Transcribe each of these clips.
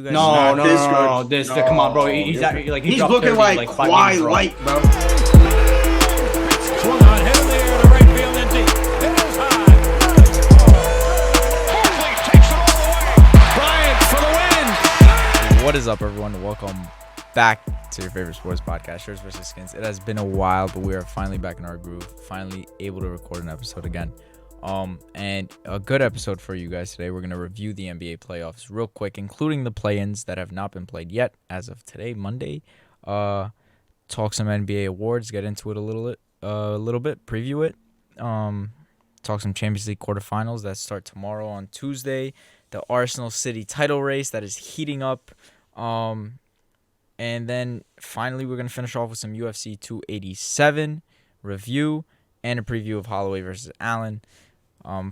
You guys No, not no, no, this no, good. no, no. Come on, bro. He's No. like he He's dropped looking 30 like like 5 games in a row. Twilight, bro. Swung on, hit in the air to right field and deep. It is high. Barkley takes it all the way. Bryant for the win. What is up, everyone? Welcome back to your favorite sports podcast, Shirts vs. Skins. It has been a while, but we are finally back in our groove, finally able to record an episode again. And a good episode for you guys today. We're going to review the NBA playoffs real quick, including the play-ins that have not been played yet as of today, Monday. Talk some NBA awards, get into it a little bit, preview it. Talk some Champions League quarterfinals that start tomorrow on Tuesday. The Arsenal City title race that is heating up. And then finally, we're going to finish off with some UFC 287 review and a preview of Holloway versus Allen.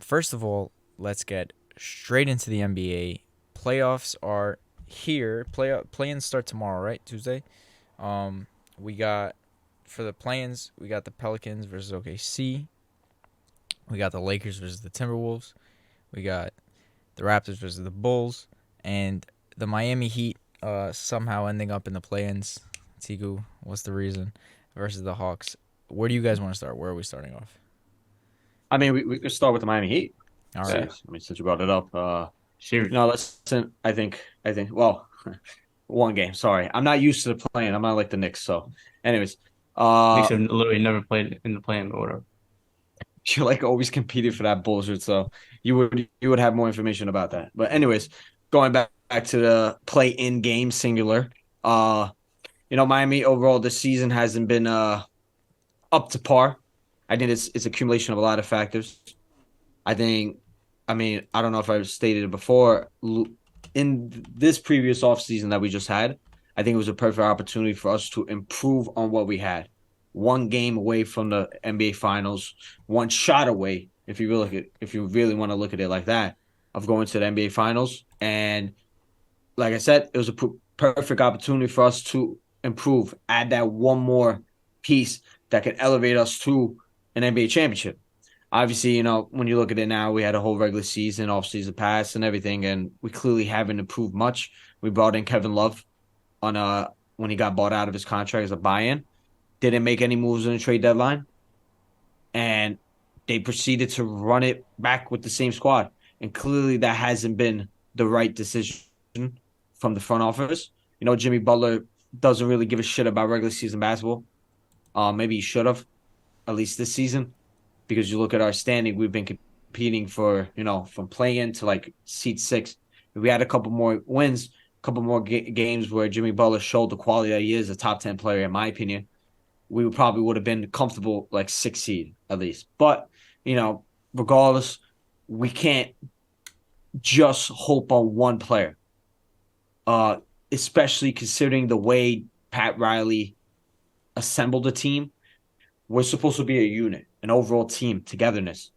First of all, let's get straight into the NBA. Playoffs are here. Play-ins start tomorrow, right? Tuesday. We got, for the play-ins, we got the Pelicans versus OKC. We got the Lakers versus the Timberwolves. We got the Raptors versus the Bulls. And the Miami Heat somehow ending up in the play-ins. Tigu, what's the reason? Versus the Hawks. Where do you guys want to start? Where are we starting off? I mean, we could start with the Miami Heat. All right. I mean, since you brought it up, Serious. no, listen. I think. Well, one game. Sorry, I'm not used to the playing. I'm not like the Knicks. So, anyways, Knicks have literally never played in the play-in or whatever. you like always competed for that bullshit. So you would have more information about that. But anyways, going back to the play-in game singular. Miami overall this season hasn't been up to par. I think it's accumulation of a lot of factors. I don't know if I've stated it before. In this previous offseason that we just had, I think it was a perfect opportunity for us to improve on what we had. One game away from the NBA Finals, one shot away, if you really want to look at it like that, of going to the NBA Finals. And like I said, it was a perfect opportunity for us to improve, add that one more piece that could elevate us to an NBA championship. Obviously, when you look at it now, we had a whole regular season, off-season pass and everything, and we clearly haven't improved much. We brought in Kevin Love when he got bought out of his contract as a buy-in. Didn't make any moves in the trade deadline. And they proceeded to run it back with the same squad. And clearly that hasn't been the right decision from the front office. Jimmy Butler doesn't really give a shit about regular season basketball. Maybe he should have, at least this season, because you look at our standing, we've been competing for, from play-in to like seed 6. If we had a couple more wins, a couple more games where Jimmy Butler showed the quality that he is, a top 10 player, in my opinion, we would have been comfortable like 6 seed at least. But, regardless, we can't just hope on one player, especially considering the way Pat Riley assembled a team. We're supposed to be a unit, an overall team, togetherness,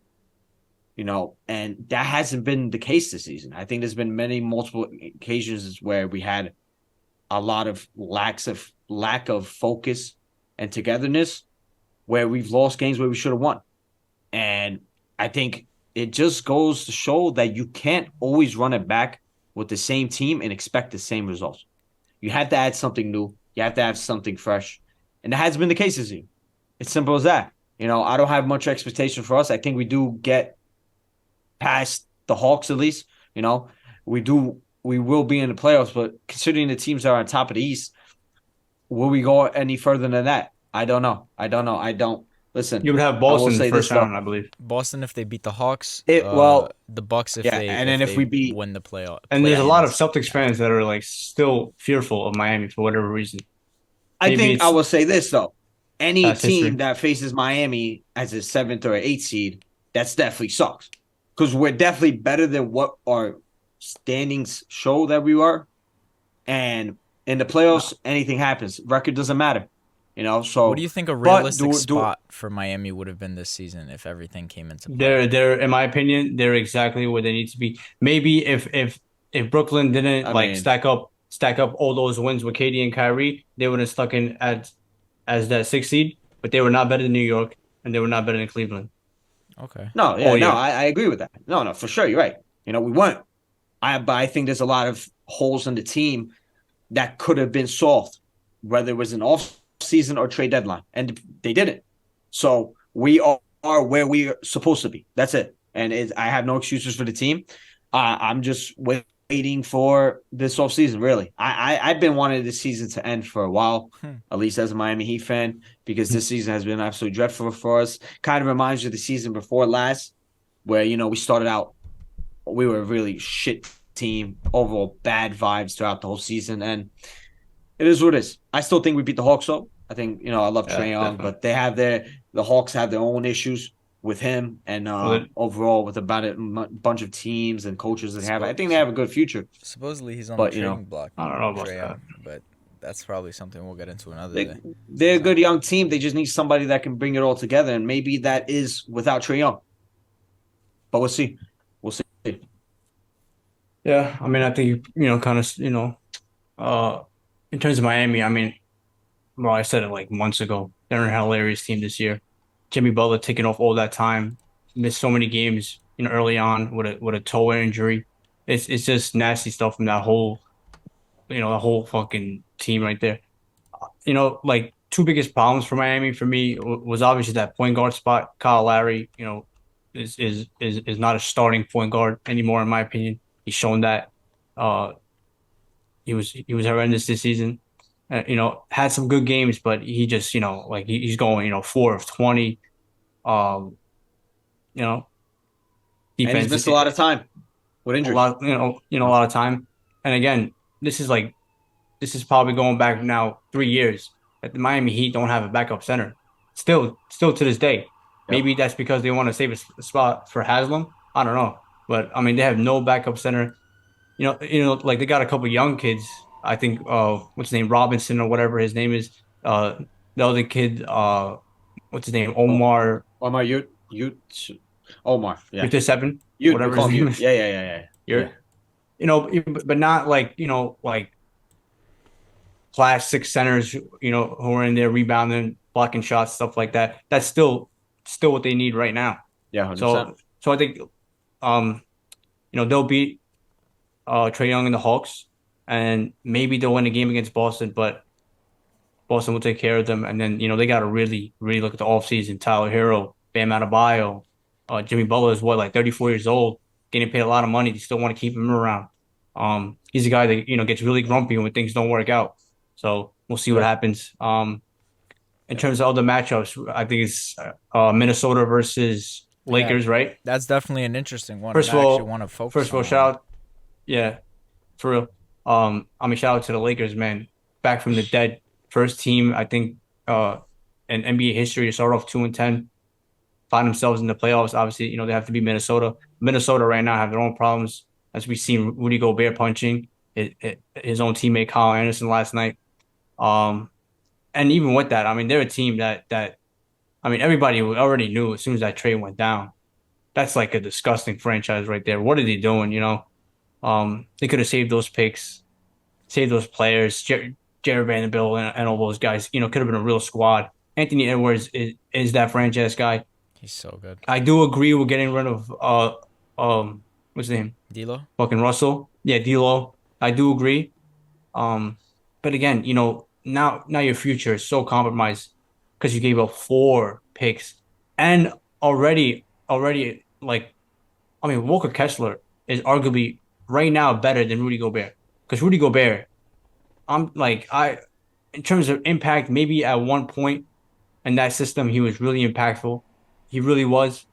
and that hasn't been the case this season. I think there's been multiple occasions where we had a lot of lack of focus and togetherness, where we've lost games where we should have won. And I think it just goes to show that you can't always run it back with the same team and expect the same results. You have to add something new. You have to have something fresh. And that has been the case this year. It's simple as that. I don't have much expectation for us. I think we do get past the Hawks at least. We will be in the playoffs, but considering the teams that are on top of the East, will we go any further than that? I don't know. I don't. Listen, You would have Boston in the first round, though. I believe. Boston if they beat the Hawks. The Bucks if we beat, win the playoff. And there's a lot of Celtics fans that are like still fearful of Miami for whatever reason. I will say this though. Any team history that faces Miami as a 7th or 8th seed, that's definitely sucks. Because we're definitely better than what our standings show that we are. And in the playoffs, anything happens. Record doesn't matter. So what do you think a realistic spot for Miami would have been this season if everything came into play? They're in my opinion, they're exactly where they need to be. Maybe if Brooklyn didn't stack up all those wins with KD and Kyrie, they would have stuck in as that 6th seed, but they were not better than New York and they were not better than Cleveland. Okay. I agree with that. No, for sure, you're right. We weren't. But I think there's a lot of holes in the team that could have been solved, whether it was an off season or trade deadline, and they didn't. So we are where we are supposed to be. That's it. And I have no excuses for the team. I'm just waiting for this offseason, really. I've been wanting this season to end for a while, at least as a Miami Heat fan, because this season has been absolutely dreadful for us. Kind of reminds you of the season before last, where, we started out, we were a really shit team, overall bad vibes throughout the whole season. And it is what it is. I still think we beat the Hawks, though. I think, I love Trae Young, but the Hawks have their own issues with him and overall with about a bunch of teams and coaches that have. I think they have a good future. Supposedly he's on the trading block. I don't know about Trae that. Young, but that's probably something we'll get into another day. They're a good young team. They just need somebody that can bring it all together, and maybe that is without Trae Young. But we'll see. We'll see. Yeah, I mean, I think kind of in terms of Miami, I mean, well, I said it like months ago. They're a hilarious team this year. Jimmy Butler taking off all that time, missed so many games, early on with a toe injury. It's just nasty stuff from that whole, the whole fucking team right there. Like two biggest problems for Miami for me was obviously that point guard spot. Kyle Lowry, is not a starting point guard anymore in my opinion. He's shown that. He was horrendous this season. Had some good games, but he just, like he's going, 4 of 20. Defense. And he's missed a lot of time with injury. A lot of time. And again, this is probably going back now 3 years that the Miami Heat don't have a backup center. Still to this day. Yep. Maybe that's because they want to save a spot for Haslam. I don't know. But I mean, they have no backup center. Like they got a couple young kids. I think what's his name, Robinson or whatever his name is. The other kid, what's his name, Omar. Omar, Omar, yeah. UT7, whatever his name is. Yeah. But not like like class 6 centers. Who are in there rebounding, blocking shots, stuff like that. That's still what they need right now. Yeah, 100%. So I think they'll beat Trae Young and the Hawks, and maybe they'll win a game against Boston, but Boston will take care of them. And then, they got to really, really look at the offseason. Tyler Hero, Bam Adebayo, Jimmy Butler is like 34 years old, getting paid a lot of money. They still want to keep him around. He's a guy that, gets really grumpy when things don't work out. So we'll see what happens. In terms of other matchups, I think it's Minnesota versus Lakers, right? That's definitely an interesting one. First of all, shout out. Yeah, for real. Shout out to the Lakers, man. Back from the dead. First team, I think, in NBA history to start off 2-10, find themselves in the playoffs. Obviously, they have to beat Minnesota. Minnesota right now have their own problems, as we've seen Rudy Gobert punching his own teammate Kyle Anderson last night. And even with that, I mean, they're a team that everybody already knew as soon as that trade went down. That's like a disgusting franchise right there. What are they doing? They could have saved those picks, saved those players, Jared Vanderbilt and all those guys. Could have been a real squad. Anthony Edwards is that franchise guy. He's so good. I do agree with getting rid of what's his name? D'Lo. Fucking Russell. Yeah, D'Lo. I do agree. But again, now your future is so compromised because you gave up 4 picks, and already like, I mean, Walker Kessler is arguably right now better than Rudy Gobert, because Rudy Gobert, in terms of impact, maybe at one point in that system he was really impactful. He really was,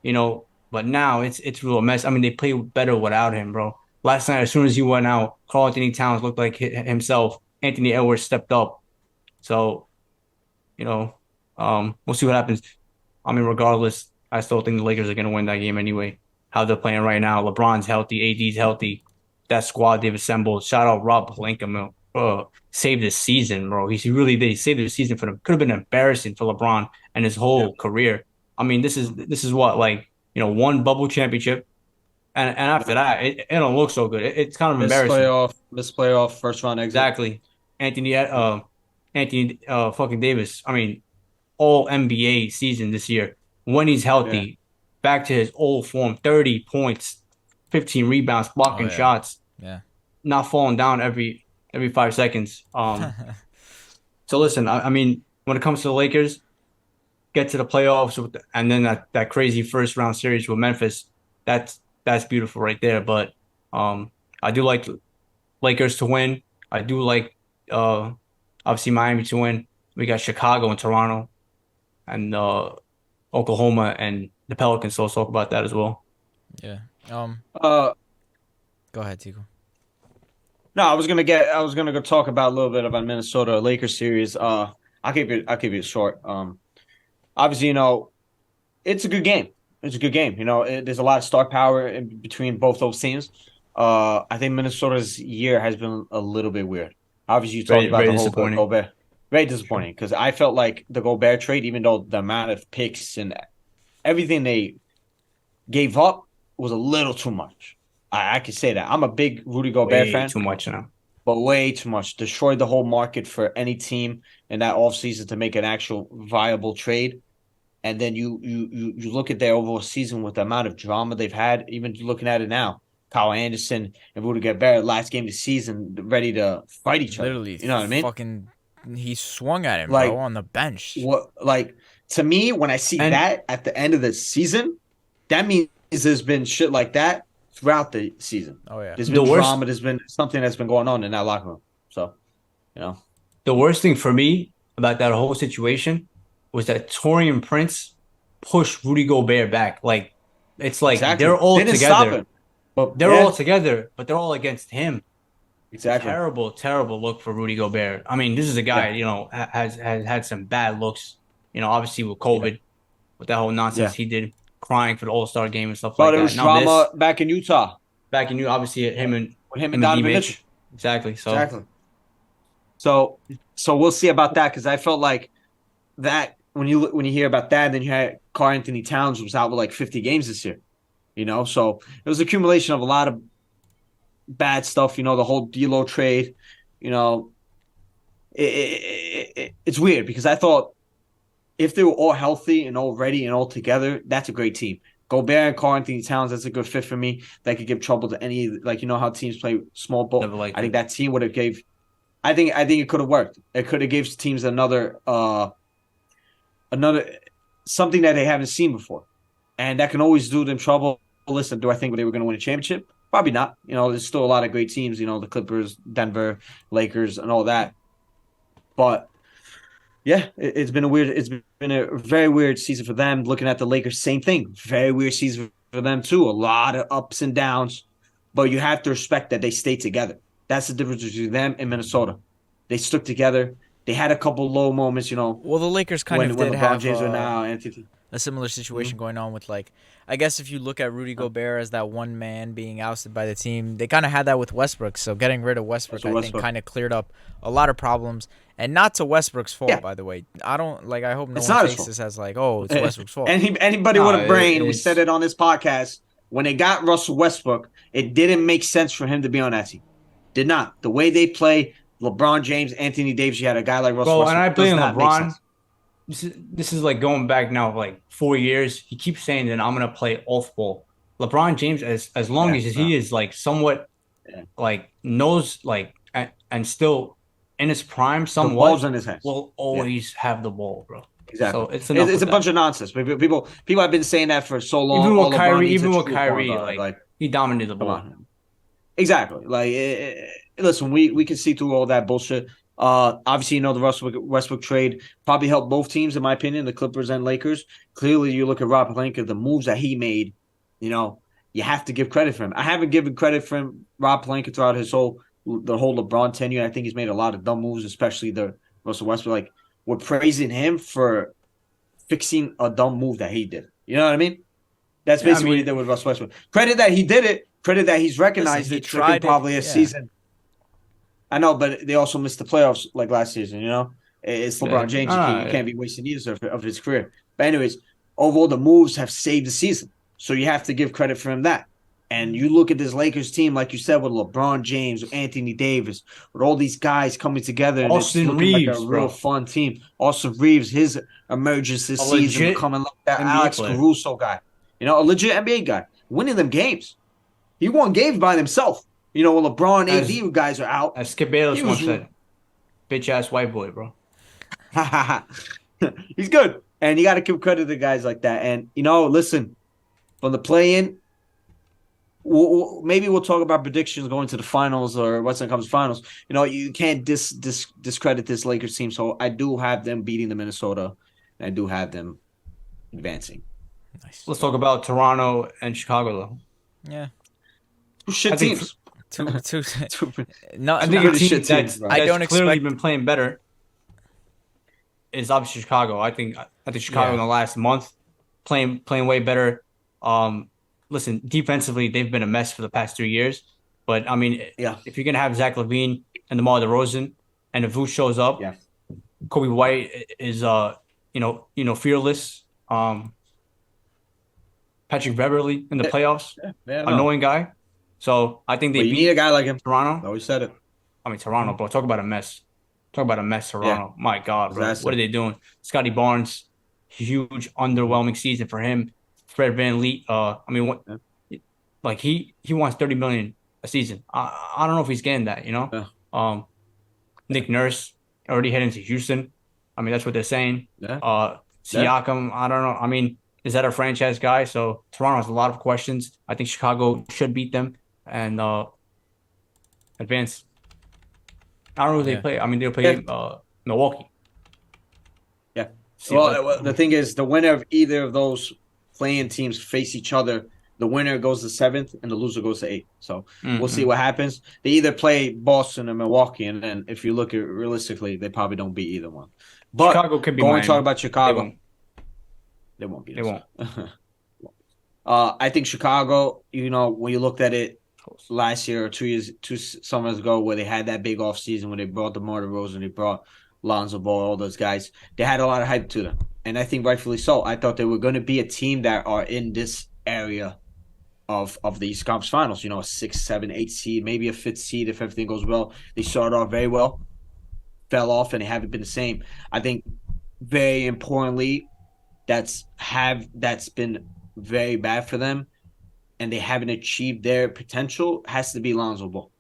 but now it's real mess. I mean, they play better without him, bro. Last night, as soon as he went out, Karl Anthony Towns looked like himself. Anthony Edwards stepped up. So, we'll see what happens. I mean, regardless, I still think the Lakers are going to win that game anyway. How they're playing right now. LeBron's healthy. AD's healthy. That squad they've assembled. Shout out Rob Pelinka, saved the season, bro. They saved the season for them. Could have been embarrassing for LeBron and his whole career. I mean, this is what, like, one bubble championship, and after that, it don't look so good. It's kind of embarrassing. Missed playoff, first round exit. Exactly. Anthony fucking Davis. I mean, all NBA season this year when he's healthy, back to his old form. 30 points, 15 rebounds, blocking shots. Yeah. not falling down every 5 seconds. So listen, I mean, when it comes to the Lakers, get to the playoffs and then that crazy first round series with Memphis, that's beautiful right there. But I do like Lakers to win. I do like obviously Miami to win. We got Chicago and Toronto and Oklahoma and the Pelicans. So let's talk about that as well. Yeah. Uh, Go ahead, Tico. no, I was gonna go talk about a little bit about Minnesota Lakers series. I'll keep it short. Obviously, it's a good game. It's a good game. There's a lot of star power in between both those teams. I think Minnesota's year has been a little bit weird. Obviously, you talked Very, about very the whole disappointing. Gobert. Very disappointing because I felt like the Gobert trade, even though the amount of picks and everything they gave up was a little too much. I can say that. I'm a big Rudy Gobert Way fan, too much now. but way too much. Destroyed the whole market for any team in that offseason to make an actual viable trade. And then you look at their overall season with the amount of drama they've had, even looking at it now. Kyle Anderson and Rudy Gobert last game of the season ready to fight each other. Literally, You know what I mean? fucking, he swung at him, bro, Like on the bench. what like to me, when I see And that at the end of the season, that means there's been shit like that throughout the season. Oh yeah. There's the been worst drama, there's been something that's been going on in that locker room. So, you know. the worst thing for me about that whole situation was that Torian Prince pushed Rudy Gobert back. Like it's like Exactly. they're all They didn't stop together. him. But They're yeah, all together, but they're all against him. exactly. Terrible, terrible look for Rudy Gobert. I mean, this is a guy, Yeah. has had some bad looks, obviously with Yeah. COVID, with that whole nonsense Yeah. he did, crying for the All-Star game and stuff But like there that. was Now this drama back in Utah back in you, obviously with him and him and D Donovan Mitchell. Mitch. Exactly. So Exactly. So we'll see about that because I felt like that when you hear about that, then you had Karl Anthony Towns was out with like 50 games this year. So it was accumulation of a lot of bad stuff. The whole D'Lo trade. You know, it's weird because I thought if they were all healthy and all ready and all together, that's a great team. Gobert and Karl Anthony Towns, that's a good fit for me. That could give trouble to any how teams play small ball. never liked I think it. that team would have gave. I think it could have worked. It could have gave teams another something that they haven't seen before, and that can always do them trouble. Listen, do I think they were going to win a championship? Probably not. There's still a lot of great teams. The Clippers, Denver, Lakers, and all that. But yeah, it's been a very weird season for them. Looking at the Lakers, same thing. Very weird season for them too. A lot of ups and downs, but you have to respect that they stay together. That's the difference between them and Minnesota. They stuck together. They had a couple low moments, Well, the Lakers kind when of did LeBron have James are now Anthony. a similar situation going on with I guess if you look at Rudy Gobert as that one man being ousted by the team, they kind of had that with Westbrook. So getting rid of Westbrook, I think, kind of cleared up a lot of problems, and not to Westbrook's fault, by the way. I don't I hope no It's one not his takes fault. this as it's Westbrook's fault. Anybody No, with a brain, we it's said it on this podcast. When they got Russell Westbrook, it didn't make sense for him to be on that team. Did not. The way they play, LeBron James, Anthony Davis, you had a guy like Russell bro, and Westbrook. I blame Does not make LeBron. sense. This is like going back now like 4 years. He keeps saying that I'm gonna play off ball. LeBron James, as long as he is like somewhat like knows and still in his prime, The ball's in his hands. will always have the ball, bro. Exactly. So It's a bunch of nonsense. People have been saying that for so long. Even All with LeBron Kyrie, needs even a with true Kyrie, point guard. he dominated the Come ball. on. Exactly. Listen, we can see through all that bullshit. Obviously, the Russell Westbrook trade probably helped both teams, in my opinion, the Clippers and Lakers. Clearly, you look at Rob Pelinka, the moves that he made. You have to give credit for him. I haven't given credit for him, Rob Pelinka, throughout the whole LeBron tenure. I think he's made a lot of dumb moves, especially the Russell Westbrook. We're praising him for fixing a dumb move that he did. You know what I mean? That's basically what he did with Russell Westbrook. Credit that he did it. Credit that he's recognized it. Tried probably a season. I know, but they also missed the playoffs like last season. It's LeBron James. You can't be wasting years of his career. But anyways, overall, the moves have saved the season. So you have to give credit for him that. And you look at this Lakers team, like you said, with LeBron James, with Anthony Davis, with all these guys coming together, and it's looking Reeves, like a real fun team. Austin Reeves, his emergence this season, becoming like that NBA Alex player. Caruso guy. A legit NBA guy, winning them games. He won games by himself. You know, when LeBron, As AD guys are out, as Skip he Bayless was once said, "Bitch ass white boy, bro." he's good, and you got to give credit to guys like that. And you know, listen, from the play-in, maybe we'll talk about predictions going to the finals or what's in comes finals. You know, you can't discredit this Lakers team. So I do have them beating the Minnesota, and I do have them advancing. Nice. Let's talk about Toronto and Chicago, though. Yeah. Two shit I think teams. Two. Two, No, I two think a pretty team shit teams, bro. I that's don't clearly expect. been playing better is obviously Chicago. I think Chicago in the last month playing way better. Listen, defensively they've been a mess for the past 3 years, but I mean, Yeah, if you're gonna have Zach LaVine and DeMar DeRozan, and if Vooch shows up, yeah. Kobe White is fearless. Patrick Beverly in the playoffs, Yeah, no. annoying guy. So I think they But you need a beat guy like him. I Toronto. always said it. I mean Toronto, bro. Talk about a mess. Talk about a mess, Yeah, Toronto. My God, bro. What disaster. are they doing? Scotty Barnes, huge underwhelming season for him. Fred Van I mean, what? Yeah, Like he wants 30 million a season. I don't know if he's getting that. yeah, Um, Nick Nurse already heading to Houston. I mean, that's what they're saying. yeah, yeah. Siakam, I don't know. I mean, is that a franchise guy? So Toronto has a lot of questions. I think Chicago should beat them and advance. I don't know who they Yeah. play. I mean, they'll Yeah. play Milwaukee. Yeah. See, Well, the thing is, the winner of either of those playing teams face each other. The winner goes to seventh, and the loser goes to eighth. So we'll see what happens. They either play Boston or Milwaukee, and then if you look at it realistically, they probably don't beat either one. But Chicago could be going to talk Miami. about They Chicago, won't. they won't beat They us. won't. I think Chicago. You know, when you looked at it last year or 2 years, 2 summers ago, where they had that big off season, when they brought DeMar DeRozan, they brought Lonzo Ball, all those guys, they had a lot of hype to them, and I think rightfully so. I thought they were going to be a team that are in this area of the East Conference Finals. You know, a 6, 7, 8 seed, maybe a fifth seed if everything goes well. They started off very well, fell off, and they haven't been the same. I think very importantly, that's been very bad for them, and they haven't achieved their potential. Has to be Lonzo Ball.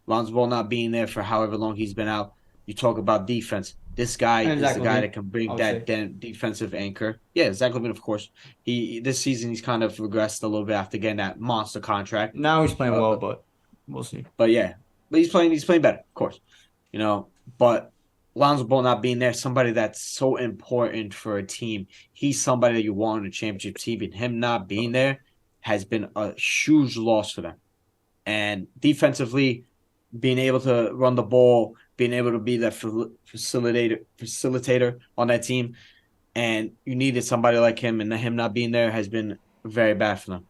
Lonzo Ball not being there for however long he's been out. You talk about defense. This guy And is Zach the guy LaVine, that can I bring would that say. defensive anchor. Yeah, Zach LaVine, of course. He this season he's kind of regressed a little bit after getting that monster contract. Now he's playing well, Uh, but we'll see. but yeah, but he's playing better, of course. You know, but Lonzo Ball not being there, somebody that's so important for a team. He's somebody that you want on a championship team, and him not being there has been a huge loss for them. And defensively, being able to run the ball, being able to be that facilitator on that team, and you needed somebody like him, and him not being there has been very bad for them.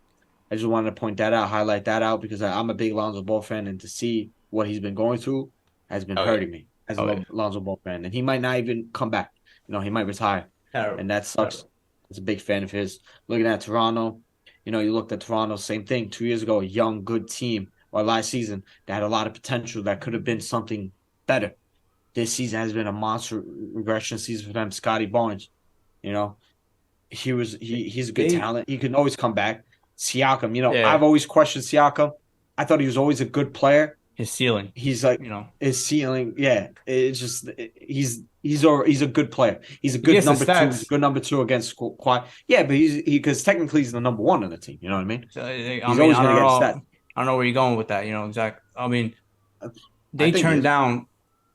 I just wanted to point that out, highlight that out, because I'm a big Lonzo Ball fan, and to see what he's been going through has been hurting me as a Lonzo Ball fan. And he might not even come back. You know, he might retire, Terrible. and that sucks. Terrible. As a big fan of his. Looking at Toronto, you know, you looked at Toronto, same thing. 2 years ago, a young, good team. Or last season, they had a lot of potential that could have been something better. This season has been a monster regression season for them. Scotty Barnes, you know, he's a good talent. He can always come back. Siakam, you know, I've always questioned Siakam. I thought he was always a good player. His ceiling. He's like, you know, his ceiling. Yeah, it's just he's a good player. He's a good number two. He's a good number two against Kawhi. Yeah, but he because technically he's the number one on the team. You know what I mean? So, he's always going to get stats. I don't know where you're going with that. You know, exactly. I mean, they turned down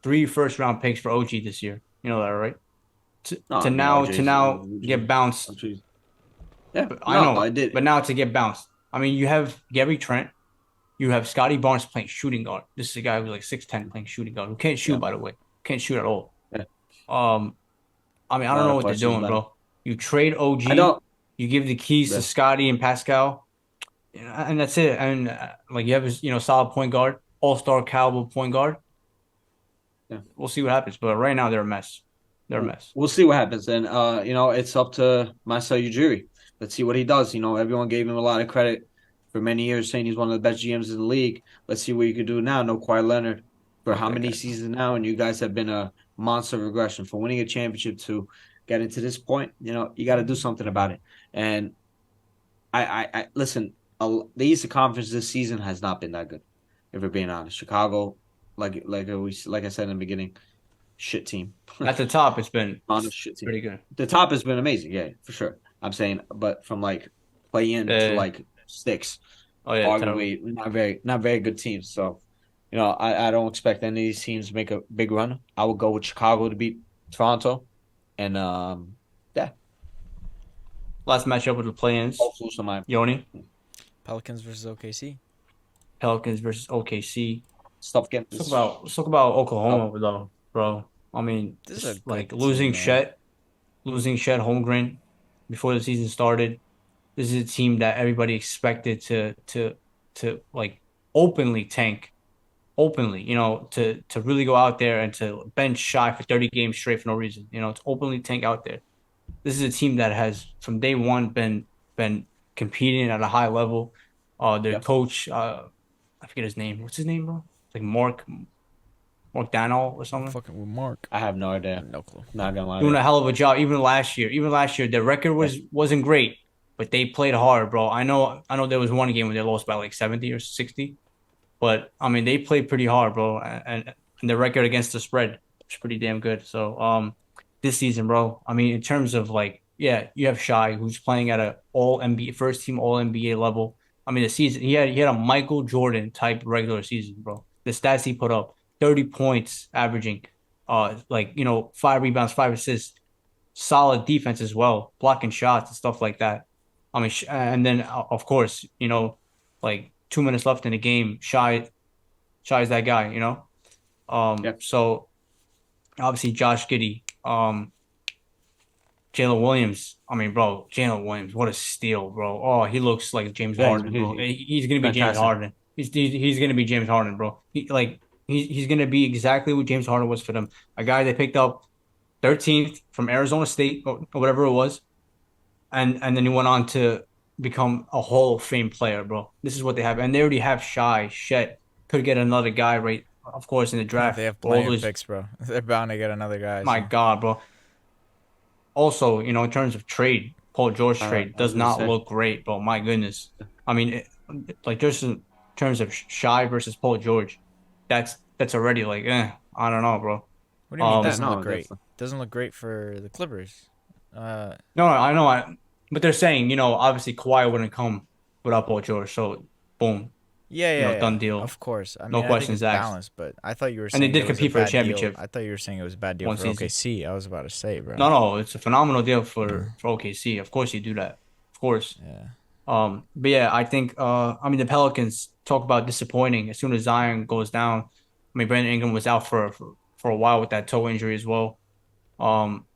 3 first-round picks for OG this year. You know that, right? To now get bounced. Yeah, I know. I did. But now to get bounced. I mean, you have Gary Trent. You have Scotty Barnes playing shooting guard. This is a guy who's like 6'10", playing shooting guard, who can't shoot, by the way. Can't shoot at all. Yeah. I mean, I don't know what they're doing, bro. You trade OG. You give the keys to Scotty and Pascal. And that's it. And like you have a solid point guard, all-star caliber point guard. Yeah. We'll see what happens. But right now they're a mess. They're a mess. We'll see what happens. And you know, it's up to Masai Ujiri. Let's see what he does. You know, everyone gave him a lot of credit for many years, saying he's one of the best GMs in the league. Let's see what you can do now. No Kawhi Leonard for how many seasons now, and you guys have been a monster regression for winning a championship to getting to this point. You know, you got to do something about it. And I listen. The Eastern Conference this season has not been that good. If we're being honest, Chicago, like I said in the beginning, shit team. At the top, it's been Honest shit team. pretty good. The top has been amazing, yeah, for sure. I'm saying, but from like play in to Uh, like sticks, oh yeah, terrible. arguably not very good teams. So, I don't expect any of these teams to make a big run. I would go with Chicago to beat Toronto, and yeah, Last matchup with the play-ins. both lose to my Yoni, Pelicans versus OKC. Pelicans versus OKC. stuff getting Let's talk this. about let's talk about Oh, Oklahoma though, bro. I mean, This is a just good like team, man. losing Shed Holmgren before the season started. This is a team that everybody expected to like openly tank, openly, to really go out there and to bench shy for 30 games straight for no reason. To openly tank out there. This is a team that has from day one been competing at a high level. Their yep. coach, I forget his name. What's his name, bro? Like Mark Dano or something. Fucking with Mark. I have no idea. No clue. Not gonna lie to Doing you. a hell of a job. Even last year, their record Yeah. wasn't great, but they played hard, bro. I know there was one game where they lost by like 70 or 60, but I mean they played pretty hard, bro. And the record against the spread was pretty damn good. So this season, bro. I mean, in terms of like, yeah, you have Shy who's playing at a all NBA first team all NBA level. I mean, the season he had a Michael Jordan type regular season, bro. The stats he put up, 30 points averaging, like 5 rebounds, 5 assists, solid defense as well, blocking shots and stuff like that. I mean, and then of course, like 2 minutes left in the game, Shy's that guy, Yeah. So obviously Josh Giddey, Jalen Williams. I mean, bro, Jalen Williams, what a steal, bro. Oh, he looks like James Yeah, Harden, bro. He's gonna be James fantastic. Harden. He's gonna be James Harden, bro. He's gonna be exactly what James Harden was for them. A guy they picked up 13th from Arizona State or whatever it was, and then he went on to become a Hall of Fame player, bro. This is what they have, and they already have Shet. Could get another guy right, of course, in the They draft. have All plenty of those, picks, bro. They're bound to get another guy. my So. God, bro. Also, in terms of trade, Paul George trade I was does gonna not say. look great, bro. My goodness. I mean, like just in terms of Shy versus Paul George, that's already like, I don't know, bro. What do you mean? It Yeah, doesn't Um, look no, great. definitely. Doesn't look great for the Clippers. no, I know, but they're saying, obviously Kawhi wouldn't come without Paul George, so boom, Yeah, yeah, yeah. done deal, Of course. I no mean, I think questions it's asked. balanced, but I thought you were And they saying did it was a compete for a bad deal. championship I thought you were saying it was a bad deal one for season. OKC. I was about to say, bro. No, it's a phenomenal deal Uh, for OKC. Of course you do that. Of course. yeah. But yeah, I think I mean the Pelicans talk about disappointing as soon as Zion goes down. I mean Brandon Ingram was out for a while with that toe injury as well. Um,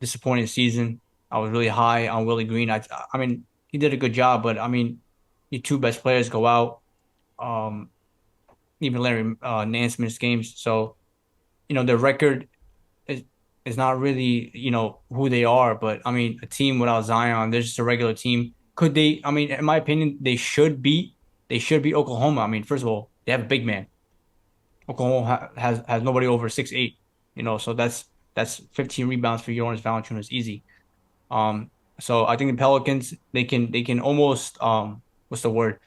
Disappointing season. I was really high on Willie Green. I mean he did a good job, but I mean your two best players go out. Um, Even Larry Nance missed games, so their record is is not really who they are. But I mean a team without Zion, they're just a regular team. Could they? I mean, in my opinion, they should beat Oklahoma. I mean, first of all, they have a big man. Oklahoma has nobody over 6'8", so that's 15 rebounds for Jonas Valanciunas easy. So I think the Pelicans they can almost what's the word,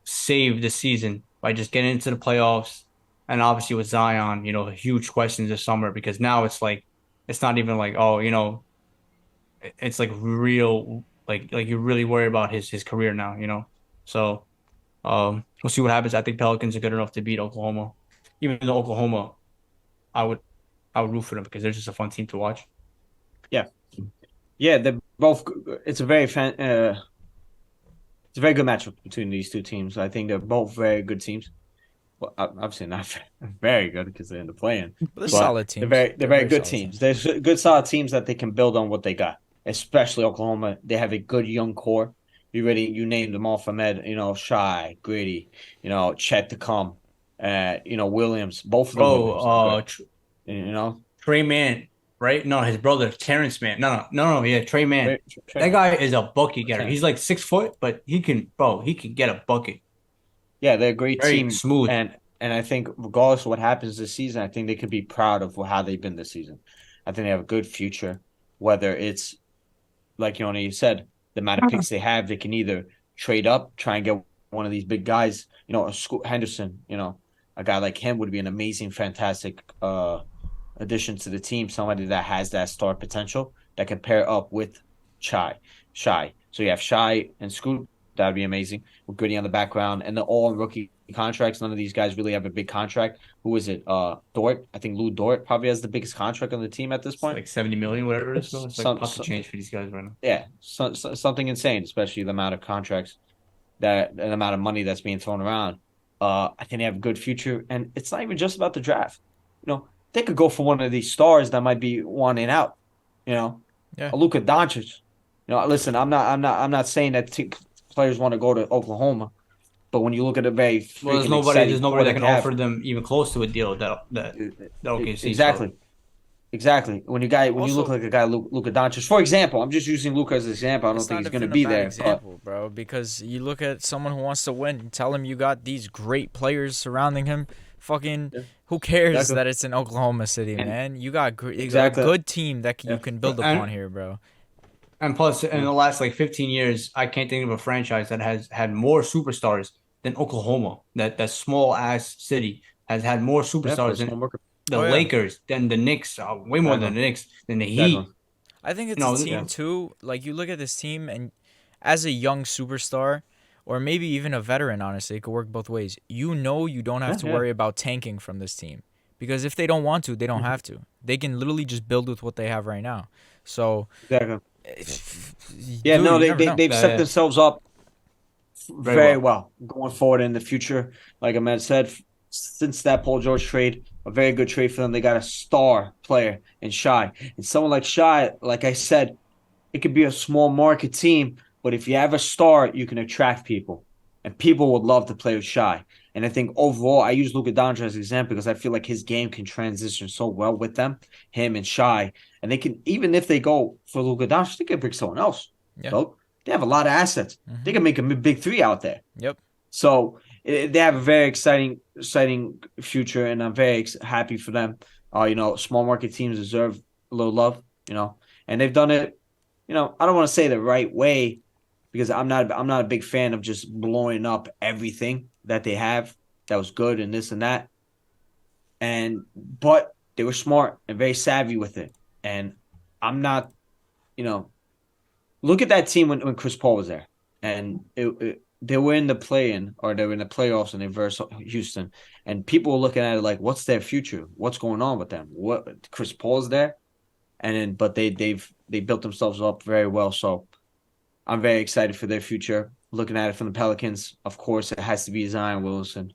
save the season by just getting into the playoffs, and obviously with Zion, huge questions this summer because now it's like it's not even like oh it's like real like you're really worried about his career now, so we'll see what happens. I think Pelicans are good enough to beat Oklahoma, even though Oklahoma I would I would root for them because they're just a fun team to watch. Yeah, yeah. They're both. It's a very good matchup between these two teams. I think they're both very good teams. Well, obviously not very good because they're in the play-in, But they're but solid they're teams. very good solid teams. teams. They're good, solid teams that they can build on what they got. Especially Oklahoma, they have a good young core. You named them all from Ed. Shy, Gritty, Chet to come, Williams. Both of the Bro, Williams are good. You know, Trey Man, right? No, his brother Terrence Man. No, yeah, Trey Man. That Trey, guy is a bucket getter. Terrence. He's like 6 foot, but he can get a bucket. Yeah, they're a great Very team, smooth. and I think regardless of what happens this season, I think they could be proud of how they've been this season. I think they have a good future. Whether it's like you said, the amount of picks they have, they can either trade up, try and get one of these big guys, a Henderson, a guy like him would be an amazing, fantastic addition to the team. Somebody that has that star potential that can pair up with Shy. So you have Shy and Scoot. That'd be amazing. With Goody on the background, and the all rookie contracts. None of these guys really have a big contract. Who is it? Dort. I think Lou Dort probably has the biggest contract on the team at this point. Like 70 million, whatever it is. It's like pocket change for these guys right now. Yeah, something insane, especially the amount of contracts and the amount of money that's being thrown around. I think they have a good future, and it's not even just about the draft. They could go for one of these stars that might be wanting out. Yeah. A Luka Doncic. Listen, I'm not saying that players want to go to Oklahoma, but when you look at a very there's nobody that can offer them even close to a deal that OKC. Exactly. When you look like a guy, Luka Doncic, for example, I'm just using Luka as an example. I don't think he's going to be there. Example, bro, because you look at someone who wants to win, tell him you got these great players surrounding him. Fucking, who cares that it's in Oklahoma City, man? You got a good team that you can build upon here, bro. And plus, in the last 15 years, I can't think of a franchise that has had more superstars than Oklahoma. That small ass city has had more superstars than the Lakers, than the Knicks, way more than the Knicks, than the Heat. I think it's a team too. Like, you look at this team, and as a young superstar, or maybe even a veteran, honestly, it could work both ways. You don't have to worry about tanking from this team, because if they don't want to, they don't have to. They can literally just build with what they have right now. So they've set themselves up very well going forward in the future. Like Ahmed said, since that Paul George trade, a very good trade for them. They got a star player in Shy, and someone like Shy, like I said, it could be a small market team, but if you have a star, you can attract people, and people would love to play with Shy. And I think overall, I use Luka Doncic as an example because I feel like his game can transition so well with them, him and Shy. And they can, even if they go for Luka Doncic, they can bring someone else. Yeah. So they have a lot of assets. Mm-hmm. They can make a big three out there. Yep. So they have a very exciting future, and I'm very happy for them. Small market teams deserve a little love, and they've done it. I don't want to say the right way, because I'm not a big fan of just blowing up everything that they have that was good and this and that. But they were smart and very savvy with it. And I'm not, look at that team when Chris Paul was there, and they were in the play-in, or they were in the playoffs, and they versed Houston, and people were looking at it like, what's their future? What's going on with them? What, Chris Paul's there, but they built themselves up very well. So I'm very excited for their future. Looking at it from the Pelicans, of course, it has to be Zion Williamson.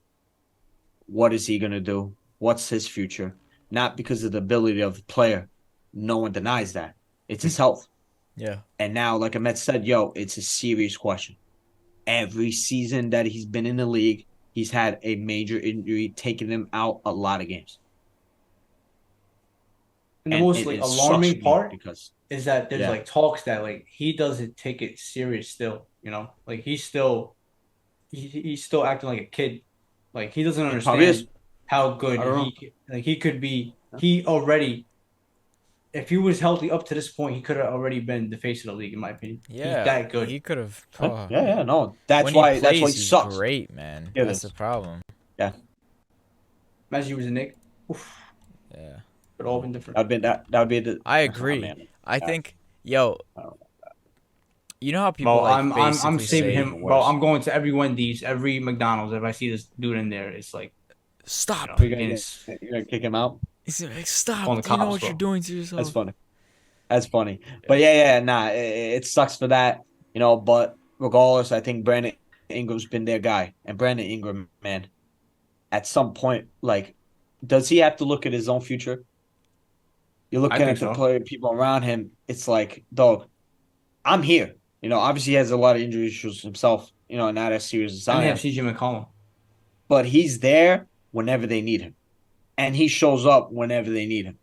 What is he going to do? What's his future? Not because of the ability of the player. No one denies that. It's his health. Yeah. And now, like Ahmed said, it's a serious question. Every season that he's been in the league, he's had a major injury, taking him out a lot of games. And the most alarming part is that there's talks that he doesn't take it serious still. He's still acting like a kid. He doesn't understand how good he could be. He already, if he was healthy up to this point, he could have already been the face of the league, in my opinion. Yeah, he's that good. He could have. No, that's why he sucks. Great, man. Yeah, that's the problem. Yeah. Imagine he was a Knick. Oof. Yeah. But all been different. That would be the. I agree. I think, you know how people I'm saving him, bro. I'm going to every Wendy's, every McDonald's. If I see this dude in there, it's like, stop. You're gonna kick him out. He's like, stop. Do you know what you're doing to yourself? That's funny. But it sucks for that, But regardless, I think Brandon Ingram's been their guy, and Brandon Ingram, man, at some point, does he have to look at his own future? You're looking at the people around him. It's like, dog, I'm here. Obviously he has a lot of injury issues himself, not as serious as I am. And they have CJ McCollum. But he's there whenever they need him. And he shows up whenever they need him.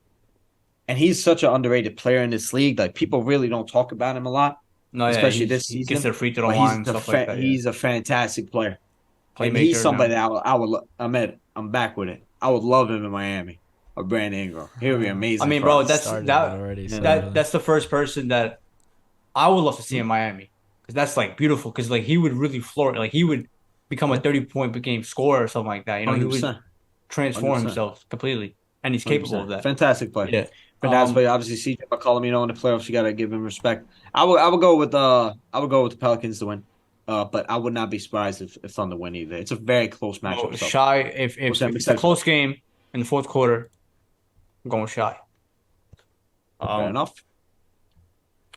And he's such an underrated player in this league. People really don't talk about him a lot. No, especially this season. He gets their free throw line and stuff like that. He's a fantastic player. And he's somebody that I would I'm back with it. I would love him in Miami. Or Brandon Ingram. He would be amazing. I mean, bro, that's the first person that I would love to see in Miami, because that's beautiful. Because he would really flourish. He would become a 30-point per game scorer or something like that. You know, he would 100%. transform 100%. himself completely, and he's capable of 100%. that. Fantastic play. Yeah. Fantastic play. Obviously, CJ McCollum, in the playoffs, you gotta give him respect. I would go with the Pelicans to win. But I would not be surprised if Thunder win either. It's a very close Oh, matchup. So Shy. If it's a close game in the fourth quarter, I'm going Shy. Fair enough.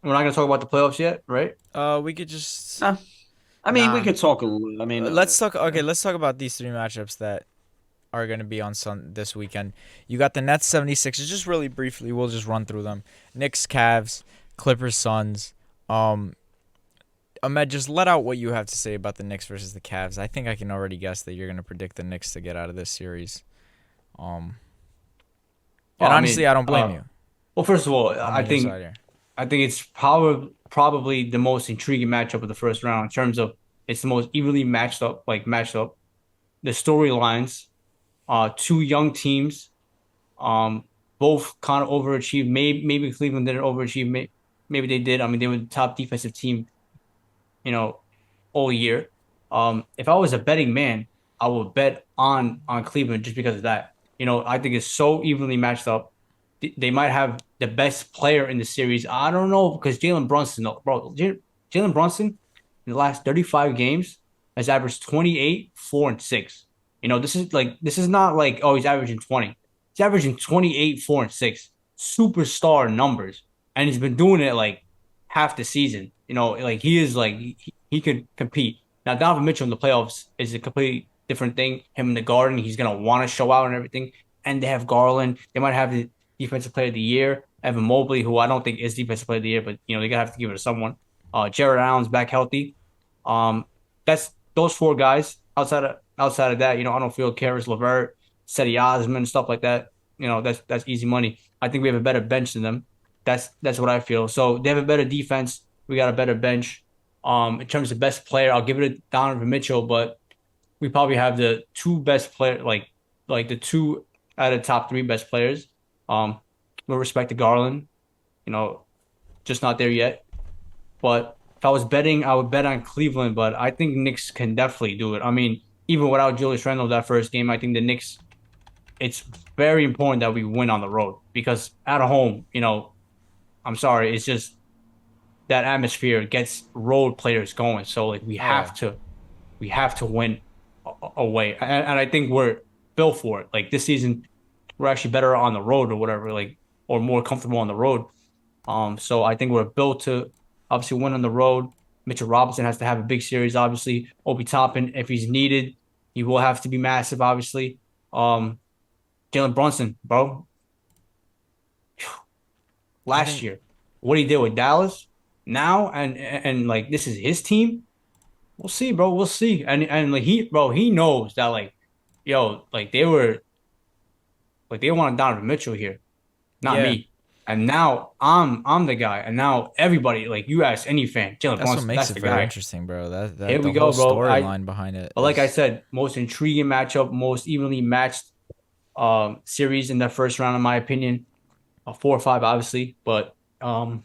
We're not gonna talk about the playoffs yet, right? We could just. I mean, we could talk a little. I mean, let's talk. Okay, let's talk about these three matchups that are going to be on this weekend. You got the Nets 76ers. Just really briefly, we'll just run through them. Knicks, Cavs, Clippers, Suns. Ahmed, just let out what you have to say about the Knicks versus the Cavs. I think I can already guess that you're going to predict the Knicks to get out of this series. And honestly, I don't blame you. Well, first of all, I think it's probably the most intriguing matchup of the first round in terms of it's the most evenly matched up. The storylines, two young teams, both kind of overachieved. Maybe Cleveland didn't overachieve. Maybe they did. I mean, they were the top defensive team, all year. If I was a betting man, I would bet on Cleveland just because of that. I think it's so evenly matched up. They might have the best player in the series. I don't know because Jalen Brunson in the last 35 games has averaged 28, 4, and 6. This is not like, oh, he's averaging 20. He's averaging 28, 4, and 6. Superstar numbers. And he's been doing it like half the season. He is he could compete. Now Donovan Mitchell in the playoffs is a completely different thing. Him in the Garden, he's gonna want to show out and everything. And they have Garland. They might have the Defensive Player of the Year. Evan Mobley, who I don't think is Defensive Player of the Year, but they're gonna have to give it to someone. Jared Allen's back healthy. That's those four guys. Outside of that, I don't feel Karis LeVert, Cedi Osman, stuff like that. That's easy money. I think we have a better bench than them. That's what I feel. So they have a better defense. We got a better bench. In terms of best player, I'll give it to Donovan Mitchell, but we probably have the two best player, like the two out of the top three best players. With respect to Garland, just not there yet. But if I was betting, I would bet on Cleveland, but I think Knicks can definitely do it. I mean, even without Julius Randle that first game, I think the Knicks, it's very important that we win on the road because at home, I'm sorry, it's just that atmosphere gets road players going. So we have to win away, and I think we're built for it. Like this season, we're actually better on the road or whatever, or more comfortable on the road. So I think we're built to obviously win on the road. Mitchell Robinson has to have a big series, obviously. Obi Toppin, if he's needed, he will have to be massive, obviously. Jalen Brunson, bro. Last year, what he did with Dallas, now and this is his team. We'll see, bro. We'll see. And he knows that they wanted Donovan Mitchell here, not me. And now I'm the guy. And now everybody, you ask any fan, Jalen Brunson, that's what makes it very interesting, bro. Here we go, bro. Storyline behind it. But like I said, most intriguing matchup, most evenly matched series in the first round, in my opinion. 4 or 5, obviously. But I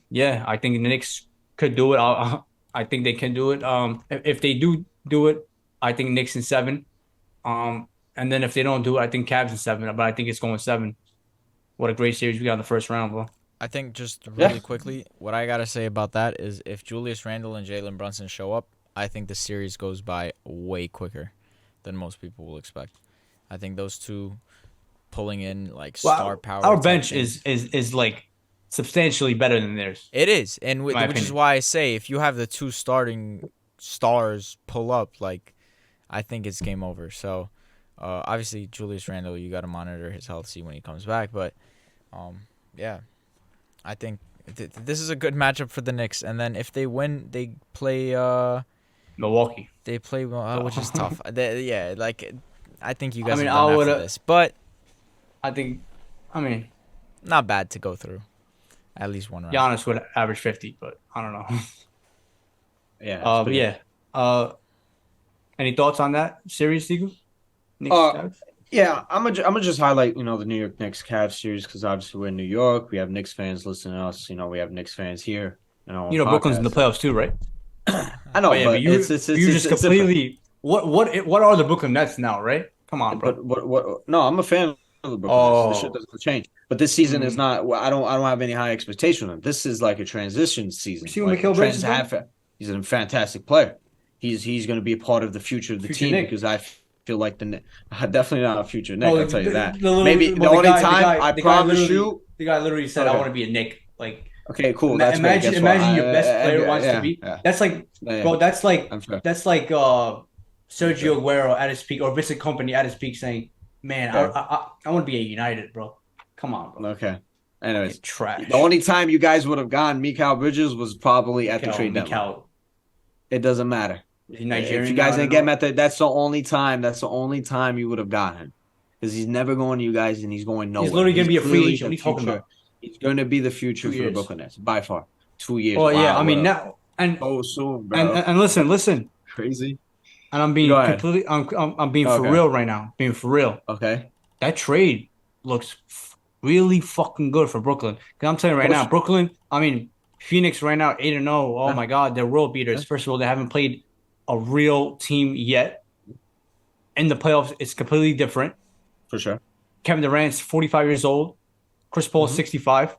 think the Knicks could do it. I think they can do it. If they do it, I think Knicks in 7. And then if they don't do it, I think Cavs in 7. But I think it's going 7. What a great series we got in the first round, bro. I think just really quickly, what I got to say about that is if Julius Randle and Jalen Brunson show up, I think the series goes by way quicker than most people will expect. I think those two pulling in star power. Our bench is substantially better than theirs. It is, and which is why I say if you have the two starting stars pull up, I think it's game over. So obviously Julius Randle, you got to monitor his health, see when he comes back. But I think this is a good matchup for the Knicks. And then if they win, they play Milwaukee. They play which is tough. I think you guys are done after this, but not bad to go through. At least one round. Giannis would average 50, but I don't know. Any thoughts on that series, Siegel? Yeah, I'm gonna just highlight the New York Knicks Cavs series because obviously we're in New York. We have Knicks fans listening to us. We have Knicks fans here. Brooklyn's in the playoffs too, right? I know, but you just completely what are the Brooklyn Nets now, right? Come on, bro. But what? No, I'm a fan of the Brooklyn Nets. This shit Oh, doesn't change. But this season is not. I don't have any high expectation of him. This is like a transition season, see what like a Mikal Bridges trans is doing? half. He's a fantastic player. He's going to be a part of the future of the Future team Nick. because I feel like definitely not a future Nick. Bro, I'll tell you that. literally, Maybe the well, only time I promise you. the guy literally said, "I Okay. want to be a Nick." Like, Okay. Cool. That's great. imagine, Guess what? imagine your best player wants to Yeah. be. Yeah. That's like, Yeah. bro. I'm sure. That's like I'm Sergio sure. Aguero at his peak or Vincent Company at his peak saying, "Man, Okay. I want to be a United, bro. Come on, bro. Okay. Anyways, Fucking the trash." only time you guys would have gone Mikal Bridges was probably at the trade deadline. Mikal, It doesn't matter. is he If you Nigerian now? guys I didn't don't get him know. at that's the only time. That's the only time you would have got him, because he's never going to you guys, and he's going He's nowhere. literally gonna be a free clearly agent. What are the you talking future. about? He's going to be the future 2 for the years. Brooklyn Nets by far. 2 years. Well, yeah. Wow. I mean What up? now and So soon, and bro. and listen. Crazy. And I'm Go being ahead. completely, I'm being for Okay. real right now. Being for real. Okay. That trade looks really fucking good for Brooklyn. Because I'm telling you right now, Push. Brooklyn, I mean, Phoenix right now, 8-0. Oh my God, they're world beaters. First of all, they haven't played a real team yet. In the playoffs, it's completely different. For sure. Kevin Durant's 45 years old. Chris Paul's 65.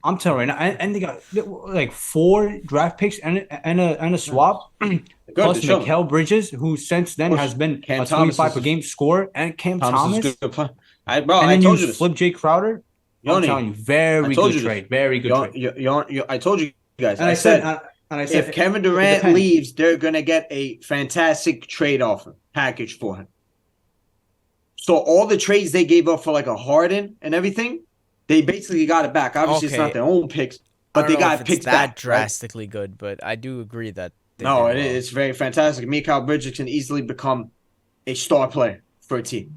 I'm telling you right now, and they got like 4 draft picks and a swap. Good. Plus To show. Mikal Bridges, who since then has been Cam a Thomas 25 is per game scorer, and Cam Thomas is Thomas. good player. And I then told you you this. flip Jay Crowder. I'm Yoni, telling you, I very told good you this. trade. Very good trade. I told you guys. And I said if Kevin it Durant depends. leaves, they're gonna get a fantastic trade offer package for him. So all the trades they gave up for like a Harden and everything, they basically got it back. Obviously, it's not their own picks, but they got picks that back. drastically good, but I do agree that they No, did well. it's very fantastic. Mikal Bridges can easily become a star player for a team.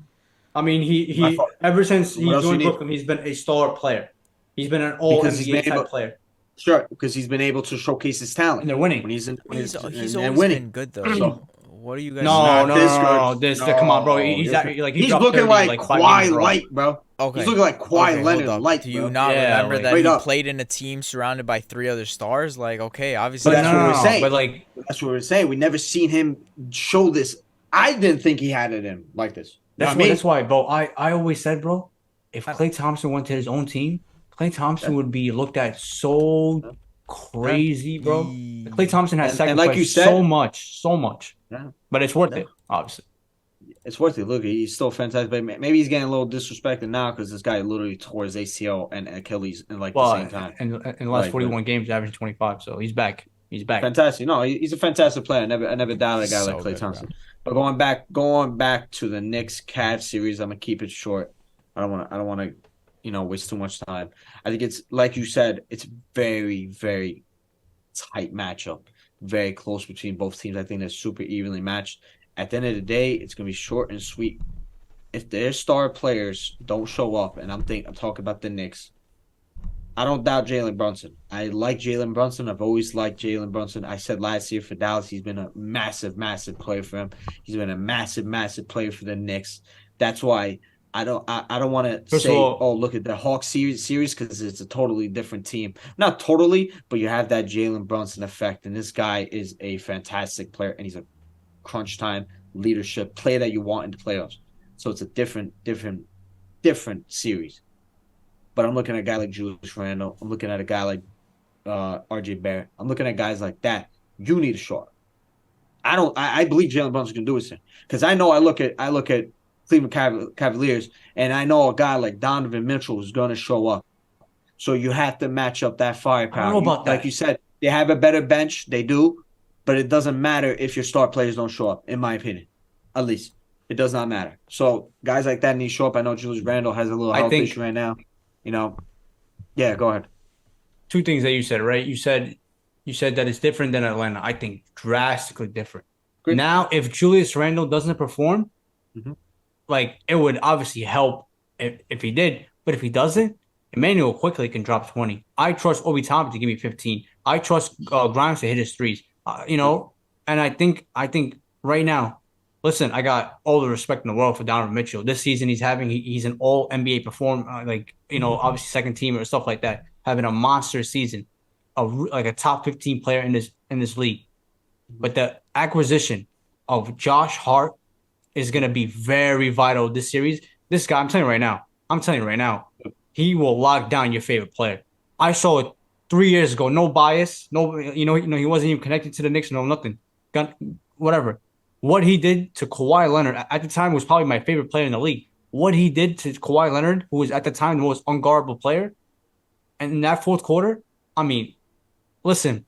I mean, he ever since he What else you joined need? Brooklyn, he's been a star player. He's been an all Because he's NBA been able- type player, Sure, because he's been able to showcase his talent and they're winning. when he's in He's and always winning. been good though. So What are you guys? No, not this good. This come on, bro. He's No, actually, like he he's dropped looking 30 like 5 games in a Kawhi row. Light, bro. Okay. He's looking like Kawhi Okay, Leonard hold up. Light, Do you bro. not Yeah, remember like- that Straight he up. played in a team surrounded by 3 other stars? Like, okay, obviously. But that's what we're saying. But like, That's what we're saying. We never seen him show this. I didn't think he had it in like this. that's why, bro. I always said, bro, if Klay Thompson went to his own team, Klay Thompson would be looked at so crazy, bro. Klay Thompson has And sacrificed like you said- so much. Yeah. But it's worth it, obviously. It's worth it. Look, he's still fantastic. But maybe he's getting a little disrespected now because this guy literally tore his ACL and Achilles in like the same time. In the last Like, 41 games, averaging 25, so he's back. He's back. Fantastic. No, he's a fantastic player. I never doubted a guy like So Klay good, Thompson. bro. But going back to the Knicks Cavs series, I'm gonna keep it short. I don't want to, waste too much time. I think it's like you said, it's very, very tight matchup, very close between both teams. I think they're super evenly matched. At the end of the day, it's gonna be short and sweet. If their star players don't show up, and I'm talking about the Knicks, I don't doubt Jalen Brunson. I like Jalen Brunson. I've always liked Jalen Brunson. I said last year for Dallas, he's been a massive, massive player for him. He's been a massive, massive player for the Knicks. That's why I don't want to say, look at the Hawks series because it's a totally different team. Not totally, but you have that Jalen Brunson effect, and this guy is a fantastic player, and he's a crunch time leadership player that you want in the playoffs. So it's a different series. But I'm looking at a guy like Julius Randle. I'm looking at a guy like RJ Barrett. I'm looking at guys like that. You need a shot. I believe Jalen Brunson can do it because I know I look at Cleveland Cavaliers and I know a guy like Donovan Mitchell is going to show up. So you have to match up that firepower. I don't know about that. Like you said, they have a better bench. They do, but it doesn't matter if your star players don't show up. In my opinion, at least it does not matter. So guys like that need to show up. I know Julius Randle has a little health issue right now. Yeah, go ahead. 2 things that you said, right? You said that it's different than Atlanta. I think drastically different. Great. Now, if Julius Randle doesn't perform, Mm-hmm. like it would obviously help if he did. But if he doesn't, Emmanuel quickly can drop 20. I trust Obi Toppin to give me 15. I trust Grimes to hit his threes. And I think right now, listen, I got all the respect in the world for Donovan Mitchell. This season he's an all NBA obviously second team or stuff like that, having a monster season, like a top 15 player in this league. But the acquisition of Josh Hart is going to be very vital this series. This guy, I'm telling you right now, he will lock down your favorite player. I saw it 3 years ago, no bias, no, he wasn't even connected to the Knicks, no nothing, gun, whatever. What he did to Kawhi Leonard at the time was probably my favorite player in the league. What he did to Kawhi Leonard, who was at the time the most unguardable player, and in that fourth quarter, I mean, listen,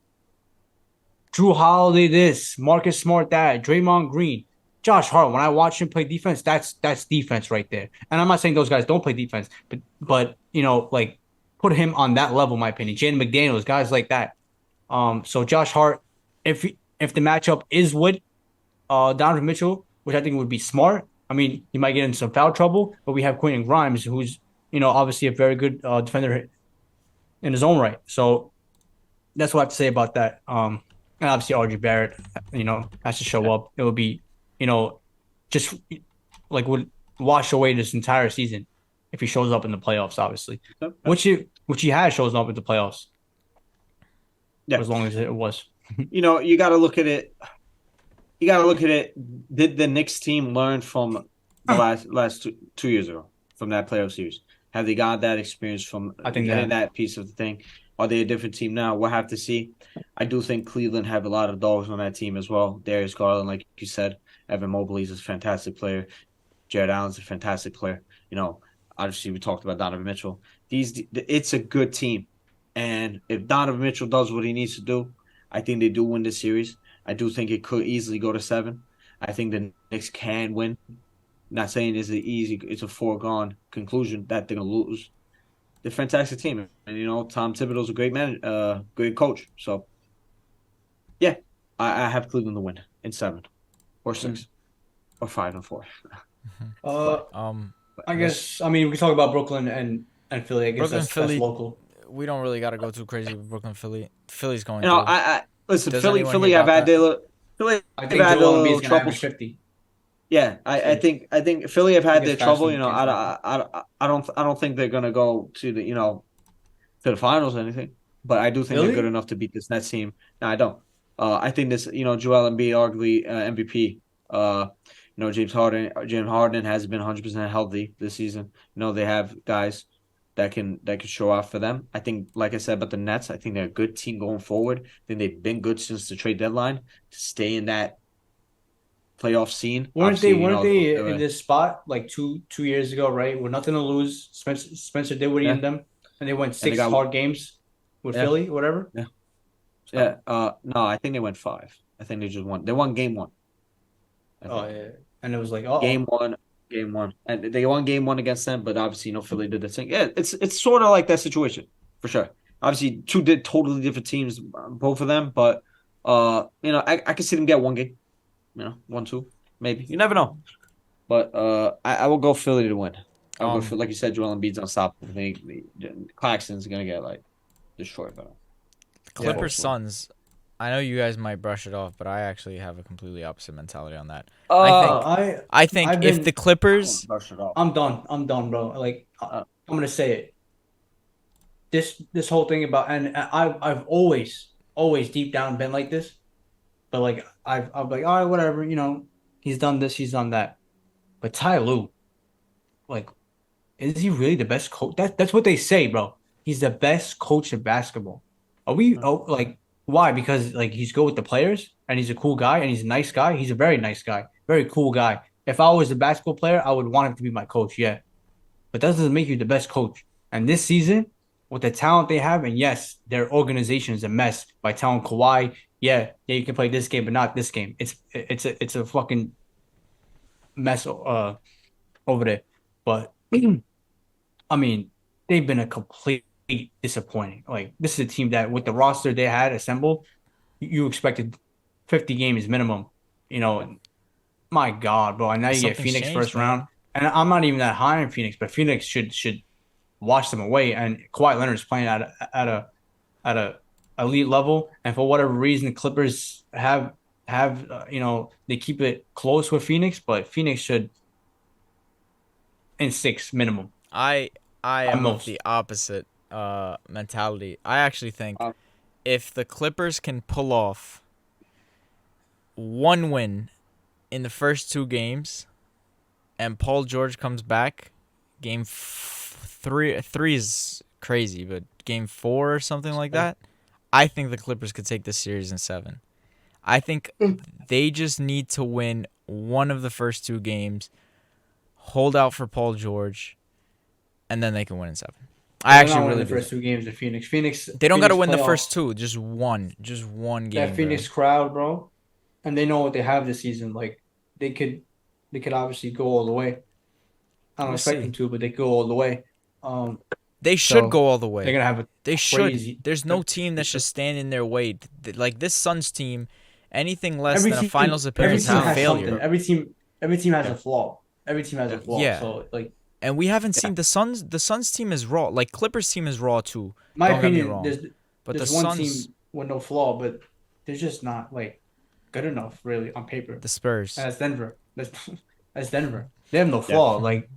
Drew Holiday this, Marcus Smart that, Draymond Green, Josh Hart. When I watch him play defense, that's defense right there. And I'm not saying those guys don't play defense, but like put him on that level, in my opinion. Jaden McDaniels, guys like that. So Josh Hart, if the matchup is with Donovan Mitchell, which I think would be smart. I mean, he might get in some foul trouble, but we have Quentin Grimes, who's obviously a very good defender in his own right. So that's what I have to say about that. And obviously RJ Barrett, has to show up. It would be, just like would wash away this entire season if he shows up in the playoffs, obviously. Which he has shows up in the playoffs. Yeah. As long as it was. You got to look at it. You got to look at it. Did the Knicks team learn from the last 2 years ago from that playoff series? Have they got that experience from getting that piece of the thing? Are they a different team now? We'll have to see. I do think Cleveland have a lot of dogs on that team as well. Darius Garland, like you said, Evan Mobley is a fantastic player. Jared Allen's a fantastic player. Obviously we talked about Donovan Mitchell. It's a good team, and if Donovan Mitchell does what he needs to do, I think they do win this series. I do think it could easily go to 7. I think the Knicks can win. Not saying it's a foregone conclusion that they're gonna lose. They're a fantastic team, and Tom Thibodeau's a great man, great coach. So, yeah, I have Cleveland to win in 7 or 6 or 5 and 4. I guess we can talk about Brooklyn and Philly. I guess that's local. We don't really got to go too crazy with Brooklyn, Philly. Philly's going. I listen. Philly have had their little trouble. 50. Yeah, I think Philly have had their trouble. I don't think they're gonna go to the finals or anything. But I do think they're good enough to beat this Nets team. No, I don't. I think this Joel Embiid arguably MVP. James Harden hasn't been 100% healthy this season. They have guys that can show off for them. I think, like I said about the Nets, I think they're a good team going forward. I think they've been good since the trade deadline to stay in that playoff scene. Weren't they in this spot like two years ago, right? With nothing to lose. Spencer Dinwiddie and them, and they went 6 hard games with Philly, whatever. Yeah. So. No, I think they went 5. I think they just won. They won game 1. Yeah. And it was like, game one, and they won game 1 against them. But obviously, Philly did the thing. Yeah, it's sort of like that situation for sure. Obviously, 2 did totally different teams, both of them. But I can see them get 1 game. 1, 2, maybe. You never know. But I will go Philly to win. I'll go like you said, Joel Embiid's unstoppable. I think Claxton's gonna get destroyed by them. Clippers Suns. I know you guys might brush it off, but I actually have a completely opposite mentality on that. I think if the Clippers, I'm done, bro. I'm gonna say it. This whole thing about, and I've always deep down been like this, but I'm like, all right, whatever, he's done this, he's done that, but Ty Lue, is he really the best coach? That's what they say, bro. He's the best coach in basketball. Are we why? Because he's good with the players and he's a cool guy and he's a nice guy. He's a very nice guy, very cool guy. If I was a basketball player, I would want him to be my coach, yeah. But that doesn't make you the best coach. And this season, with the talent they have, and yes, their organization is a mess by telling Kawhi, yeah, you can play this game, but not this game. It's a fucking mess over there. But I mean, they've been a complete disappointing. This is a team that with the roster they had assembled, you expected 50 games minimum. My God, bro. And now you get Phoenix first round. And I'm not even that high in Phoenix, but Phoenix should wash them away. And Kawhi Leonard's playing at a elite level. And for whatever reason, the Clippers have they keep it close with Phoenix, but Phoenix should in 6 minimum. I am of the opposite mentality. I actually think if the Clippers can pull off 1 win in the first two games, and Paul George comes back, three is crazy, but game 4 or something like that, I think the Clippers could take this series in 7. I think they just need to win one of the first two games, hold out for Paul George, and then they can win in 7. I actually really the first two games of Phoenix. They don't got to win the playoffs, first two, just one game. that Phoenix crowd, bro, and they know what they have this season. Like they could obviously go all the way. I don't expect them to, but they go all the way. They should go all the way. They're gonna have They should. There's no team that should stand in their way. Like this Suns team, anything less than a finals appearance is a failure. Every team has a flaw. Every team has a flaw. Yeah. So like, and we haven't seen the Suns. The Suns team is raw. Like Clippers team is raw too. My Don't opinion, get me wrong. there's one team with no flaw, but they're just not like good enough really on paper. The Spurs. And that's Denver. That's Denver. They have no flaw. Yeah. Like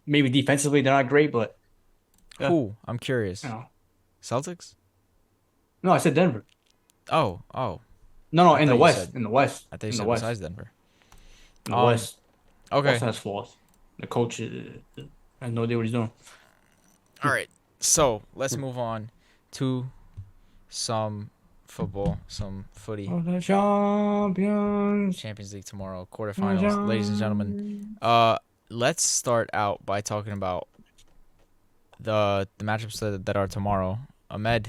maybe defensively they're not great, but who? I'm curious. Celtics? No, I said Denver. Oh. No, in the West. In the West. I think you said besides Denver. In the West. Okay. Boston has flaws. The coach has no idea what he's doing. All right. So let's move on to some football, some footy. Oh, the champions. Champions League tomorrow, quarterfinals, ladies and gentlemen. Let's start out by talking about the matchups that are tomorrow. Ahmed,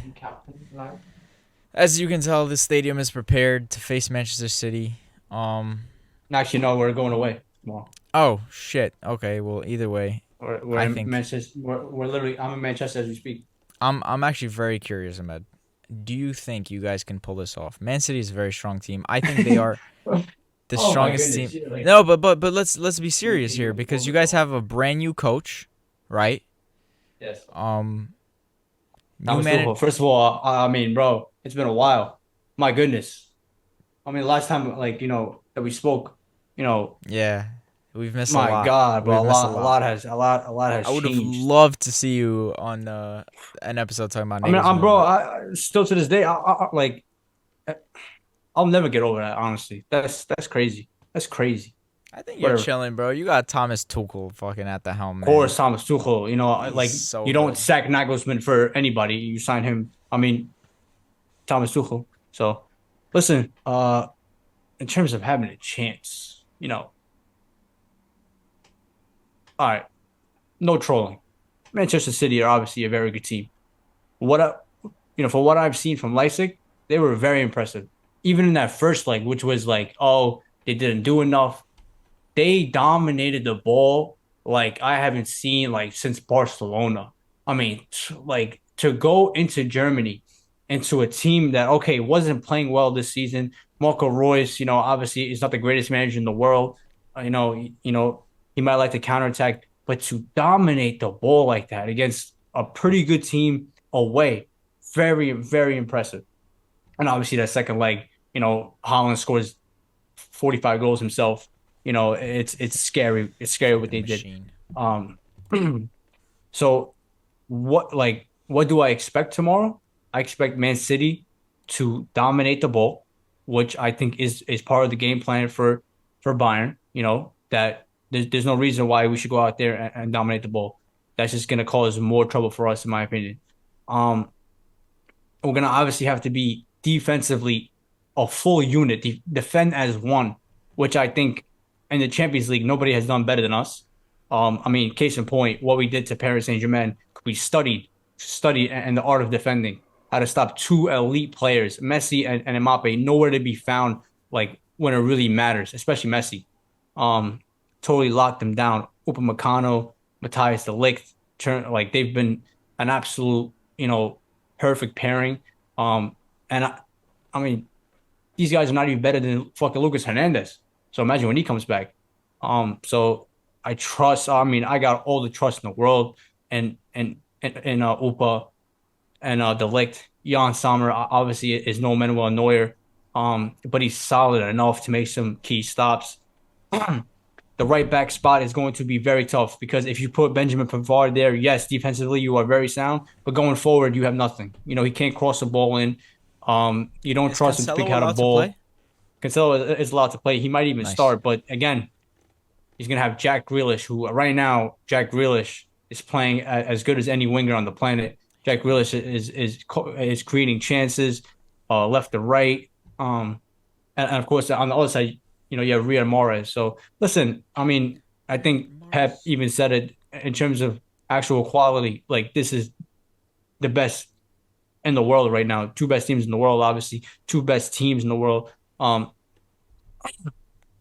as you can tell, the stadium is prepared to face Manchester City. Actually, no, we're going away tomorrow. Oh shit. Okay. Well, either way, we're in Manchester. We're literally. I'm in Manchester as we speak. I'm actually very curious, Ahmed. Do you think you guys can pull this off? Man City is a very strong team. I think they are the strongest team. No, but let's be serious here because you guys have a brand new coach, right? Yes. First of all, I mean, bro, it's been a while. My goodness. I mean, the last time, that we spoke, Yeah, we've missed a lot. My God, bro, a lot has changed. I would have loved to see you on an episode talking about. I still to this day, I'll never get over that. Honestly, that's crazy. That's crazy. I think you're chilling, bro. You got Thomas Tuchel fucking at the helm, man. Of course, Thomas Tuchel. You don't sack Nagelsmann for anybody. You sign him. I mean, Thomas Tuchel. So, listen. In terms of having a chance, all right, no trolling. Manchester City are obviously a very good team. For what I've seen from Leipzig, they were very impressive. Even in that first leg, which was like, oh, they didn't do enough. They dominated the ball like I haven't seen since Barcelona. I mean, to go into Germany, into a team that wasn't playing well this season. Marco Reus, obviously is not the greatest manager in the world. He might like to counterattack, but to dominate the ball like that against a pretty good team away, very, very impressive. And obviously that second leg, Haaland scores 45 goals himself. It's scary. It's scary what they did. So what do I expect tomorrow? I expect Man City to dominate the ball, which I think is part of the game plan for Bayern. That there's no reason why we should go out there and dominate the ball. That's just going to cause more trouble for us, in my opinion. We're going to obviously have to be defensively a full unit, defend as one, which I think in the Champions League, nobody has done better than us. Case in point, what we did to Paris Saint-Germain, we studied and the art of defending, how to stop two elite players, Messi and Mbappe, nowhere to be found when it really matters, especially Messi. Totally locked them down. Upamecano, Matthias de Ligt, they've been an absolute, perfect pairing. These guys are not even better than fucking Lucas Hernandez. So imagine when he comes back. So I trust. I got all the trust in the world, and Upa and de Ligt. Jan Sommer obviously is no Manuel Neuer, but he's solid enough to make some key stops. The right back spot is going to be very tough because if you put Benjamin Pavard there, yes, defensively you are very sound, but going forward you have nothing. He can't cross the ball in. You don't trust him to pick out a ball. Cancelo is allowed to play. He might even Nice. start, but again, he's gonna have Jack Grealish, who right now Jack Grealish is playing as good as any winger on the planet. Jack Grealish is creating chances, left to right. And of course on the other side, you have Riyad Mahrez. So listen, I mean, I think Pep Mars. even said it in terms of actual quality. Like this is the best in the world right now. Two best teams in the world, obviously. Two best teams in the world. Um,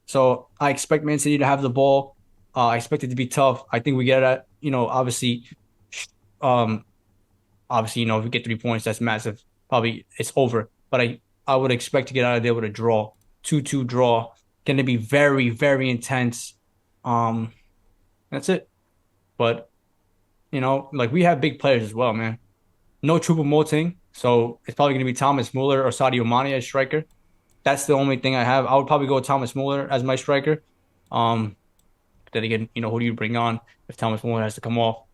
so I expect Man City to have the ball. I expect it to be tough. I think we get it. Um, obviously, if we get 3 points, that's massive. Probably it's over. But I would expect to get out of there with a draw, 2-2 draw. Going to be very, very intense. Um, that's it. But like we have big players as well, man. No Choupo-Moting, so it's probably going to be Thomas Muller or Sadio Mane as striker. That's the only thing I have. I would probably go with Thomas Muller as my striker. Um, then again, who do you bring on if Thomas Muller has to come off?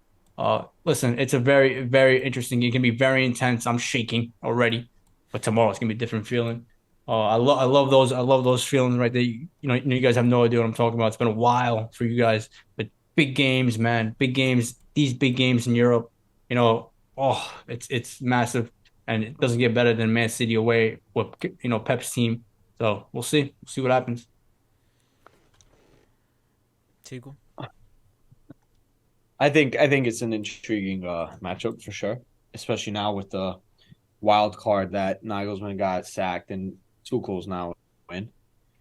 Listen, it's a very, very interesting. It can be very intense. I'm shaking already, but tomorrow it's gonna be a different feeling. I love those feelings right there. You guys have no idea what I'm talking about. It's been a while for you guys, but big games, man, big games. These big games in Europe, it's massive, and it doesn't get better than Man City away with Pep's team. So we'll see. We'll see what happens. Tico. I think it's an intriguing matchup for sure, especially now with the wild card that Nagelsmann got sacked and Tuchel's now in.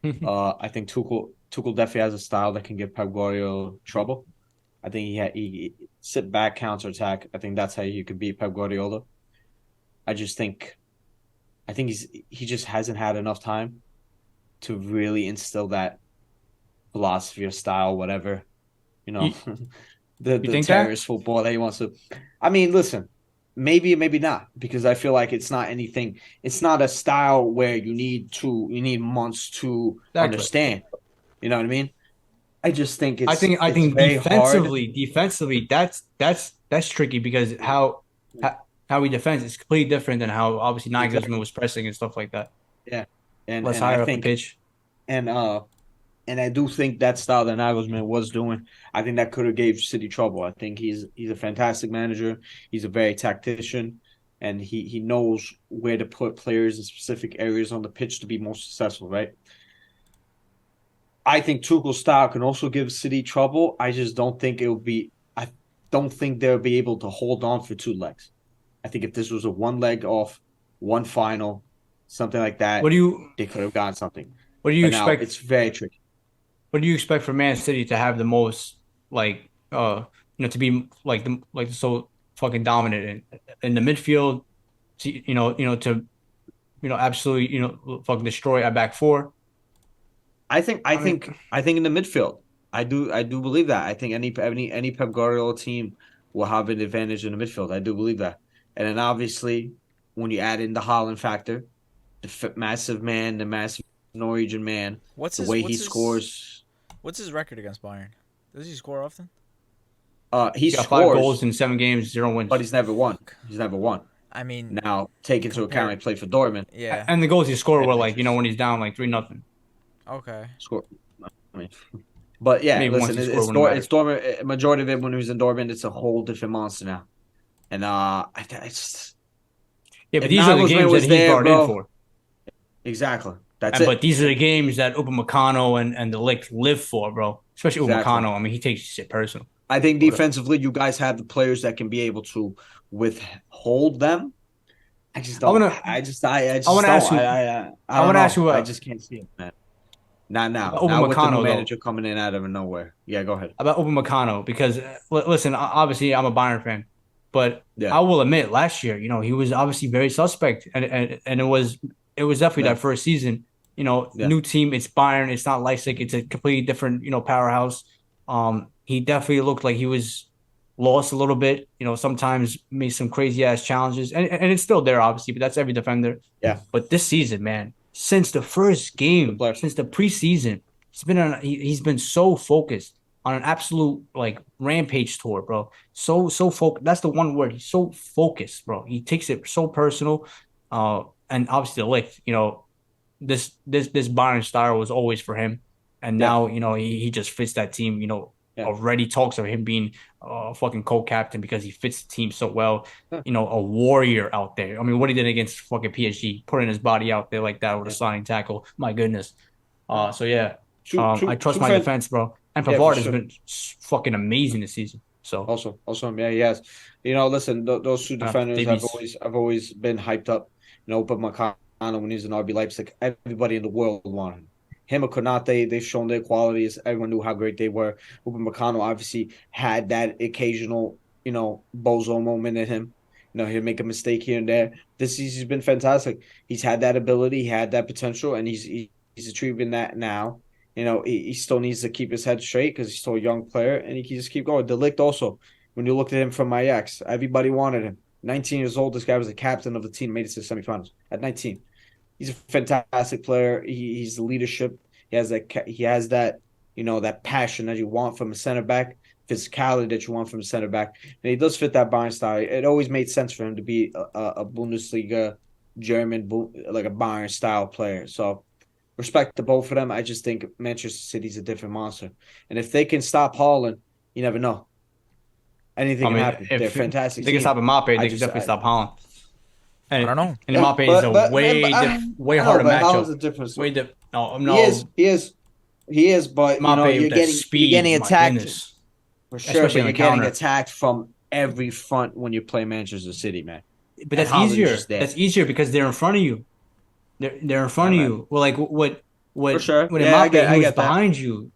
I think Tuchel definitely has a style that can give Pep Guardiola trouble. I think he sit back counterattack. I think that's how you could beat Pep Guardiola. I just think I think he just hasn't had enough time to really instill that philosophy or style, whatever, you know, You, you the think that? terrorist football that he wants to. I mean, listen, maybe maybe not because I feel like it's not anything. It's not a style where you need months to Exactly. understand. You know what I mean? I just think I think I it's think very hard. defensively, that's tricky because how he defends is completely different than how obviously Nagelsmann Exactly. was pressing and stuff like that. Yeah, and Less and I higher up the think pitch. and uh and I do think that style that Nagelsmann was doing, I think that could have gave City trouble. I think he's a fantastic manager. He's a very tactician, and he knows where to put players in specific areas on the pitch to be most successful. Right. I think Tuchel's style can also give City trouble. I just don't think it will be. I don't think they'll be able to hold on for two legs. I think if this was a one leg off, one final, something like What that, do you they could have gotten something. what do you But now expect? it's very tricky. What do you expect for Man City to have the most like to be like so fucking dominant in the midfield? To, to absolutely fucking destroy a back four. I think I I mean, think I think in the midfield, I do believe that. I think any Pep Guardiola team will have an advantage in the midfield. I do believe that. And then obviously, when you add in the Holland factor, massive man, the massive Norwegian man, What's the his way what's he his scores, what's his record against Bayern? Does he score often? he he got 5 goals scores, in 7 games, 0 wins. but he's never won. Fuck. He's never won. I mean, Now, take into account compare. he played for Dortmund. Yeah. And the goals he scored And were I like, just when he's down like 3-0. Okay. score. I mean, but yeah, Maybe once listen, he it, scored it's when it Dor it's mattered. Dortmund. Majority of it when he was in Dortmund, it's a whole different monster now. And it's Yeah, but if these are the Nagelsmann games that was he's there, brought in bro, for. exactly. That's And but it. these are the games that Upamecano and the Lick live for, bro. Especially Exactly. Upamecano. I mean, he takes shit personal. I think But defensively, you guys have the players that can be able to withhold them. I just I don't. wanna I I just wanna don't. ask you I I don't wanna ask know. you I just can't see it, man. Not now. about Not with the new Upamecano though. manager coming in out of nowhere. Yeah, go ahead. About Upamecano because listen, obviously I'm a Bayern fan, but Yeah, I will admit last year, he was obviously very suspect, and it was definitely yeah, that first season. yeah. New team, it's Bayern, it's not Leipzig, it's a completely different powerhouse. He definitely looked like he was lost a little bit. Sometimes made some crazy ass challenges, and it's still there obviously, but that's every defender. Yeah, But this season, man, since the first good game, players. since the preseason. He's been so focused on an absolute like rampage tour, bro. So focused. That's the one word. He's so focused, bro. He takes it so personal. And obviously the lick, this Bayern style was always for him, and Yeah, now he just fits that team. yeah, Already talks of him being a fucking co-captain because he fits the team so well. yeah, A warrior out there. I mean, what he did against fucking PSG, putting his body out there like that with a yeah. sliding tackle. My goodness. Yeah. So yeah, Two, I two, trust two my fan. defense, bro. And Yeah, for Pavard has sure. been fucking amazing this season. So Also, yeah, yes. Listen, those two defenders Davies. I've always been hyped up. But McConnell when he was in RB Leipzig, everybody in the world wanted him. Him or Konate, they've shown their qualities. Everyone knew how great they were. Uber McConnell obviously had that occasional, bozo moment in him. He'll make a mistake here and there. This season he's been fantastic. He's had that ability, he had that potential, and he's achieving that now. He still needs to keep his head straight because he's still a young player, and he can just keep going. Delict also, when you looked at him from Ajax, everybody wanted him. 19 years old, this guy was the captain of the team, made it to the semifinals at 19. He's a fantastic player. He's the leadership. He has that that passion that you want from a center back, physicality that you want from a center back, and he does fit that Bayern style. It always made sense for him to be a Bundesliga German, like a Bayern style player. So respect to both of them. I just think Manchester City's a different monster. And if they can stop Haaland, you never know. Anything I can mean, happen. They're a if fantastic they can team. stop Mbappe, I they can just, definitely stop Holland. I And don't know. and yeah, Mbappe is a way I know, harder but Haaland's matchup. a different. No, He is, no, he is, he is. But Mbappe with that you're getting speed, my attacked goodness, for sure. especially But on the you're getting counter. attacked from every front when you play Manchester City, man. But And that's Haaland's easier. just there. That's easier because they're in front of you. They're in Yeah, front of man, you. Well, like for what sure. when Yeah, Mbappe, he I was get that. behind you.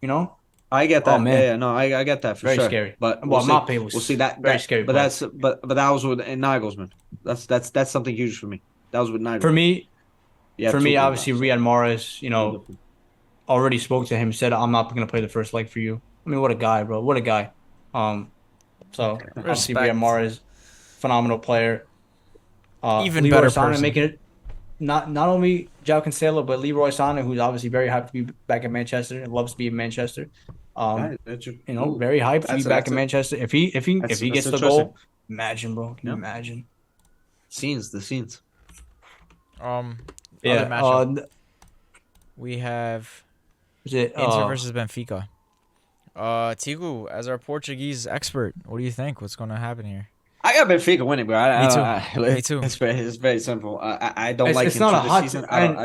I get Oh that. Yeah, man, yeah, no, I get that for very sure. scary. But we'll Well, see. Mbappe We'll see was that very that. scary But player. that was with Nagelsmann. That's something huge for me. That was with For Nagelsmann. me, You have for two me, of them now, obviously so Riyad Mahrez, wonderful. already spoke to him, said I'm not going to play the first leg for you. I mean, what a guy, bro. What a guy. So obviously Riyad Respect. Mahrez, phenomenal player. Even Leroy better Sané person. making it not only João Cancelo, but Leroy Sané, who's obviously very hyped to be back in Manchester and loves to be in Manchester. Um, Right, that's ooh, very hyped to be back that's in it. Manchester. If he That's gets the interesting. goal, imagine, bro. Can you Yeah, imagine? the scenes. Um, other Yeah. matchup we have Is it Inter versus Benfica. Tigu, as our Portuguese expert, what do you think? What's going to happen here? I got Benfica winning, bro. Me too. Me too. It's very simple. I don't like it's not a Inter this hot season. I don't.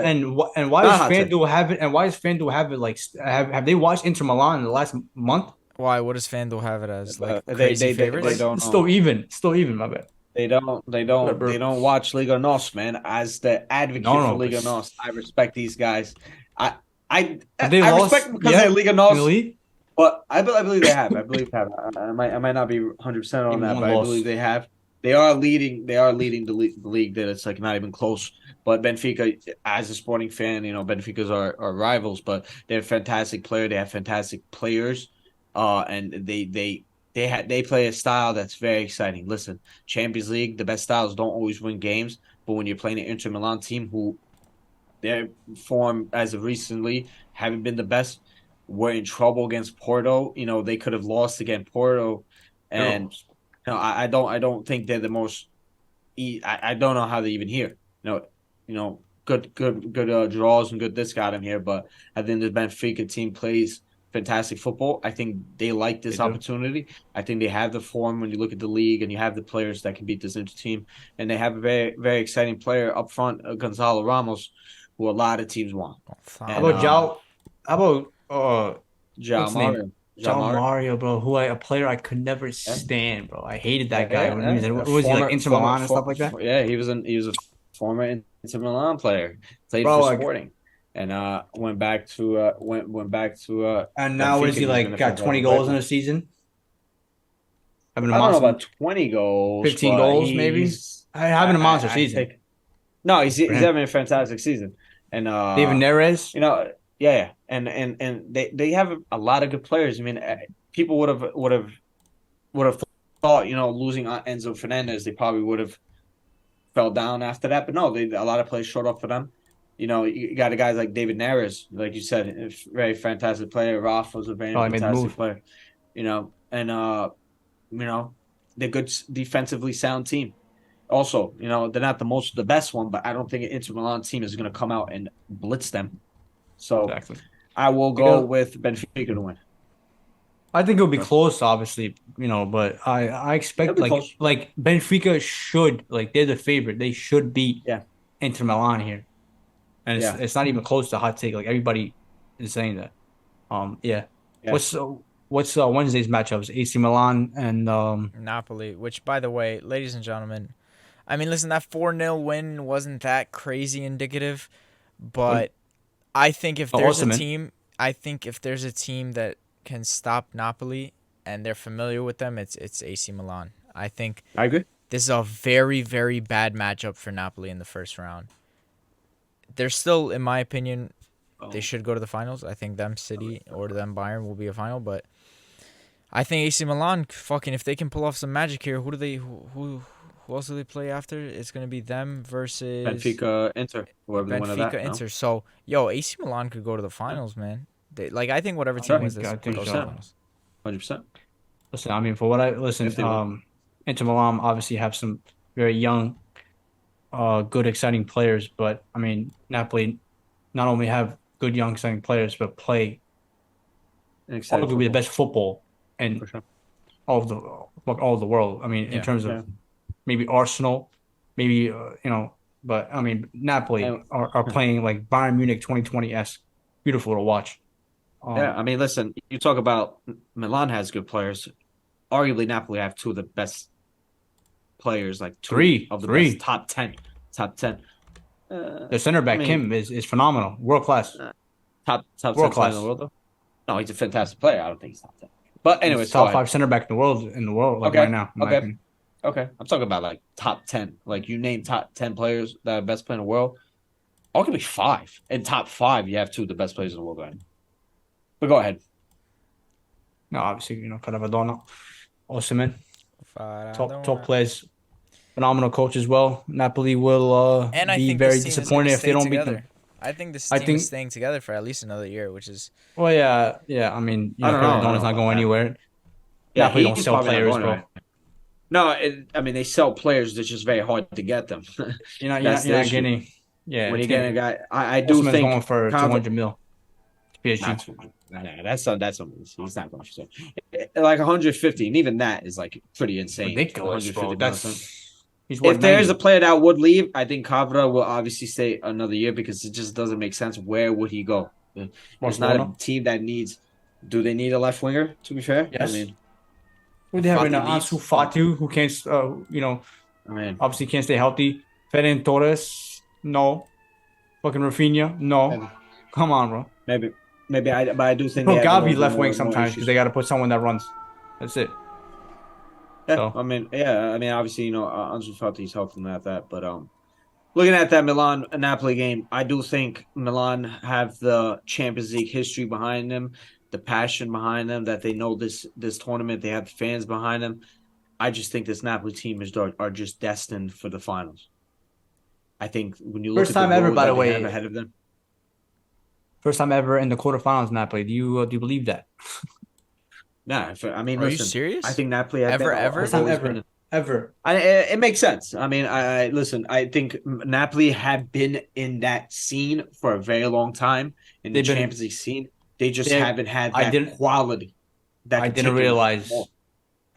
and why Not a is hot take. FanDuel have it and why is FanDuel have it like have they watched Inter Milan in the last month? Why? What does FanDuel have it as? Like They crazy they they they favorites? don't It's know. still even, my bad. They Whatever. don't watch Liga NOS, man. As the advocate for No, but Liga NOS, I respect these guys. I I have they I respect lost them because they're yet Liga in the NOS, league? but I believe they have. I believe they have. I might not be 100% on Maybe that, one but I believe loss. they have. They are leading. They are leading the league. That it's like not even close. But Benfica, as a sporting fan, Benfica's our rivals, but they're a fantastic player. They have fantastic players, and they play a style that's very exciting. Listen, Champions League, the best styles don't always win games, but when you're playing an Inter Milan team who their form as of recently haven't been the best, were in trouble against Porto. They could have lost against Porto, and Euros. I don't think they're the most. I don't know how they even here. Good draws and good this got him here, but I think the Benfica team plays fantastic football. I think they like They this do. opportunity. I think they have the form when you look at the league and you have the players that can beat this Inter team, and they have a very very exciting player up front, Gonzalo Ramos, who a lot of teams want. How And about Jao? How about João what's his name? Mario, João Jao Mario, Mario, bro. A player I could never yeah, stand, bro. I hated yeah, that guy when he was in. yeah. What was he like Inter Milan and stuff like that? Yeah, he was a former Inter Milan player, played Bro, for like, Sporting, and went back to and now what is Benfica. he He's been like? a Got 20 fantastic goals in player. a season, having a I don't know monster, about 20 goals, 15 but goals maybe. he's Having a monster I season think no, for he's him. having a fantastic season, and David Neres. yeah, yeah, and they have a lot of good players. I mean, people would have thought, losing Enzo Fernandez, they probably would have fell down after that. But no, a lot of players showed up for them. You got guys like David Neres, like you said, a very fantastic player. Rafa's a very Oh, he made the fantastic move. player. And they're good defensively sound team. Also, they're not the best one, but I don't think an Inter Milan team is going to come out and blitz them. So Exactly. I will go with Benfica to win. I think it'll be close, obviously, but I It'll expect be close. like Benfica should they're the favorite. They should beat Yeah. Inter Milan here, and it's not even close to hot take. Like everybody is saying that. Yeah. Yeah. What's Wednesday's matchups? AC Milan and Napoli. Which, by the way, ladies and gentlemen, I mean, listen, that 4-0 win wasn't that crazy indicative, but I think if there's a team, that can stop Napoli and they're familiar with them, it's AC Milan. I think I agree. this is a very, very bad matchup for Napoli in the first round. They're still, in my opinion, they should go to the finals. I think them City or them Bayern will be a final, but I think AC Milan, fucking, if they can pull off some magic here, who else do they play after? It's gonna be them versus Benfica, Inter, whoever the winner of that. Inter. So, AC Milan could go to the finals, man. I think whatever team wins this goes to the finals. 100%. Listen, I mean, for what I listen, Inter Milan obviously have some very young, good, exciting players, but I mean, Napoli not only have good, young, exciting players, but play arguably the best football in all of the world. I mean, in terms of maybe Arsenal, maybe but I mean, Napoli are playing like Bayern Munich 2020-esque. Beautiful to watch. I mean, listen, you talk about Milan has good players. Arguably, Napoli have two of the best players, like three of the best top 10. The center back Kim is phenomenal, world class. Top 10 in the world, though. No, he's a fantastic player. I don't think he's top 10. But anyways, he's top 5 center back in the world right now. Okay. I'm talking about like top 10. Like you name top 10 players that are best player in the world. Arguably 5. In top 5, you have two of the best players in the world right now. But go ahead. No, obviously, Caravadonna, Osimhen, top players, phenomenal coach as well. Napoli will be very disappointed if they don't beat them. I think this team is staying together for at least another year, which is... Well, yeah. I mean, Caravadonna's not going anywhere. Yeah, Napoli don't sell players, bro. Right. No, I mean, they sell players. It's just very hard to get them. You're not getting... Yeah, when you get a guy, I do think going for 200 mil. PSG. That's he's not going for like 150, and even that is like pretty insane. Ridiculous, bro. If there's a player that would leave, I think Kavra will obviously stay another year because it just doesn't make sense. Where would he go? It's not a team that needs. Do they need a left winger? To be fair, yes. I mean, what do they have right now? Ansu Fati, who can't, obviously can't stay healthy. Ferran Torres, no. Fucking Rafinha, no. Maybe. Come on, bro. Maybe, but I do think. Gavi left wing sometimes because they got to put someone that runs. That's it. Yeah, so. I mean, obviously, Ansu Fati's helping at that, but looking at that Milan-Napoli game, I do think Milan have the Champions League history behind them, the passion behind them, that they know this tournament, they have the fans behind them. I just think this Napoli team are just destined for the finals. I think when you look first time ever, by the way, ahead of them. First time ever in the quarterfinals, Napoli. Do you believe that? Nah, are you serious? I think Napoli ever. It makes sense. I mean, I think Napoli have been in that scene for a very long time in the Champions League scene. They just haven't had that quality. I didn't realize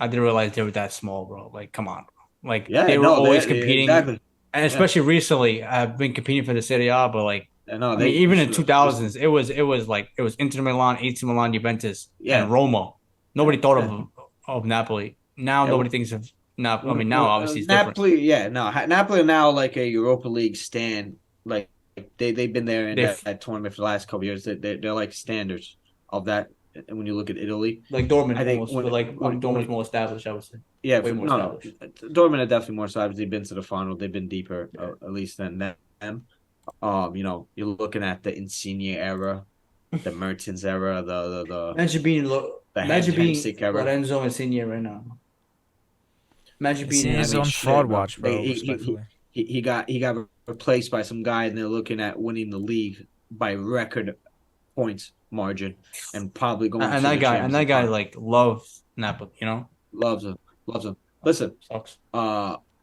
they were that small, bro. Like, come on, bro. Like they were always competing. Exactly. And especially recently, I've been competing for the Serie A, but like, even in 2000s, it was Inter Milan, AC Milan, Juventus, and Roma. Nobody thought of Napoli. Now nobody thinks of Napoli. I mean, now obviously it's Napoli. Different. Napoli are now like a Europa League stand. Like they've been there in that tournament for the last couple of years. They're like standards of that. And when you look at Italy, like Dortmund, Dortmund's more established, I would say. Yeah, Dortmund are definitely more established. They've been to the final. They've been deeper, at least than them. You're looking at the Insigne era, the Mertens era, the imagine being Lorenzo Insigne right now. Imagine being his own fraud watch, bro. He got replaced by some guy, and they're looking at winning the league by record points margin, and probably going. And that guy like loves Napoli, loves him. Listen, sucks.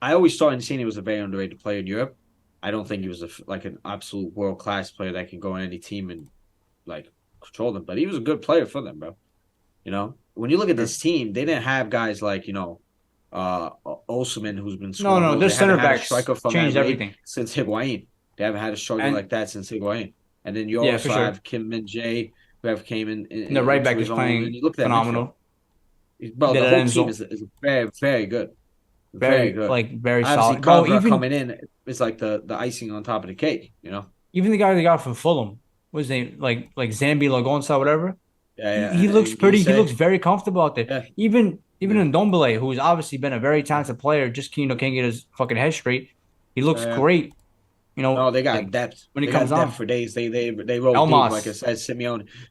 I always thought Insigne was a very underrated player in Europe. I don't think he was like an absolute world class player that can go on any team and like control them. But he was a good player for them, bro. You know, when you look at Sure. this team, they didn't have guys like Osimhen who's been No, scoring no, goals. their They haven't center had a backs striker from that changed league everything. since Higuain. They haven't had a striker And like that since Higuain. And then you yeah, for also sure. have Kim Min Jae, who have came And the right into back his is own. And playing you look at that midfield, phenomenal. bro. Did The that whole Enzo team is very very good, very very good. like very Obviously, solid. Bro, Convra even coming in is like the icing on top of the cake. You know. even the guy they got from Fulham, what's his name? Like Zambi Lagonza, whatever. Yeah, He yeah. looks You pretty. He looks say, very comfortable out there. yeah, Even yeah, in Ndombele, who's obviously been a very talented player, just can't get his fucking head straight. He looks yeah. great. No, they got Like depth. when he They comes got depth on. for days. They roll deep. Like I Elmas, said,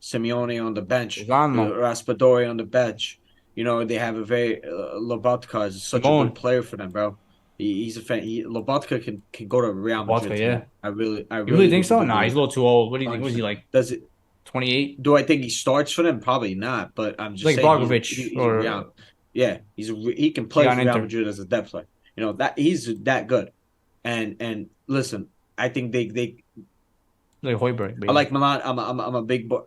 Simeone on the bench, Lozano, Raspadori on the bench. You know they have a very Lobotka is such a good Simone, player for them, bro. He's a fan. Lobotka can go to Real Madrid Vodka, to me. yeah. I You really really think so? do Nah, he's believe a little too old. What do you think? Was he 100%. like Does it? 28? Do I think he starts for them? Probably not. But I'm just Like saying Bogovic he's a or Real. Yeah, he can he play got for Real Inter. Madrid as a depth player. You know that he's that good. And listen, I think they Like Hoiberg, I like basically. Milan.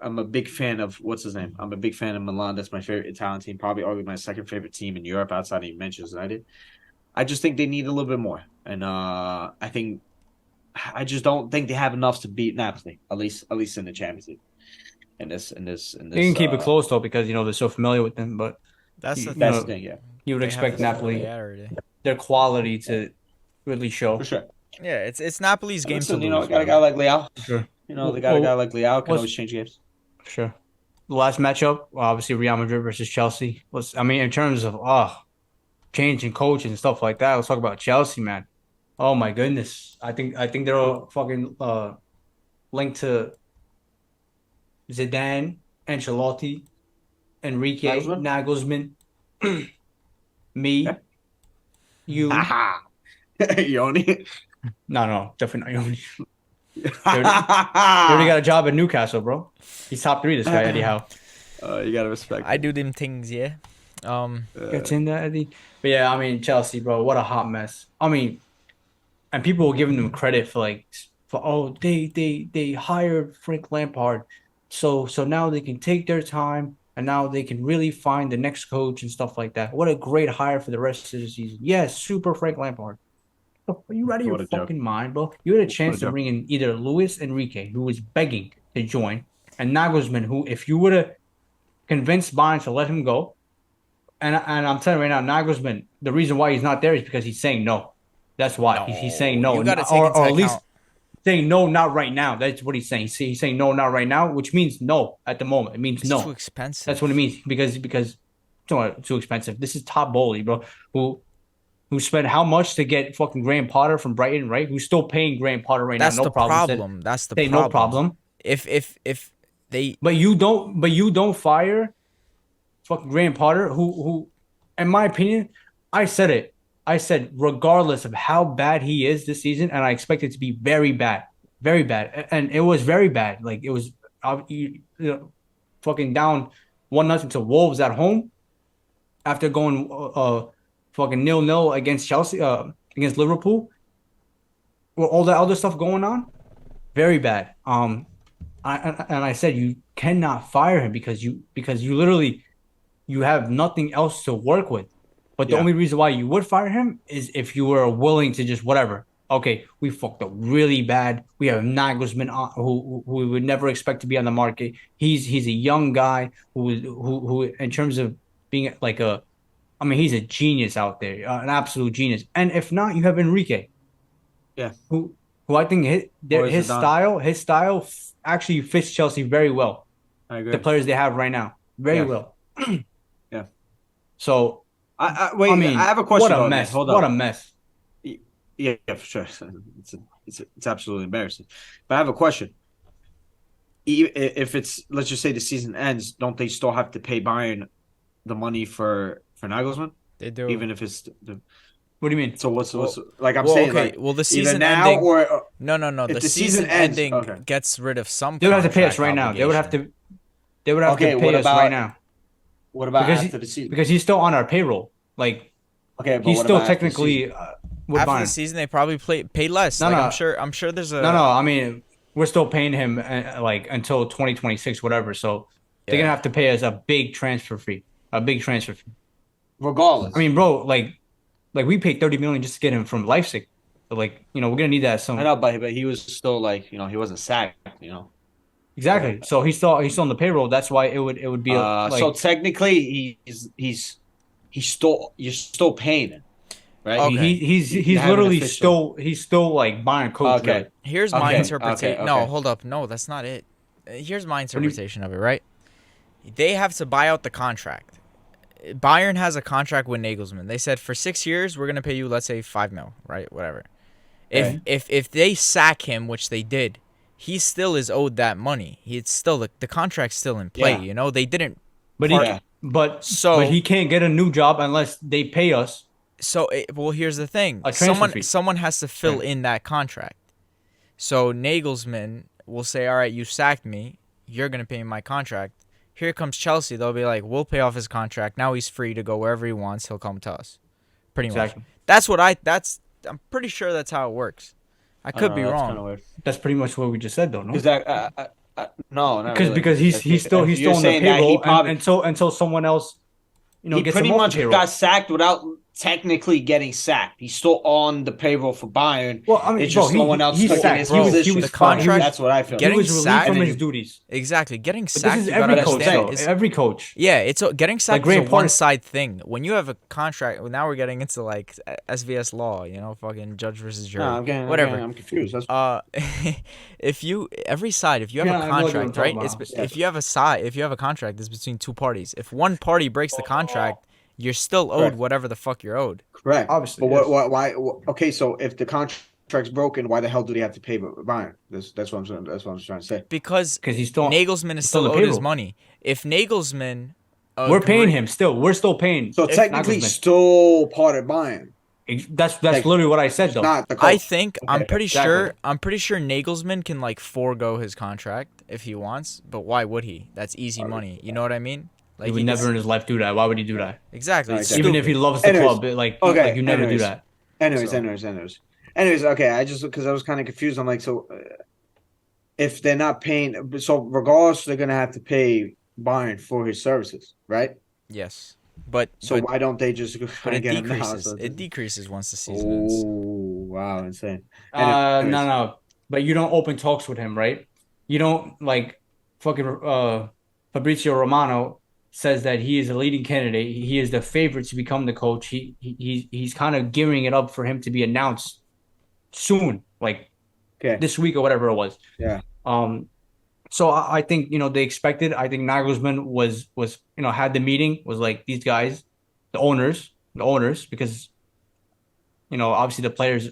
I'm a big fan of what's his name. I'm a big fan of Milan. That's my favorite Italian team. Probably arguably my second favorite team in Europe outside of Manchester United. I just think they need a little bit more, and I just don't think they have enough to beat Napoli. At least in the Champions League. In They this can keep it close though because they're so familiar with them. But That's the you that's the thing. thing. Yeah, you would They have expect this Napoli familiarity. their quality to really for show. sure. Yeah, it's Napoli's And game to listen, lose, got a bro. guy like Leao. For sure. They got a guy like Leao can What's always change games. for sure. The last matchup, well, obviously Real Madrid versus Chelsea. Was I mean in terms of changing coach and stuff like that. Let's talk about Chelsea, man. Oh my goodness. I think they're all fucking linked to Zidane, Ancelotti, Enrique, Nagelsmann. Nagelsmann, Yeah. me, you. Haha. Yoni. No, definitely not. He already got a job at Newcastle, bro. He's top three, this guy, Eddie Howe. You gotta respect I it. do them things, yeah. Gets in there, Eddie. But yeah, I mean, Chelsea, bro, what a hot mess. I mean, and people were giving them credit for they hired Frank Lampard. So now they can take their time and now they can really find the next coach and stuff like that. What a great hire for the rest of the season. Yes, super Frank Lampard. Are you out of your What a joke. fucking mind, bro? You had a What chance a to joke. bring in either Luis Enrique, who was begging to join, and Nagelsmann, who, if you would have convinced Bayern to let him go, and I'm telling you right now, Nagelsmann, the reason why he's not there is because he's saying no. That's why he's saying No, no, you got to take into or at least account. saying no, not right now. That's what he's saying. He's saying no, not right now, which means no at the moment. It means It's no. too expensive. That's what it means because too expensive. This is Todd Bowley, bro, who spent how much to get fucking Graham Potter from Brighton, right? Who's still paying Graham Potter right now? That's No the problem. problem. That's the Say no problem. problem. If they But you don't fire fucking Graham Potter, who, in my opinion, I said it. I said regardless of how bad he is this season, and I expect it to be very bad, and it was very bad. Like it was, fucking down 1-0 to Wolves at home after going fucking 0-0 against Chelsea, against Liverpool, with all that other stuff going on. Very bad. I said you cannot fire him because you literally you have nothing else to work with. But the Yeah. only reason why you would fire him is if you were willing to just whatever. Okay, we fucked up really bad. We have Nagelsmann who we would never expect to be on the market. He's a young guy who in terms of being like I mean he's a genius out there, an absolute genius. And if not, you have Enrique, Yeah. who I think Or is it done? his style actually fits Chelsea very well. I agree. The players they have right now, very Yeah. well. Yeah. So Wait. I mean, I have a question. what a Though, man. mess! Hold What up. a mess! Yeah, for sure. It's absolutely embarrassing. But I have a question. If it's let's just say the season ends, don't they still have to pay Bayern the money for Nagelsmann? they do. Even if it's What do you mean? so what's like I'm Well, saying okay. like Well, the either season now ending. or No. if The the season season ends, ending okay. gets rid of some. They would have to pay us contract right now. They would have obligation. to. They would have Okay, to what pay us about- right now what about because after the season? because he's still on our payroll. Like Okay, but he's what still about after the technically season? after the Bayern. season they probably paid less. No, Like no, I'm sure there's a no. I mean, we're still paying him like until 2026, whatever. So they're gonna yeah. have to pay us a big transfer fee, a big transfer fee. I regardless. mean, bro, like we paid 30 million just to get him from Leipzig. So like, we're gonna need that I soon. know, but he was still like, he wasn't sacked, Exactly. So he's still on the payroll. That's why it would be So like technically, he's still you're still paying him, right? Okay. You he's have an literally official. still like Bayern coach, Okay, really. Here's my okay, okay, interpretation. No, okay. hold up. No, that's not it. Here's my What do you, interpretation of it, right? They have to buy out the contract. Bayern has a contract with Nagelsmann. They said for 6 years we're gonna pay you, let's say 5 mil, right? Whatever. If Okay. if they sack him, which they did, he still is owed that money. It's still the contract's still in play. Yeah. They didn't. but part- Yeah. but he can't get a new job unless they pay us well, here's the thing. a transfer fee. Someone has to fill Right. in that contract. So Nagelsmann will say, "All right, you sacked me. You're gonna pay me my contract." Here comes Chelsea. They'll be like, "We'll pay off his contract. Now he's free to go wherever he wants. He'll come to us." Pretty Exactly. much. I'm pretty sure that's how it works. I could be That's wrong. kind of weird. That's pretty much what we just said, though, no? Because no, not really. Because he's still You're on the saying that he payroll probably until someone else he gets pretty him off much the payroll. got sacked without technically getting sacked. He's still on the payroll for Bayern. Well, I mean, It's just bro, someone else he's took sacked. his He was position. The fine. contract- That's what I feel. He Getting was relieved sacked- from and his then duties. Exactly. Getting But sacked, this is you gotta every coach, understand, though. is Every coach. yeah, it's getting sacked Graham is a Potter- one-side thing. When you have a contract, well, now we're getting into like SVS law, fucking judge versus jury, whatever. I'm confused. That's If you if you have Yeah, a I know what you're contract, right? talking It's about. if you have a contract, it's between two parties. If one party breaks the contract, you're still owed Correct. whatever the fuck you're owed. correct. Obviously, But yes. why? Okay, so if the contract's broken, why the hell do they have to pay Bayern? That's what I'm saying. That's what I'm trying to say. Because Because he's still Nagelsmann is still still on the owed his payroll. money. If Nagelsmann, we're paying him still. We're still paying. So technically, Nagelsmann. still part of Bayern. That's like, literally what I said, though. Not the coach. I think I'm Okay, pretty exactly. sure Nagelsmann can like forego his contract if he wants, but why would he? That's easy money. You know what I mean? Like He would never in his life do that. Why would he do that? exactly. It's Exactly. Even if he loves the Anyways, club, like you never do anyways. that. Anyways, okay. Because I was kind of confused. I'm like, so if they're not paying, so regardless, they're gonna have to pay Bayern for his services, right? Yes, but So but, why don't they just but kind it of get him now? decreases. So It decreases once the season ends. oh wow, insane. No, Anyways. no. But you don't open talks with him, right? You don't like fucking Fabrizio Romano says that he is a leading candidate. He is the favorite to become the coach. He's kind of gearing it up for him to be announced soon, like Okay. this week or whatever it was. Yeah. So I think they expected. I think Nagelsmann was had the meeting, was like, these guys, the owners, because obviously the players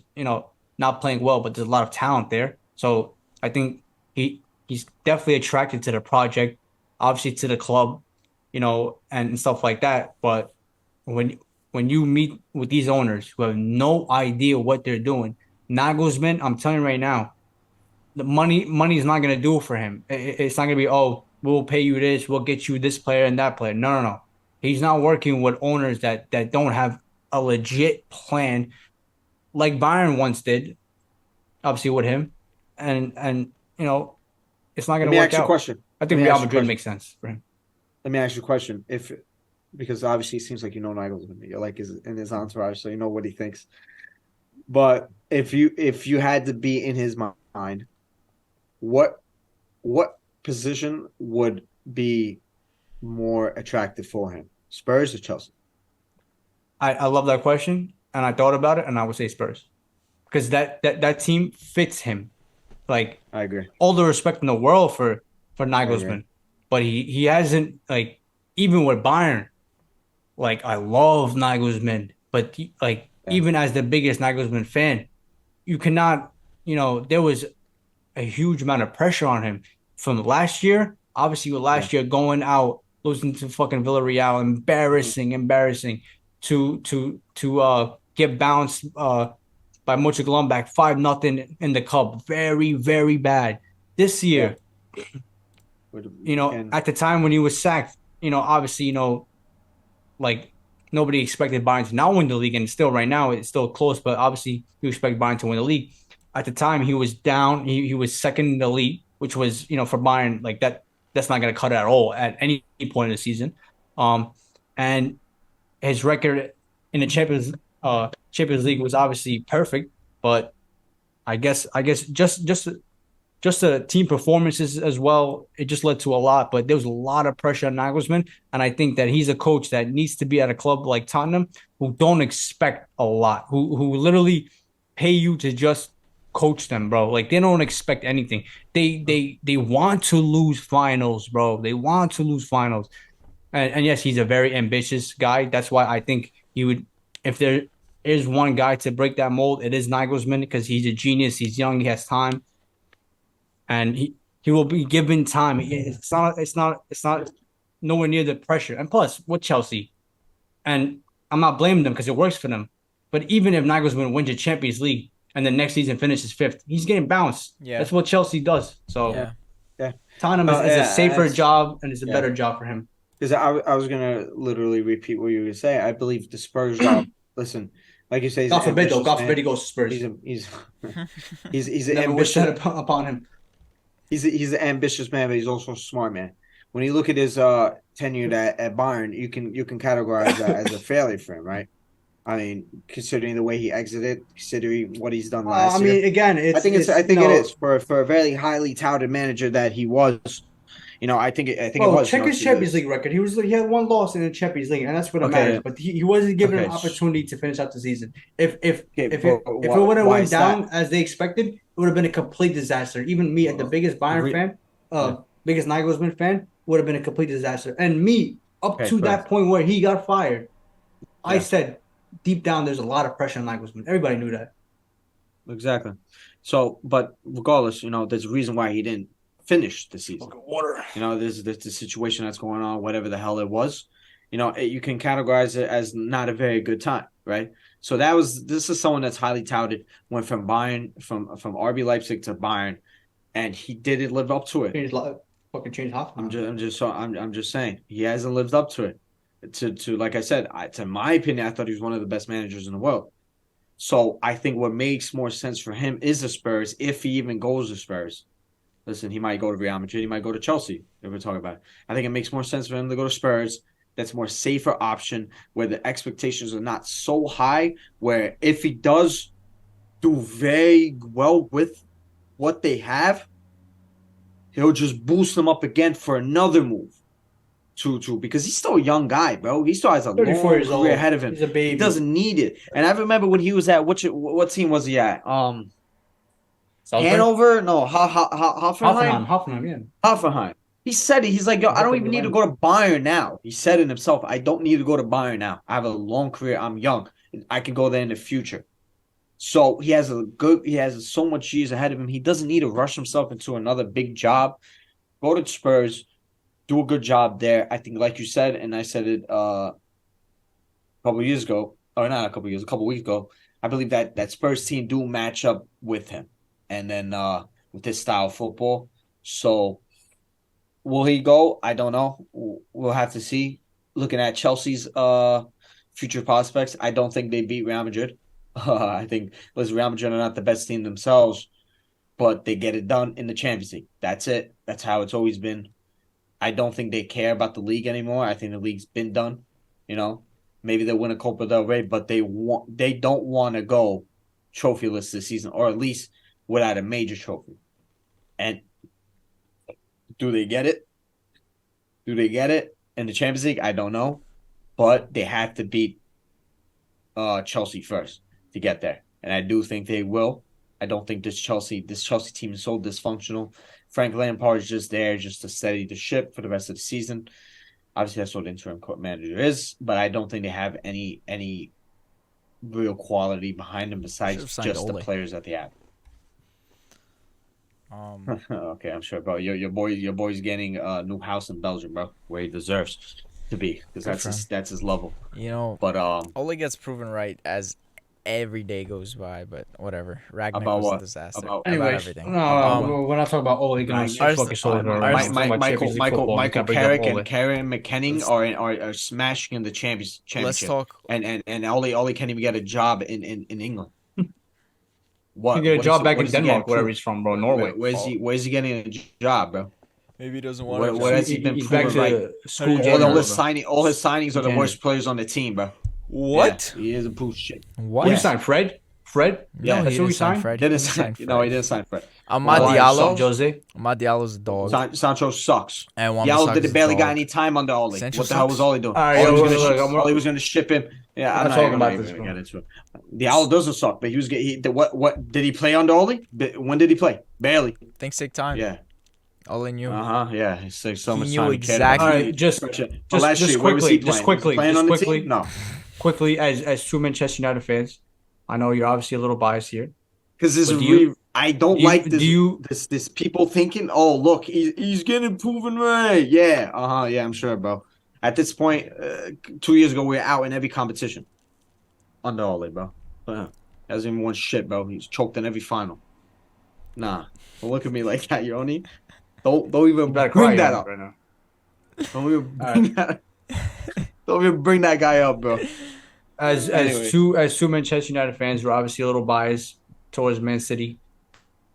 not playing well, but there's a lot of talent there. So I think he's definitely attracted to the project, obviously to the club, and stuff like that. But when you meet with these owners who have no idea what they're doing, Nagelsmann, I'm telling you right now, the money is not going to do it for him. It's not going to be, oh, we'll pay you this, we'll get you this player and that player. No. He's not working with owners that don't have a legit plan, like Bayern once did, obviously with him, and it's not going Let to me work ask you a out. question. I think Let me Real ask you a Madrid question. makes sense for him. Let me ask you a question. Because obviously it seems like Nagelsmann, you're like in his entourage, so you know what he thinks. But if you had to be in his mind, what position would be more attractive for him? Spurs or Chelsea? I love that question, and I thought about it, and I would say Spurs, because that team fits him. Like, I agree. all the respect in the world for Nagelsmann, but he hasn't, like, even with Bayern. Like, I love Nagelsmann, but even as the biggest Nagelsmann fan, you cannot, there was a huge amount of pressure on him from last year. Obviously, with last year going out, losing to fucking Villarreal, embarrassing, to get bounced by Mönchengladbach 5-0 in the cup, very, very bad. This year, at the time when he was sacked, obviously, like, nobody expected Bayern to not win the league, and still right now it's still close. But obviously, you expect Bayern to win the league. At the time, he was down. He was second in the league, which was for Bayern like that. That's not going to cut it at all at any point in the season. And his record in the Champions League was obviously perfect, but I guess just the team performances as well. It just led to a lot, but there was a lot of pressure on Nagelsmann, and I think that he's a coach that needs to be at a club like Tottenham who don't expect a lot, who literally pay you to just coach them, bro. Like they don't expect anything. They want to lose finals, bro. They want to lose finals, and yes, he's a very ambitious guy. That's why I think he would, if there is one guy to break that mold, it is Nagelsmann because he's a genius. He's young. He has time and he will be given time. It's not nowhere near the pressure. And plus, with Chelsea, and I'm not blaming them because it works for them. But even if Nagelsmann wins the Champions League and the next season finishes fifth, he's getting bounced. Yeah. That's what Chelsea does. So Yeah. Yeah. Tottenham is a safer job and it's a better job for him. Because I was gonna literally repeat what you were saying. I believe the Spurs job. Listen, like you say, God forbid though. God forbid he goes to Spurs. He's an Never wish ambitious that upon him. he's an ambitious man, but he's also a smart man. When you look at his tenure at Bayern, you can categorize that as a failure for him, right? I mean, considering the way he exited, considering what he's done last year. Again, I think it is for a very highly touted manager that he was. I think it was. Check his Champions League record. He had one loss in the Champions League, and that's what matters. Yeah. But he wasn't given an opportunity to finish out the season. If it would have went down as they expected, it would have been a complete disaster. Even me, the biggest Bayern fan, biggest Nagelsmann fan, would have been a complete disaster. And me, up to that point where he got fired, I said deep down there's a lot of pressure on Nagelsmann. Everybody knew that. Exactly. So, but regardless, there's a reason why he didn't finish the season. Water. There's the situation that's going on, whatever the hell it was. You can categorize it as not a very good time, right? So this is someone that's highly touted, went from Bayern, from RB Leipzig to Bayern, and he didn't live up to it. Fucking changed half. I'm just saying he hasn't lived up to it. To like I said, to my opinion, I thought he was one of the best managers in the world. So I think what makes more sense for him is the Spurs, if he even goes to Spurs. Listen, he might go to Real Madrid. He might go to Chelsea, if we're talking about it. I think it makes more sense for him to go to Spurs. That's a more safer option where the expectations are not so high, where if he does do very well with what they have, he'll just boost them up again for another move. Because he's still a young guy, bro. He still has a long career ahead of him. He's a baby. He doesn't need it. And I remember when he was at, what team was he at? Hanover? No, Hoffenheim? Hoffenheim, yeah. Hoffenheim. He said it. He's like, yo, I don't even need to go to Bayern now. He said it himself. I don't need to go to Bayern now. I have a long career. I'm young. I can go there in the future. So he has so much years ahead of him. He doesn't need to rush himself into another big job. Go to Spurs. Do a good job there. I think, like you said, and I said it a couple years ago, or not a couple years, a couple weeks ago, I believe that Spurs team do match up with him. And then with his style of football. So will he go? I don't know. We'll have to see. Looking at Chelsea's future prospects, I don't think they beat Real Madrid. I think Real Madrid are not the best team themselves, but they get it done in the Champions League. That's it. That's how it's always been. I don't think they care about the league anymore. I think the league's been done. Maybe they'll win a Copa del Rey, but they don't want to go trophyless this season, or at least without a major trophy. And do they get it? Do they get it in the Champions League? I don't know. But they have to beat Chelsea first to get there. And I do think they will. I don't think this Chelsea team is so dysfunctional. Frank Lampard is just there just to steady the ship for the rest of the season. Obviously, that's what interim court manager is. But I don't think they have any real quality behind them besides just the players that they have. Okay, I'm sure, bro. Your boy's getting a new house in Belgium, bro, where he deserves to be, because that's his level. But Ole gets proven right as every day goes by, but whatever. Ragnar About was a what? disaster. About About Anyways, everything. we're not talking about Ole Gunnar fucking soldier. Right? We're talking about Champions League football. We Michael can't bring up Carrick Ole. and Karen McKenning Let's are smashing in the let's championship, talk. and Ole can't even get a job in England. He What can get a what job is back what in is he getting Denmark, wherever proved? he's from, bro. Norway. Where's he getting a job, bro? Maybe he doesn't want What has he been He's back proven right? to school All janitor, All his bro. all his signings are the Janitor. worst players on the team, bro. What? Yeah, he isn't proved shit. What? Who did Yeah. he sign? Fred? Fred? Yeah, No, that's he who didn't he sign signed? Fred. Didn't He sign. Fred. No, he didn't sign Fred. Amad Why? Diallo. Jose? Amad Diallo's a dog. Sancho sucks. And Diallo Wan-Bissaka's barely a got dog. any time under Ole. Sancho What the hell was sucks? Ole doing? All right, Ole look, was going to ship him. Yeah, We're I'm not talking about even this, gonna bro. get into it. Diallo doesn't suck, but what did he play under Ole? When did he play? Barely. Things take time. Yeah. Ole knew. Yeah. He takes so He much knew time. exactly- All right, just quickly, as two Manchester United fans, I know you're obviously a little biased here. Because I don't like this people thinking, oh look, he's getting proven right. Yeah, yeah, I'm sure, bro. At this point, 2 years ago, we were out in every competition under Ole, bro. Hasn't even won shit, bro. He's choked in every final. Nah, don't look at me like that, Yoni. Don't even bring that up. Right now. Don't even bring that. Don't even bring that guy up, bro. As two Manchester United fans, we're obviously a little biased towards Man City.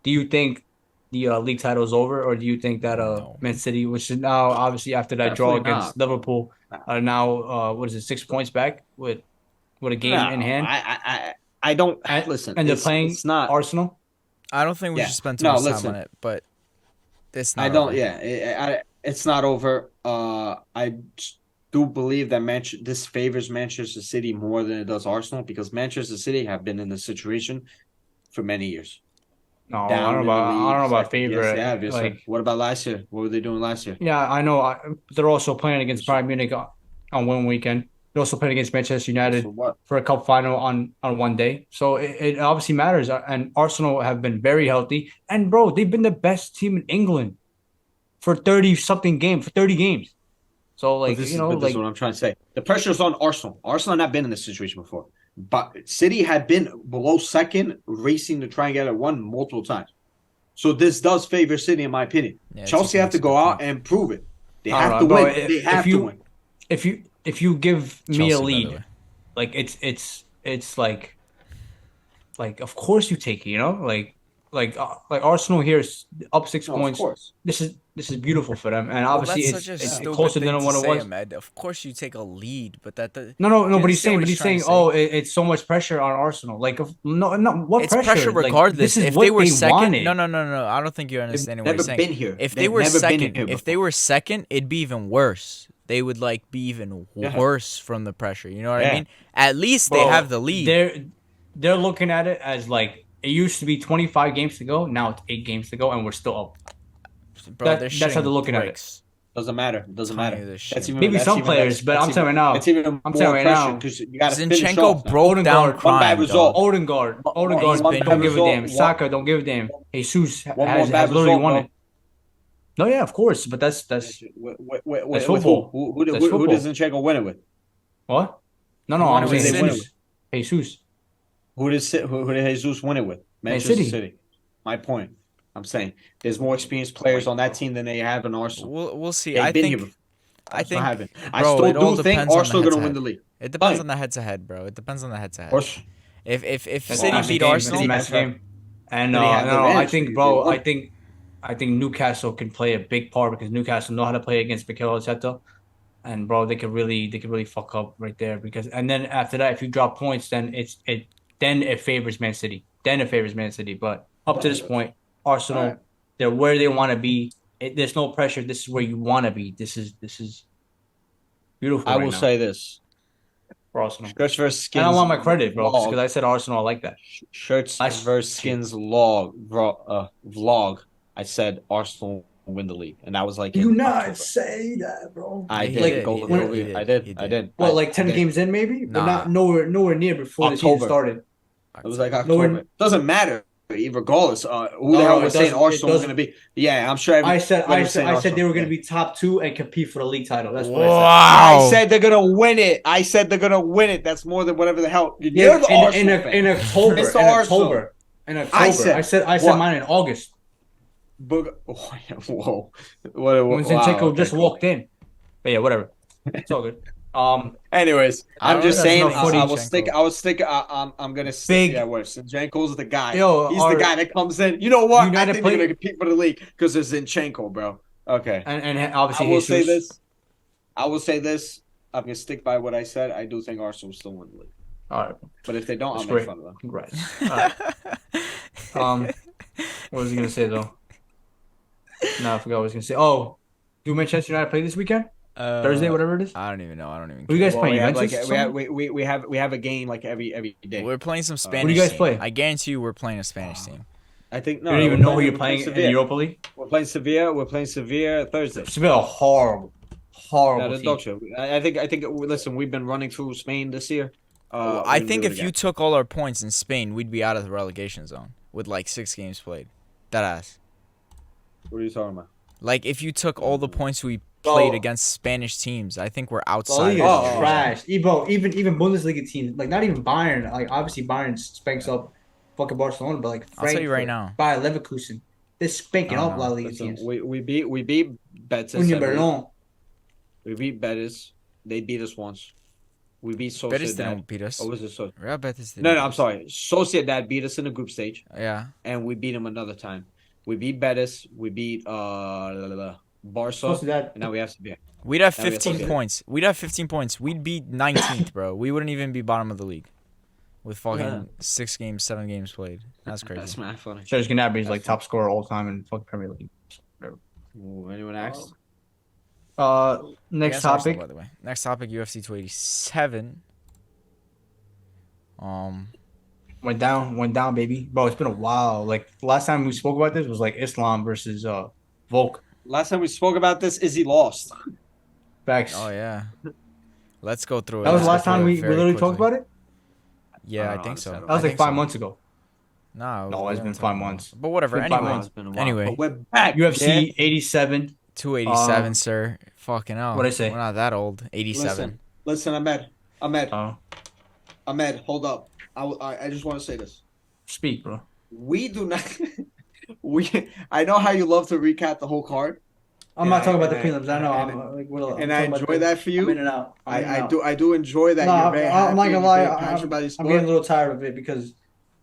Do you think the league title is over, or do you think that No. Man City, which is now obviously after that draw Definitely against not. Liverpool, are now what is it, 6 points back with a game in hand? I don't And- listen. and they're playing It's not. Arsenal. I don't think we Yeah. should spend too No, much time listen. on it, but it's not I don't. over. Yeah, it's not over. I do believe that this favors Manchester City more than it does Arsenal because Manchester City have been in this situation for many years. No, I Down don't in know the about league. I don't know about Yes, favorite. they have. Yes, like, what about last year? What were they doing last year? yeah, I know. They're also playing against Bayern Munich on one weekend. They're also playing against Manchester United So what? for a cup final on one day. So it obviously matters. And Arsenal have been very healthy. And bro, they've been the best team in England for 30-something games, for 30 games. So like, This you know, is what I'm trying to say. The pressure is on Arsenal. Arsenal had not been in this situation before. But City had been below second, racing to try and get it one multiple times. So this does favor City, in my opinion. Yeah, Chelsea have to go out and prove it. They I have don't to know, bro. win. They have to win. if you give me Chelsea, a by the lead, way. like it's like of course you take it, you know? Like Arsenal here is up 6 No, of points. course. This is beautiful for them, and Well, obviously that's such a it's stupid closer thing than to what it say, was. Ahmed. Of course you take a lead, but that No. But he's understand saying, what he's trying to say. oh, it's so much pressure on Arsenal. Like, no, what it's pressure? pressure Like, regardless. this is if what they were second, wanted. no. I don't think you're understanding what Never he's saying. been here. If they They've were never been second, here if they before. were second, it'd be even worse. They would like be even Yeah. worse from the pressure. You know what I Yeah. mean? At least Bro, they have the lead. They're looking at it as like it used to be 25 games to go. Now it's 8 games to go, and we're still up. Bro, that's how they're looking at it. Doesn't matter. Doesn't Telling you matter. this shit. That's even, Maybe that's some even- players, but I'm telling you now. It's even I'm more telling you pressure now. because you got to finish Zinchenko off now. broke down Odegaard, one bad crime, result. dog. Odegaard, He's been don't give a result, damn. one- Saka, don't give a damn. Jesus One more has bad literally result, won bro. it. No, yeah, of course, but that's With football. Who That's football. does Zinchenko win it with? what? No, won I'm it saying with City. Jesus. Who did Jesus win it with? Manchester City. City. My point. I'm saying there's more experienced players on that team than they have in Arsenal. We'll see. They've I been think. here before. I Arsenal think. haven't. I Bro, still it all do think depends on the Arsenal going to win head-to-head. the league. It depends Fine. on the head-to-head, bro. It depends on the head-to-head. Course. If That's City a massive beat game. Arsenal, It's a massive game. And Did he have the I advantage? think, They bro, won. I think Newcastle can play a big part because Newcastle know how to play against Mikel Arteta, and bro, they could really fuck up right there and then after that, if you drop points, then it favors Man City. But up to this point, Arsenal, Right. they're where they want to be. There's no pressure. This is where you want to be. This is beautiful. I right will now say this. for Arsenal. Shirts versus skins. And I want my credit, bro, vlog. because I said Arsenal. I like that. Shirts Last- versus skins vlog. I said Arsenal win the league, and that was like in October. say that, bro. I He did. did, Golden he did, Goalie. he did, I did. he I did. did. Well, I- like I 10 did. games in, maybe, but Nah. not nowhere near before the season October. started. It was like Nowhere- October. Doesn't matter. regardless. Who the hell was saying Arsenal was going to be? Yeah, I'm sure. I said they were going to be top 2 and compete for the league title. That's what I said they're going to win it. I said they're going to win it. That's more than whatever the hell. You're the Arsenal fan. In October. In October. I said mine in August. But, whoa. When Zinchenko just walked in. But yeah, whatever. It's all good. Anyways, I'm just saying. I'm gonna stick. Big. Yeah, where Zinchenko's the guy. Yo, he's the guy that comes in. You know what? United I think they're gonna compete for the league because there's Zinchenko, bro. Okay. And obviously, I will say this. I'm gonna stick by what I said. I do think Arsenal will still win the league. All right. But if they don't, I'll make fun of them. Congrats. What was he gonna say though? No, I forgot what I was gonna say. Oh, do Manchester United play this weekend? Thursday, whatever it is. I don't even know. Who you guys playing? We have a game like every day. We're playing some Spanish. Who do you guys play? I guarantee you, we're playing a Spanish team. I think no. You don't even know who you're playing in the Europa League. We're playing Sevilla Thursday. Sevilla, horrible team. I think. Listen, we've been running through Spain this year. I think if you took all our points in Spain, we'd be out of the relegation zone with like 6 games played. Deadass. What are you talking about? Like if you took all the points we played against Spanish teams, I think we're outside. Trash. Even Bundesliga teams, like not even Bayern. Like obviously Bayern spanks up fucking Barcelona, but like Frankfurt, I'll tell you right now, Bayer Leverkusen, they're spanking up La Liga teams. We beat Betis. Union Berlin. We beat Betis. They beat us once. We beat Sociedad. Betis didn't beat us. Or was it Sociedad? Real Betis didn't. No, I'm sorry. Sociedad beat us in the group stage. Yeah. And we beat them another time. We beat Betis. We beat Barca. And now we have Sevilla. We'd have 15 points. We'd have 15 points. We'd be 19th, bro. We wouldn't even be bottom of the league with fucking 6 games, 7 games played. That's crazy. That's mad funny. Serge Gnabry's like top scorer all time in fucking Premier League. Ooh, anyone asked? Next topic. Arsenal, by the way. Next topic, UFC 287. Went down, baby. Bro, it's been a while. Like last time we spoke about this was like Islam versus Volk. Last time we spoke about this, Izzy lost. Facts. Oh yeah. Let's go through it. That was the last time we literally talked about it? Yeah, I think so. That was like 5 months ago. No, it's been 5 months. But whatever. Anyway, we're back. UFC 87. 287, sir. Fucking hell. What'd I say? We're not that old. 87. Listen, Ahmed, hold up. I just want to say this. Speak, bro. We do not. I know how you love to recap the whole card. I'm not talking about the prelims. I know. And I enjoy that for you. I'm in and out. I do enjoy that. No, you're very I'm not gonna lie. I'm getting a little tired of it because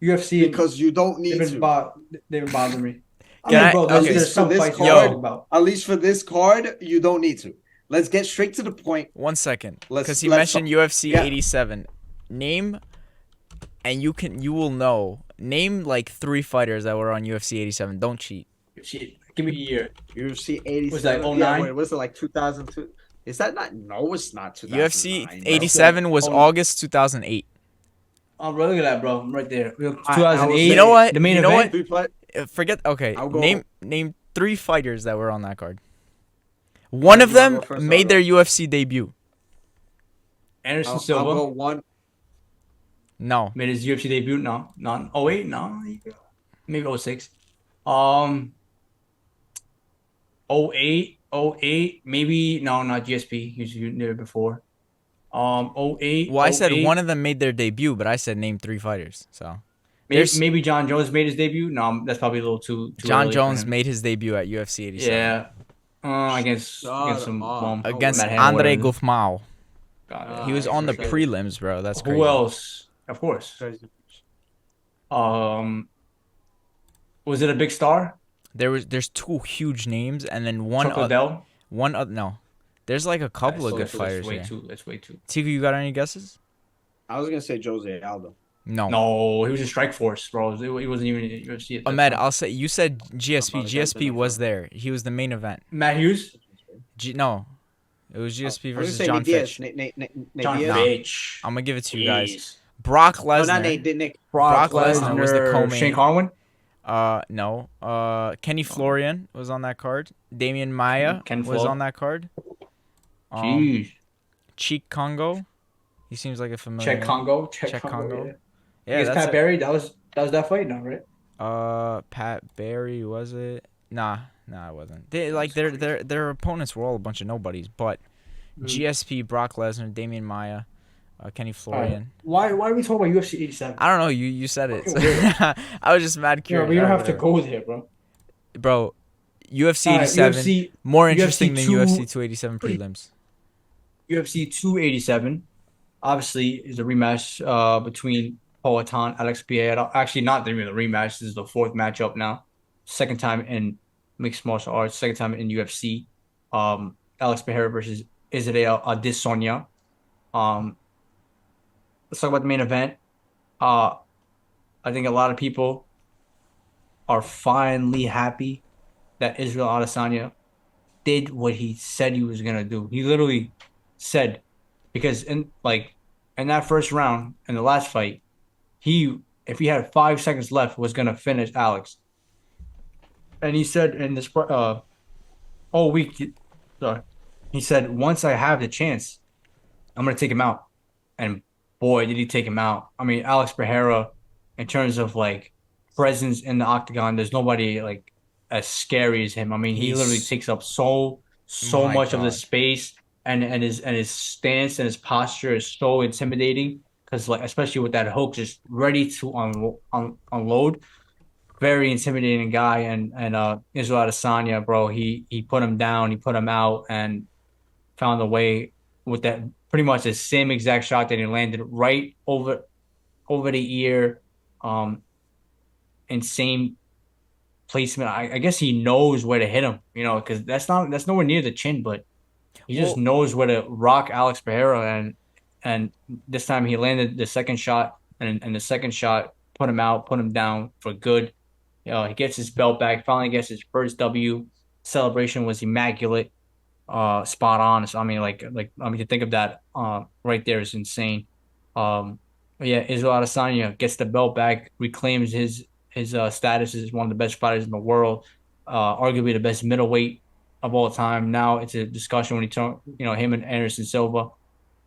UFC. Because you don't need to. They've been bothering me. There's some fights you talk about. At least for this card, you don't need to. Let's get straight to the point. 1 second, because he mentioned UFC 87. Name, and you will know. Name like 3 fighters that were on UFC 87. Don't cheat. Give me a year. UFC 87. Was that 09? Yeah, wait, was it like 2002? Is that not? No, it's not 2009. UFC 87 was August 2008. Oh, bro, look at that, bro. I'm right there. 2008. You know what? The main event. Forget. Okay. Name 3 fighters that were on that card. One of them made their UFC debut. Anderson Silva. I'll go one. No. Made his UFC debut. No. 08. No. Maybe 06. 08. Maybe no, not GSP. He was there before. 08. Well, I said one of them made their debut, but I said name 3 fighters. So maybe John Jones made his debut. No, that's probably a little too John Jones made his debut at UFC 87. Yeah. Against Andre Gufmao. He was on the prelims, bro. That's crazy. Who else? Of course. Was it a big star? There's 2 huge names, and then one no. There's like a couple of good fighters. That's way too. Tiku, you got any guesses? I was gonna say Jose Aldo. No, he was in Strike Force, bro. He wasn't even in UFC. Ahmed, I'll say you said GSP. GSP was there. He was the main event. Matt Hughes? No, it was GSP versus John Fitch. John Fitch. I'm gonna give it to you guys. Brock Lesnar. No, not Nick. Brock Lesnar was the co-main. Shane Carwin? No. Kenny Florian was on that card. Damian Maia was on that card. Jeez. Cheek Congo. He seems like a familiar. Czech Congo. Yeah, that's Pat Barry. That was that fight, no, right? Pat Barry, was it? Nah, it wasn't. They like That's crazy. their opponents were all a bunch of nobodies, but Mm. GSP, Brock Lesnar, Damian Maya, Kenny All right. Florian. Why are we talking about UFC 87? I don't know. You said it. Fucking So weird. I was just mad Yeah, but curious. you All don't right, have to whatever. go there, bro. Bro, UFC All right, 87 UFC more UFC interesting than UFC two 287 prelims. UFC 287 obviously is a rematch between Poatan, Alex Pereira. Actually, not even a rematch. This is the fourth matchup now. Second time in mixed martial arts. Second time in UFC. Alex Pereira versus Israel Adesanya. Um, let's talk about the main event. Uh, I think a lot of people are finally happy that Israel Adesanya did what he said he was gonna do. He literally said, because in that first round in the last fight, he if he had 5 seconds left was gonna finish Alex. And he said in this all week, sorry, he said once I have the chance, I'm gonna take him out. And boy, did he take him out. I mean, Alex Pereira, in terms of like presence in the octagon, there's nobody like as scary as him. I mean, he literally He's takes up so my much of the God. space, and his stance and his posture is so intimidating because like especially with that hook just ready to unload. Very intimidating guy, and Israel Adesanya, bro, he put him down, he put him out, and found a way with that pretty much the same exact shot that he landed right over the ear. Um, insane placement. I guess he knows where to hit him, because that's nowhere near the chin, but he just Well, knows where to rock Alex Pereira, and this time he landed the second shot, and the second shot put him out, put him down for good. He gets his belt back, finally gets his first W. Celebration was immaculate, spot on. So I mean, to think of that, right there is insane. But yeah, Israel Adesanya gets the belt back, reclaims his status as one of the best fighters in the world, arguably the best middleweight of all time. Now it's a discussion when he turn, him and Anderson Silva.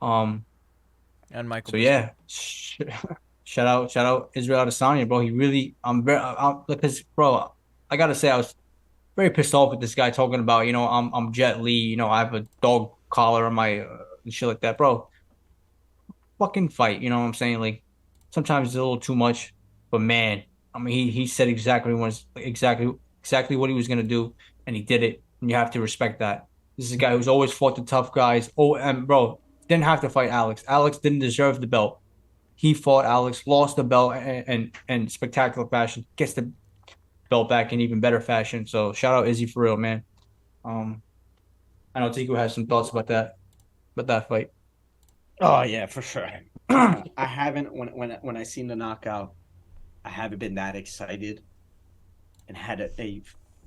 Um, and Michael so Bisping. yeah, shout out Israel Adesanya, bro. He really, because bro, I gotta say I was very pissed off with this guy talking about, I'm Jet Li, I have a dog collar on my and shit like that, bro. Fucking fight, you know what I'm saying? Like sometimes it's a little too much, but man, I mean, he said exactly what he was gonna do, and he did it, and you have to respect that. This is a guy who's always fought the tough guys. Oh, and bro, didn't have to fight Alex. Alex didn't deserve the belt. He fought Alex, lost the belt, and spectacular fashion, gets the belt back in even better fashion. So shout out Izzy for real, man. Um, I know Tiku has some thoughts about that fight. Oh yeah, for sure. I haven't when I seen the knockout, I haven't been that excited and had a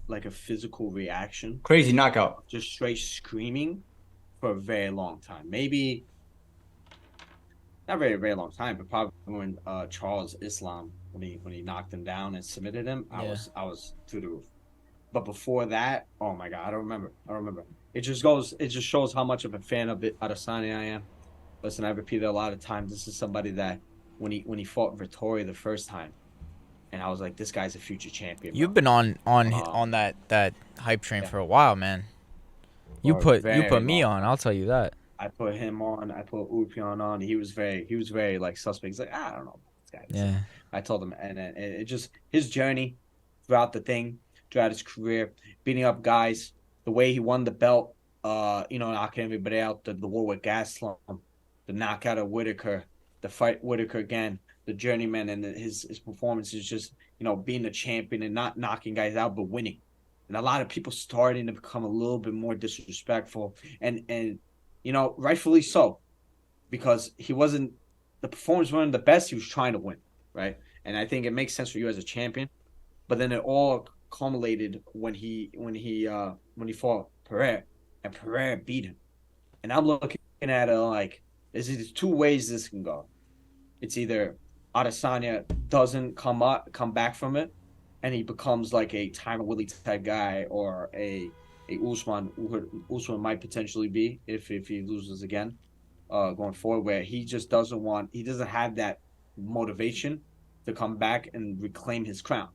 like a physical reaction, Crazy knockout. just straight screaming for a very long time. Maybe not very very long time, but probably when Charles Islam when he knocked him down and submitted him, I Yeah. was I was through the roof. But before that, oh my god, I don't remember. I don't remember. It just shows how much of a fan of Adesanya I am. Listen, I repeated a lot of times. This is somebody that when he fought Vittori the first time, and I was like, this guy's a future champion, You've bro. been on Um, that hype train yeah, for a while, man. You for a put very me long on, time. I'll tell you that. I put him on. I put Upion on. He was very like suspect. He's like, I don't know this guy. This Yeah. I told him, and it just his journey throughout the thing, throughout his career, beating up guys, the way he won the belt, knocking everybody out, the war with Gaslam, the knockout of Whitaker, the fight Whitaker again, the journeyman, and his performance is just being a champion and not knocking guys out but winning. And a lot of people starting to become a little bit more disrespectful, and rightfully so, because he wasn't the performance wasn't the best. He was trying to win, right? And I think it makes sense for you as a champion. But then it all culminated when he fought Pereira, and Pereira beat him. And I'm looking at it like there's two ways this can go. It's either Adesanya doesn't come back from it, and he becomes like a Tyron Willie type guy, or a Usman. Usman might potentially be if he loses again, going forward, where he doesn't have that motivation to come back and reclaim his crown.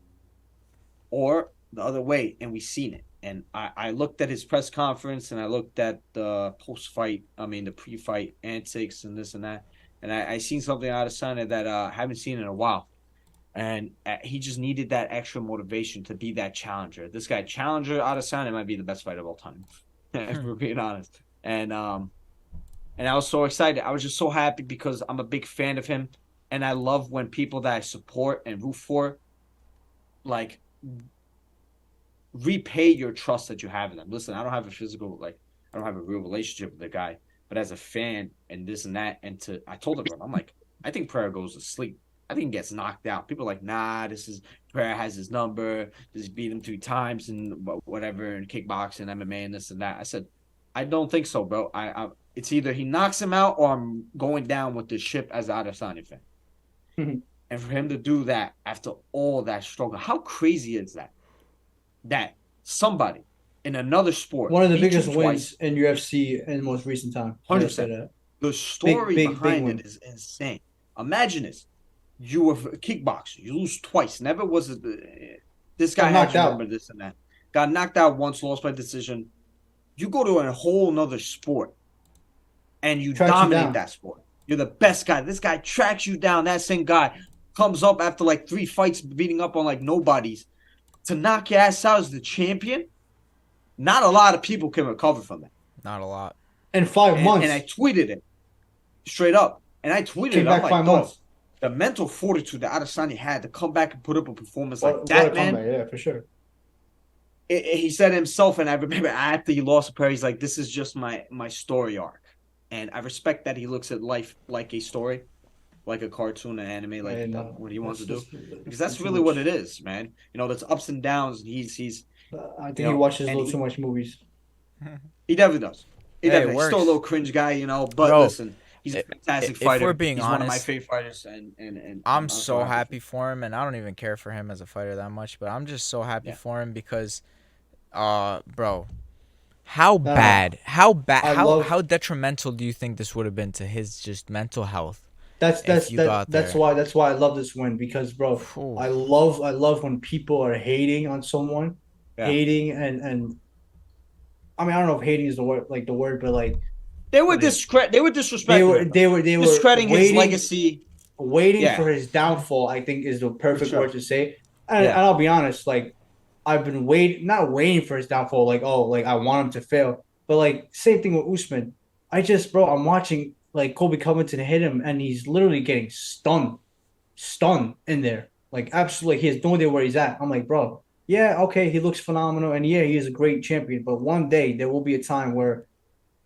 or the other way, and we seen it. And I looked at his press conference, and I looked at the the pre-fight antics and this and that, and I seen something out of Sana that I haven't seen in a while. And he just needed that extra motivation to be that challenger. This guy, challenger Adesanya, might be the best fighter of all time, if we're being honest. And I was so excited. I was just so happy because I'm a big fan of him, and I love when people that I support and root for, like, repay your trust that you have in them. Listen, I don't have I don't have a real relationship with the guy, but as a fan and this and that, I told him, I'm like, I think Pereira goes to sleep. I think he gets knocked out. People are like, nah, Pereira has his number. Just beat him 3 times and whatever, and kickboxing, MMA, and this and that. I said, I don't think so, bro. It's either he knocks him out or I'm going down with the ship as an Adesanya fan. And for him to do that after all that struggle, how crazy is that? That somebody in another sport, one of the biggest wins in UFC in the most recent time. 100%. The story behind it is insane. Imagine this: you were a kickboxer, you lose twice. Never was this guy had to remember this and that. Got knocked out once, lost by decision. You go to a whole nother sport, and you dominate that sport. You're the best guy. This guy tracks you down. That same guy comes up after like 3 fights, beating up on like nobodies, to knock your ass out as the champion. Not a lot of people can recover from that. Not a lot. In 5 months. And I tweeted it straight up. And I tweeted it. I'm like, 5 months. The mental fortitude that Adesanya had to come back and put up a performance like that, man. Yeah, for sure. He said himself, and I remember after he lost to Perry, he's like, this is just my story arc. And I respect that he looks at life like a story, like a cartoon, an anime, like what he wants to do. Because that's really what it is, man. You know, there's ups and downs. And he's I think he watches a little too much movies. He definitely does. He's still a little cringe guy, you know. But listen, he's a fantastic fighter. If we're being he's honest, one of my favorite fighters, and I'm so happy for him, and I don't even care for him as a fighter that much, but I'm just so happy for him because, bro, how detrimental do you think this would have been to his just mental health? That's why I love this win, because, bro, I love when people are hating on someone, hating and I mean, I don't know if hating is the word, but like they were disrespecting. They were discrediting his legacy, waiting for his downfall. I think is the perfect word to say. And I'll be honest, like, I've been not waiting for his downfall, like, I want him to fail, but like same thing with Usman. I'm watching like Colby Covington hit him, and he's literally getting stunned in there, like absolutely. He has no idea where he's at. I'm like, bro, yeah, okay, he looks phenomenal, and yeah, he is a great champion, but one day there will be a time where,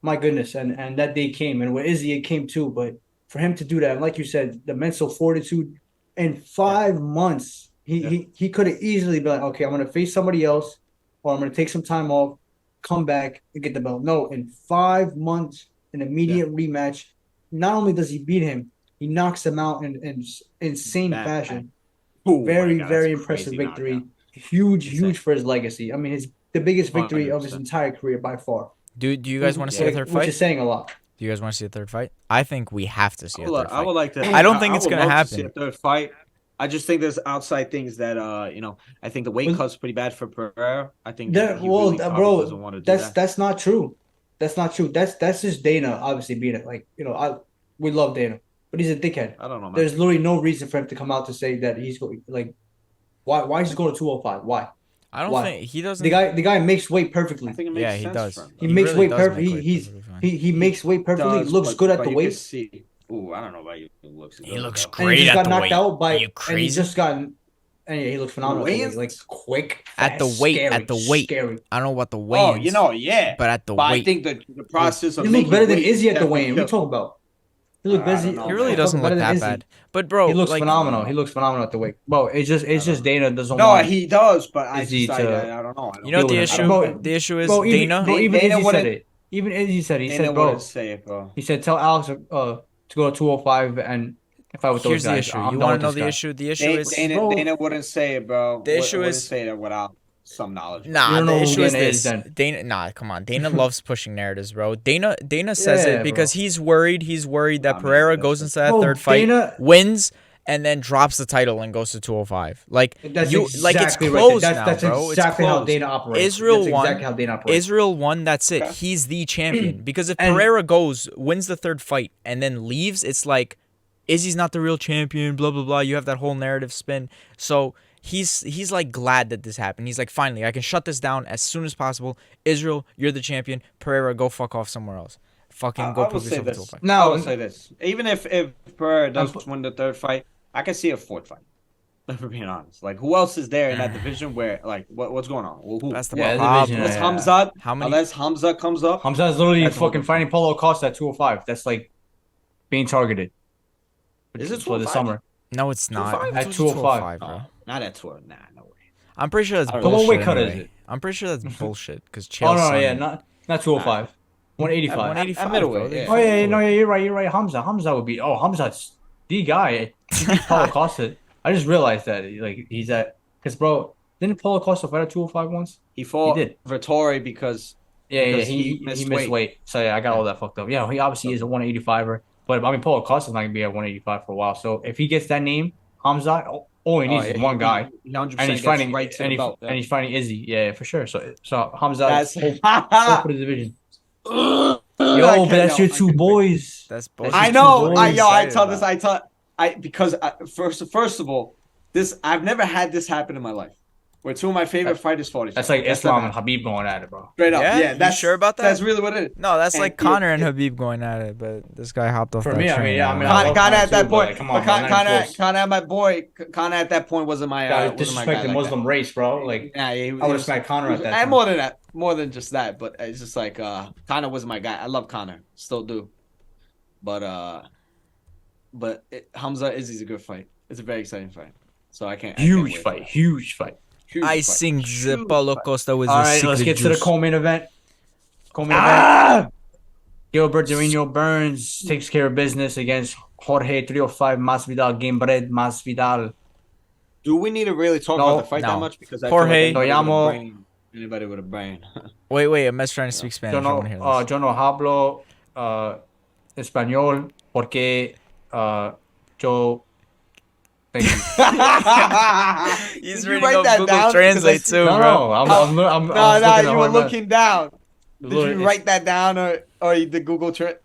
my goodness, and that day came, and with Izzy it came too. But for him to do that, and like you said, the mental fortitude in 5 months. He could have easily been like, okay, I'm going to face somebody else, or I'm going to take some time off, come back, and get the belt. No, in 5 months, an immediate rematch. Not only does he beat him, he knocks him out in insane fashion. Very impressive victory. Knockout. Huge for his legacy. I mean, the biggest victory 100%. Of his entire career by far. Do you guys want to see a third fight? Which is saying a lot. Do you guys want to see a third fight? I think we have to see a third fight. I would like to. I don't think it's going to happen. See a third fight. I just think there's outside things that I think the weight cut's pretty bad for Pereira. I think doesn't want to do that. That's not true. That's not true. That's just Dana obviously being it. Like, we love Dana, but he's a dickhead. I don't know, man. There's literally no reason for him to come out to say that he's going, like, why is he going to 205? Why? I don't think he doesn't. The guy makes weight perfectly. I think it makes sense. Does. For him. He makes weight perfectly. He makes weight perfectly. Looks good at the weight. Ooh, I don't know about you. He looks great at the weight. Are you crazy? And he just got. And he looks phenomenal. Like quick, fast, at the weight. Scary, at the weight. Scary. I don't know what the weight. Oh, but at the weight. I think the process of he looks better than Izzy at the weight. What are you talking about? He looks busy. He really doesn't look that bad. But bro, he looks phenomenal. He looks phenomenal at the weight. Bro, it's just Dana doesn't. No, he does, but I don't know. You know what the issue? The issue is Dana. Even Izzy said it. Even Izzy said it. He said, bro. Say it, bro. He said, tell Alex to go to 205 and if I was those guys. Here's the issue. You want to know the issue? The issue is Dana wouldn't say it, bro. The issue is say that without some knowledge. Nah, the issue is this. Dana, nah, come on. Dana loves pushing narratives, bro. Dana says it because he's worried. He's worried that Pereira goes into that third fight, wins, and then drops the title and goes to 205. Like That's you, like it's exactly right. closed That's now, that's bro. It's exactly how closed. Dana operates. Israel That's won. exactly how Dana operates. Israel won. That's it. Okay. He's the champion. Because if And- Pereira goes, wins the third fight, and then leaves, it's like Izzy's not the real champion. Blah blah blah. You have that whole narrative spin. So he's like glad that this happened. He's like, finally, I can shut this down as soon as possible. Israel, you're the champion. Pereira, go fuck off somewhere else. Fucking go I will prove say yourself this. to a fight. I No, will say this. Even if Pereira does win the third fight, I can see a fourth fight. If we're being honest, like who else is there in that division where like what's going on? Who? That's the Yeah, problem. division, Unless yeah. Hamzat, How many? unless Hamzat comes up, Hamza's literally That's fucking one fighting Paulo Costa at 205. That's like being targeted. Is it for the 205? summer? No, it's not. 205? Who At told you 205. bro. not at 2. Nah, no way. I'm pretty sure that's I don't know. bullshit. What weight cut is anyway. it? I'm pretty sure that's bullshit because Oh no, Chael yeah, Sonnen- not 205. At 185. 185, At middleweight, bro. yeah. Oh yeah, no, yeah, you're right. Hamza would be. Oh, Hamza's the guy. He beat Paulo Costa. I just realized that like he's at because bro, didn't Paulo Costa fight at 205 once? He fought He did. Vittori because Yeah, Because he he missed missed weight. So yeah, I got all that fucked up. Yeah, he obviously is a 185er, but I mean Paulo Costa's not gonna be at 185 for a while. So if he gets that name, Hamza, all he needs is one guy, He 100% and he's gets fighting right to and, the he, belt. and he's fighting Izzy. Yeah, for sure. So Hamza, That's hope for the division. Yo, Yo, but that's your two boys. That's bullshit. I That's know. two I boys. tell this. Because first of all, this I've never had this happen in my life. Where two of my favorite fighters fought each other. That's like That's Islam never and happened. Habib going at it, bro. Straight up. Yeah? Yeah, You that's sure about that? That's really what it is. No, that's And like Connor and Habib going at it, but this guy hopped off For that me, I train. mean, yeah, I mean, Connor, love Connor at too, that but, point, like, come on, man, not even close. Connor, my boy, Connor at that point wasn't my Gotta wasn't my disrespect guy the like Muslim race, bro. Like, that. Yeah, I would respect Connor at that And time. more than just that, but it's just like Connor was my guy. I love Connor, still do, but Hamza Izzy's a good fight. It's a very exciting fight, so I can't. Huge wait fight, for huge fight. Huge I fight. sing the Huge Paulo fight. Costa with All the right, secret let's get to the juice. co-main event. Co-main event. Ah! Gilbert Durinho Burns takes care of business against Jorge 305 Masvidal. Game bread Masvidal. Do we need to really talk No, about the fight no. that much? Because I Jorge. feel like Toyamo. anybody with a brain. Wait, I'm just trying to speak Spanish. I want to hear this. Yo no hablo español porque yo. Thank you. He's Did you reading write up that Google down? Translate Because too, No, bro. no, I'm I was No, looking you at were how looking down. Did Look, you it's- write that down or you did Google Trip?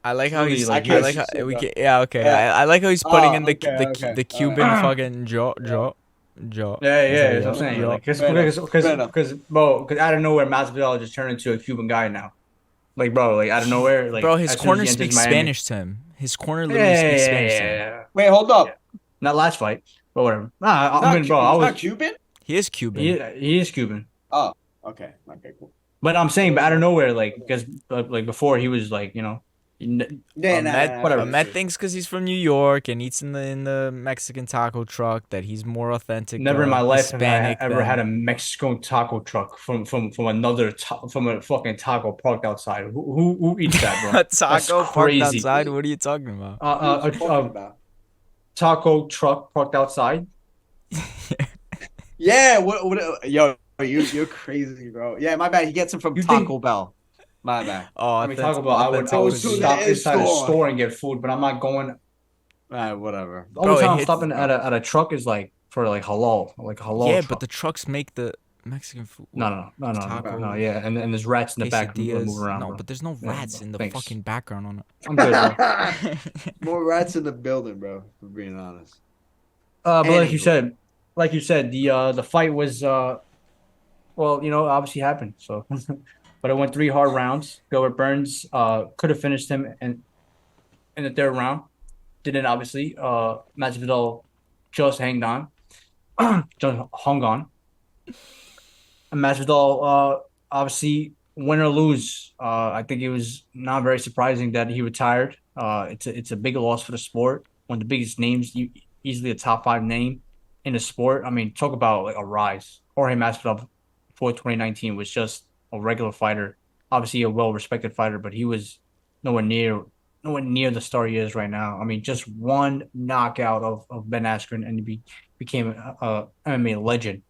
I like how he's Like, I like how shit, we bro. can, yeah, okay. Yeah. I like how he's putting in the okay, okay. the Cuban fucking jaw. Yeah, that's what I'm saying. Yeah. Like, Fair enough. because out of nowhere, Masvidal just turned into a Cuban guy now. Like, bro, like out of nowhere, like Bro, his as soon corner as he enters speaks Miami- Spanish to him. His corner Yeah, literally yeah, speaks yeah, Spanish yeah, to him. yeah. Wait, hold up. Yeah. Not last fight, but whatever. Nah, He's I mean, not bro, Cu- I he's was not Cuban? He is Cuban. he is Cuban, Oh, okay, cool. but I'm saying, but out of nowhere, like because like before he was like whatever. Ahmed thinks because he's from New York and eats in the Mexican taco truck that he's more authentic. Never in my life have I Hispanic ever had a Mexican taco truck from from a fucking taco parked outside. Who eats that, bro? a taco That's parked crazy. outside. What are you talking about? A taco truck parked outside. Yeah, yo, you're crazy, bro. Yeah, my bad. He gets them from You think- Taco Bell. My bad. Oh, I mean, Taco Bell. I would Goes to stop the inside a store. store and get food, but I'm not going. Whatever. The only Bro, it time I'm hits- stopping at a truck is like for like halal, Yeah, truck. but the trucks make the Mexican food. no, Taco. no, yeah, and there's rats in the back quesadillas. moving around. No, bro. but there's no Yeah, rats bro. in the Thanks. fucking background on it. I'm good, bro. More rats in the building, bro. For being honest. But Anywho. like you said, the fight was well, obviously happened. So, but it went 3 hard rounds. Gilbert Burns could have finished him in the 3rd round. Didn't obviously. Masvidal just hanged on, just hung on. And Masvidal obviously win or lose. I think it was not very surprising that he retired. It's a big loss for the sport. One of the biggest names, easily a top 5 name in the sport. I mean, talk about like a rise. Jorge Masvidal before 2019 was just a regular fighter, obviously a well-respected fighter, but he was nowhere near the star he is right now. I mean, just one knockout of Ben Askren and he became a MMA legend.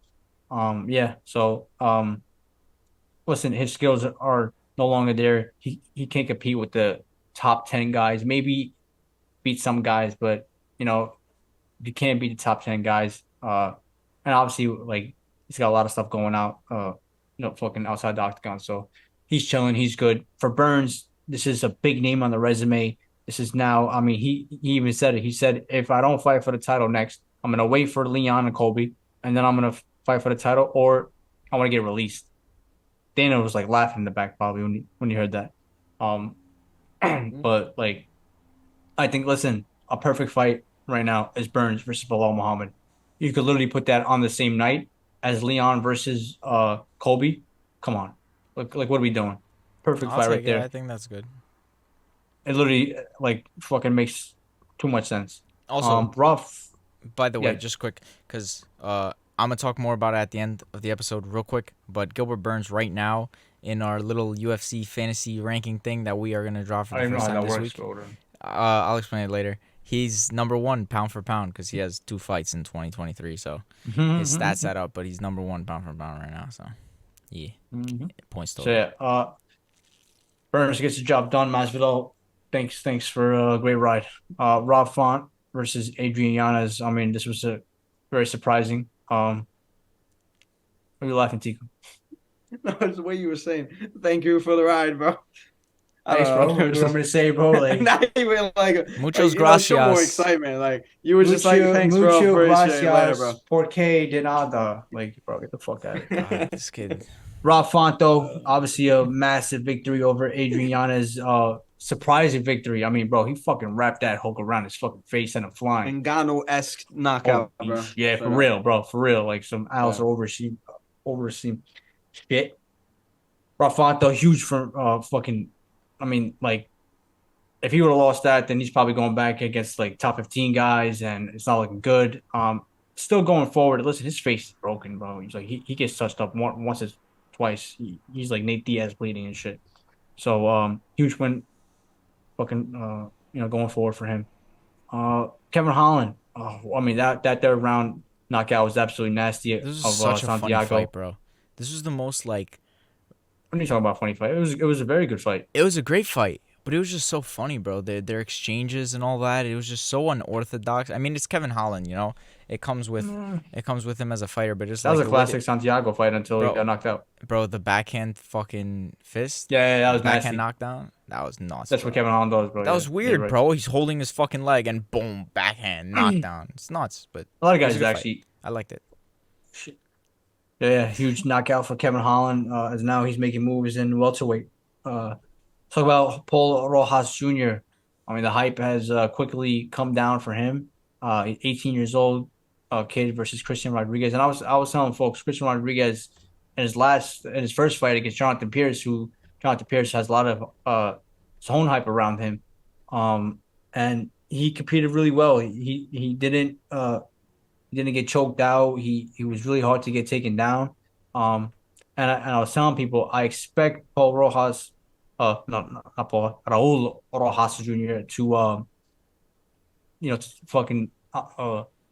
So listen, his skills are no longer there. He can't compete with the top 10 guys. Maybe beat some guys, but You can't beat the top 10 guys. And obviously, like he's got a lot of stuff going out. Fucking outside the octagon. So he's chilling. He's good. For Burns, this is a big name on the resume. This is now. I mean, he even said it. He said, if I don't fight for the title next, I'm gonna wait for Leon and Colby, and then I'm gonna fight for the title, or I want to get released. Dana was like laughing in the back probably when you heard that. Um, but like I think, listen, a perfect fight right now is Burns versus Bilal Muhammad. You could literally put that on the same night as Leon versus Colby. Come on, like what are we doing? Perfect I'll fight right take it. I there. think that's good. It literally like fucking makes too much sense. Also, Rough, by the way, yeah. just quick, because I'm gonna talk more about it at the end of the episode, real quick. But Gilbert Burns right now in our little UFC fantasy ranking thing that we are gonna draw for I the don't even know first how time that this works, week. bro. I'll explain it later. He's number one pound for pound because he has 2 fights in 2023. So his stats add up, but he's number one pound for pound right now. So yeah, points So total. yeah, Burns gets the job done. Masvidal, thanks for a great ride. Rob Font versus Adrian Yanez. I mean, this was a very surprising. What are you laughing, Tico? No, it's the way you were saying. Thank you for the ride, bro. I Thanks, bro. don't know. What It do was you want just me to say, bro? Like, not even Muchos show more gracias. excitement. Like you were just like, thanks, bro. mucho Appreciate it later, bro. gracias, porque de nada. Like, bro, get the fuck out of here. God, this kid. Rob Fonto, obviously a massive victory over Adrian Yanez. Surprising victory. I mean, bro, he fucking wrapped that Hulk around his fucking face and him flying. Ngannou-esque knockout, Holy bro. yeah, Straight for up. real, bro, for real. Like some Alice Yeah. overseen shit. Rafonto, huge for fucking. I mean, like if he would have lost that, then he's probably going back against like top 15 guys, and it's not looking good. Still going forward. Listen, his face is broken, bro. He's like he gets touched up once or twice. He's like Nate Diaz bleeding and shit. So huge win, fucking going forward for him. Kevin Holland. Oh, I mean that third round knockout was absolutely nasty This was of such a funny fight, Santiago. bro. This was the most like. What are you talking about? Funny fight. It was a very good fight. It was a great fight, but it was just so funny, bro. Their exchanges and all that. It was just so unorthodox. I mean, it's Kevin Holland, you know. It comes with him as a fighter, but just That was like a the way, classic Santiago fight until he bro, got knocked out. bro, the backhand fucking fist, Yeah, that the was backhand nasty. knockdown, that was nuts, That's what bro. Kevin Holland does, bro. That Yeah, was you're weird, right. bro. He's holding his fucking leg and boom, backhand, knockdown. It's nuts, but A lot of it was guys a good fight. actually. I liked it. Yeah, huge knockout for Kevin Holland. As now he's making moves in welterweight. Talk about Paul Rojas Jr. I mean, the hype has quickly come down for him. 18 years old, kid versus Christian Rodriguez, and I was telling folks Christian Rodriguez in his first fight against Jonathan Pierce has a lot of his own hype around him, and he competed really well. He didn't get choked out. He was really hard to get taken down. And I was telling people I expect Paul Rojas, no, not Paul, Raul Rojas Jr. to to fucking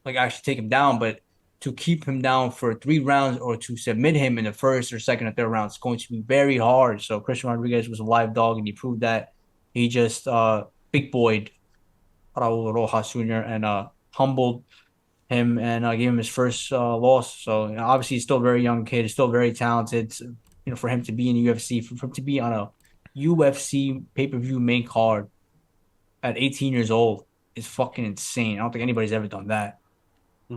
like actually take him down, but to keep him down for 3 rounds or to submit him in the first or second or third round is going to be very hard. So Christian Rodriguez was a live dog, and he proved that. He just big boyed Raul Rojas Jr. and humbled him and gave him his first loss. So obviously he's still a very young kid. He's still very talented. For him to be in the UFC, for him to be on a UFC pay-per-view main card at 18 years old is fucking insane. I don't think anybody's ever done that.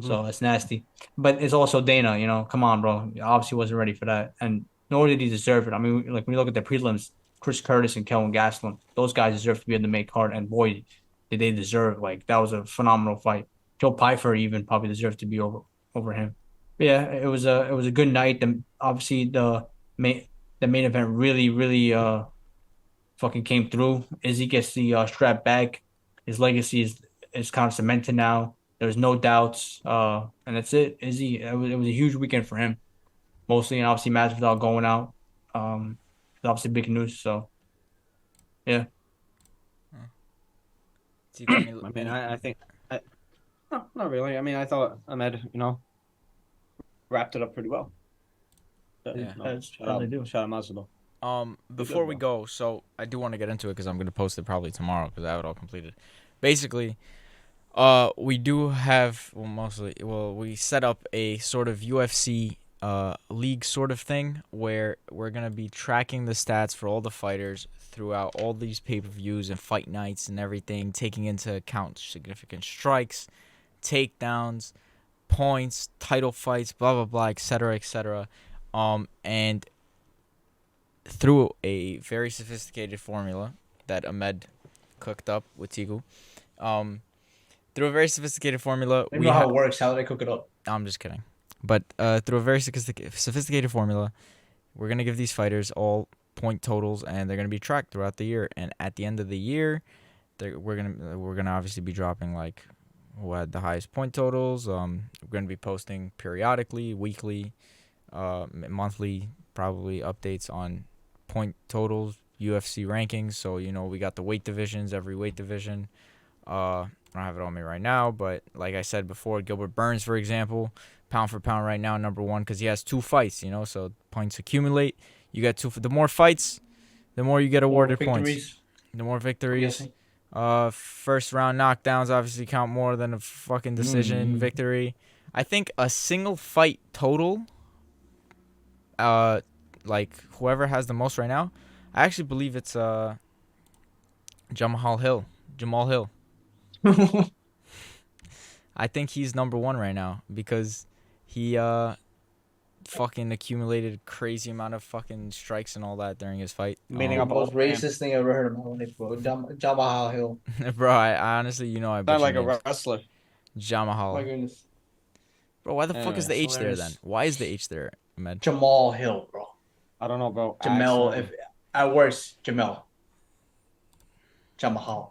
So it's nasty. But it's also Dana, come on, bro. Obviously wasn't ready for that. And nor did he deserve it. I mean, like when you look at the prelims, Chris Curtis and Kelvin Gastelum, those guys deserve to be in the main card. And boy, did they deserve. Like, that was a phenomenal fight. Joe Pyfer even probably deserved to be over him. But yeah, it was a good night. Obviously the main event really, really fucking came through. Izzy gets the strap back. His legacy is kind of cemented now. There's no doubts. And that's it. Izzy, it was a huge weekend for him, mostly, and obviously Masvidal going out. It's obviously big news. So yeah. I mean, I think, no, not really. I mean, I thought Ahmed, wrapped it up pretty well. Yeah, Shout out Masvidal. Before we go, so I do want to get into it because I'm gonna post it probably tomorrow because I have it all completed. Basically, We do have, well, mostly, well, we set up a sort of UFC league sort of thing where we're gonna be tracking the stats for all the fighters throughout all these pay-per-views and fight nights and everything, taking into account significant strikes, takedowns, points, title fights, blah blah blah, etc. etc. And through a very sophisticated formula that Ahmed cooked up with Tiku, um, through a very sophisticated formula, I don't know how it works. How do they cook it up? I'm just kidding. But through a very sophisticated formula, we're gonna give these fighters all point totals, and they're gonna be tracked throughout the year. And at the end of the year, we're gonna obviously be dropping like who had the highest point totals. We're gonna be posting periodically, weekly, monthly, probably updates on point totals, UFC rankings. So we got the weight divisions, every weight division. I don't have it on me right now, but like I said before, Gilbert Burns, for example, pound for pound right now, number one, because he has 2 fights, so points accumulate. You get two. The more fights, the more you get awarded points. The more victories. First round knockdowns obviously count more than a fucking decision victory. I think a single fight total, like whoever has the most right now, I actually believe it's Jamal Hill. I think he's number one right now because he fucking accumulated crazy amount of fucking strikes and all that during his fight. Meaning the most racist thing I ever heard in my life, bro. Jamahal Hill. Bro, I honestly, I Sound like names. A wrestler. Jamahal. My goodness. Bro, why the fuck is the H there then? Why is the H there, Ahmed? Jamal Hill, bro. I don't know, bro. Jamel, if at worst, Jamel. Jamahal.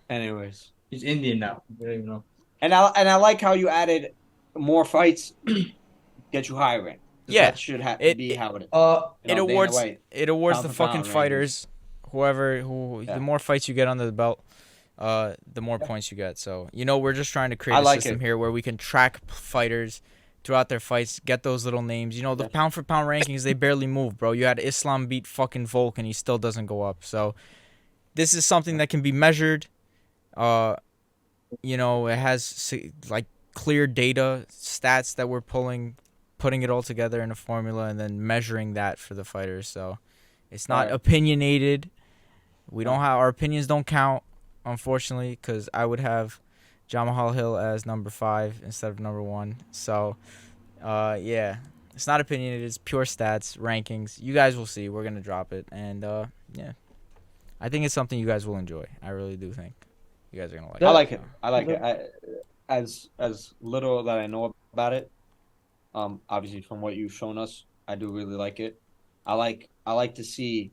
Anyways. He's Indian now. I don't even know. And I like how you added more fights get you higher rank. Yeah, that should be how it is. It awards the fucking fighters, the more fights you get under the belt, the more points you get. So we're just trying to create a system here where we can track fighters throughout their fights, get those little names. The pound for pound rankings, they barely move, bro. You had Islam beat fucking Volk and he still doesn't go up. So this is something that can be measured. It has like clear data, stats that we're putting it all together in a formula and then measuring that for the fighters. So it's not opinionated. Our opinions don't count, unfortunately, because I would have Jamahal Hill as number 5 instead of number 1. So, yeah, it's not opinionated. It's pure stats, rankings. You guys will see. We're gonna drop it, and yeah, I think it's something you guys will enjoy. I really do think you guys are gonna like it. I like it. As little that I know about it, obviously from what you've shown us, I do really like it. I like to see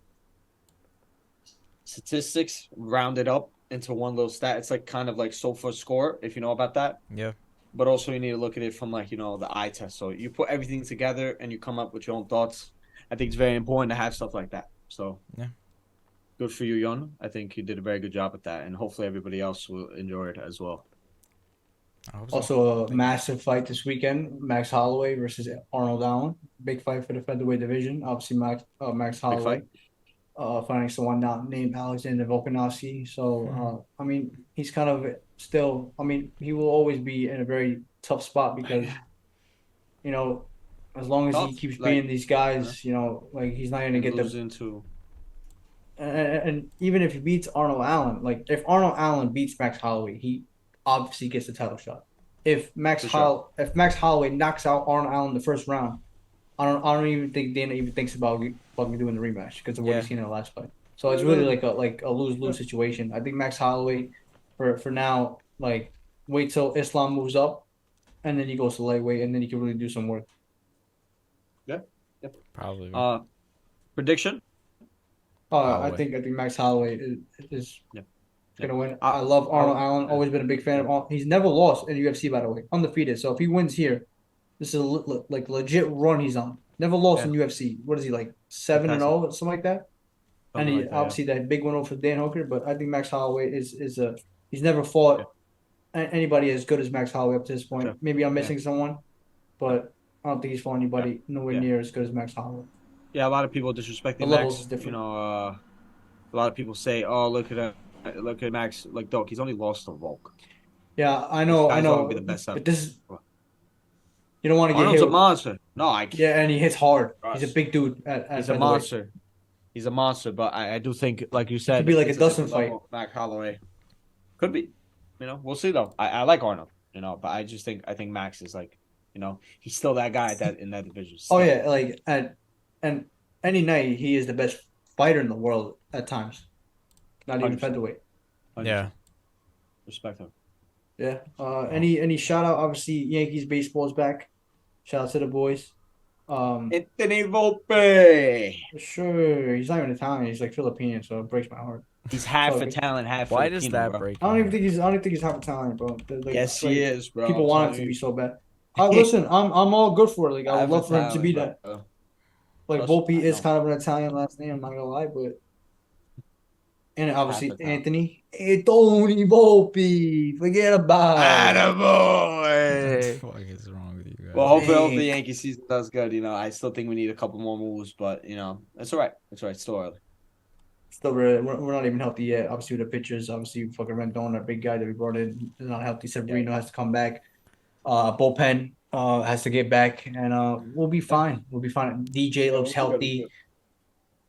statistics rounded up into one little stat. It's like kind of like SOFA score, if you know about that. Yeah. But also you need to look at it from the eye test. So you put everything together and you come up with your own thoughts. I think it's very important to have stuff like that. So yeah. Good for you, Yon. I think you did a very good job at that, and hopefully everybody else will enjoy it as well. Also, a massive fight this weekend: Max Holloway versus Arnold Allen. Big fight for the featherweight division. Obviously, Max Holloway fighting someone not named Alexander Volkanovski. So, I mean, he's kind of still. I mean, he will always be in a very tough spot because, as long as he keeps beating these guys, he's not going to get into. And even if he beats Arnold Allen, like if Arnold Allen beats Max Holloway, he obviously gets the title shot. If Max Holloway knocks out Arnold Allen in the first round, I don't even think Dana even thinks about fucking doing the rematch because of what he's seen in the last fight. So it's really like a lose-lose situation. I think Max Holloway, for now, wait till Islam moves up, and then he goes to lightweight, and then he can really do some work. Yeah. Probably. Prediction. I think Max Holloway is gonna win. I love Arnold Allen. Always been a big fan of Arnold. He's never lost in the UFC, by the way, undefeated. So if he wins here, this is a legit run he's on. Never lost in UFC. What is he 7-0 something like that? And he obviously that big one over Dan Hooker. But I think Max Holloway is he's never fought anybody as good as Max Holloway up to this point. Maybe I'm missing someone, but I don't think he's fought anybody nowhere near as good as Max Holloway. Yeah, a lot of people disrespecting the Max. Levels is different. A lot of people say, "Oh, look at Max, Doak. He's only lost to Volk." Yeah, I This know, guy's gonna be the best but ever. this is you don't want to get Arnold's hit. a monster. No, I can't. Yeah, and he hits hard. He's a Trust. big dude at He's a featherweight. monster. He's a monster, but I do think, like you It said, could be like it's a Dustin different fight. level. Mac Holloway could be. We'll see though. I like Arnold. But I just think Max is like, he's still that guy in that division. Still. Oh yeah, like and any night he is the best fighter in the world at times. Not even 100%. featherweight. 100%. Yeah. Respect him. Yeah. Any shout out? Obviously, Yankees baseball is back. Shout out to the boys. Anthony Volpe. Sure, he's not even Italian. He's like Filipino, so it breaks my heart. He's half So, Italian, half Why Filipino, does that bro. break? I don't even think he's half Italian, bro. Like, Yes, he is, bro. People I'm want him telling to be you. so bad. Listen, I'm all good for it. Like I would Half love for him to be Italian, that. bro. Like Trust Volpe me, I is know. kind of an Italian last name. I'm not gonna lie, but and obviously Half Italian. Anthony Volpe. Forget about it. What the Attaboy. fuck is wrong with you guys? Well, hopefully Dang. the Yankee season does good. I still think we need a couple more moves, but it's all right. It's all right. It's still early. Still, we're not even healthy yet. Obviously, with the pitchers, obviously, fucking Rendon, our big guy that we brought in, is not healthy. Severino has to come back. Bullpen has to get back, and we'll be fine. We'll be fine. DJ looks healthy.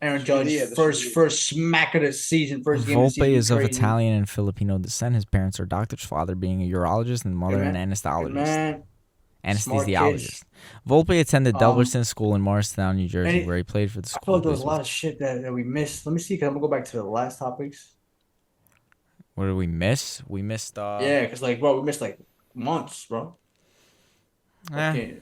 Aaron Judge, first smack of the season, first game of the Volpe season. is of Crazy. Italian and Filipino descent. His parents are doctors, father being a urologist and mother an Good anesthesiologist. man. Smart Anesthesiologist. kids. Volpe attended Um, Delberton School in Morristown, New Jersey, it- where he played for the I school. feel like there was a lot of shit that we missed. Let me see, because I'm gonna go back to the last topics. What did we miss? We missed. Yeah, because bro, we missed like months, bro. Okay.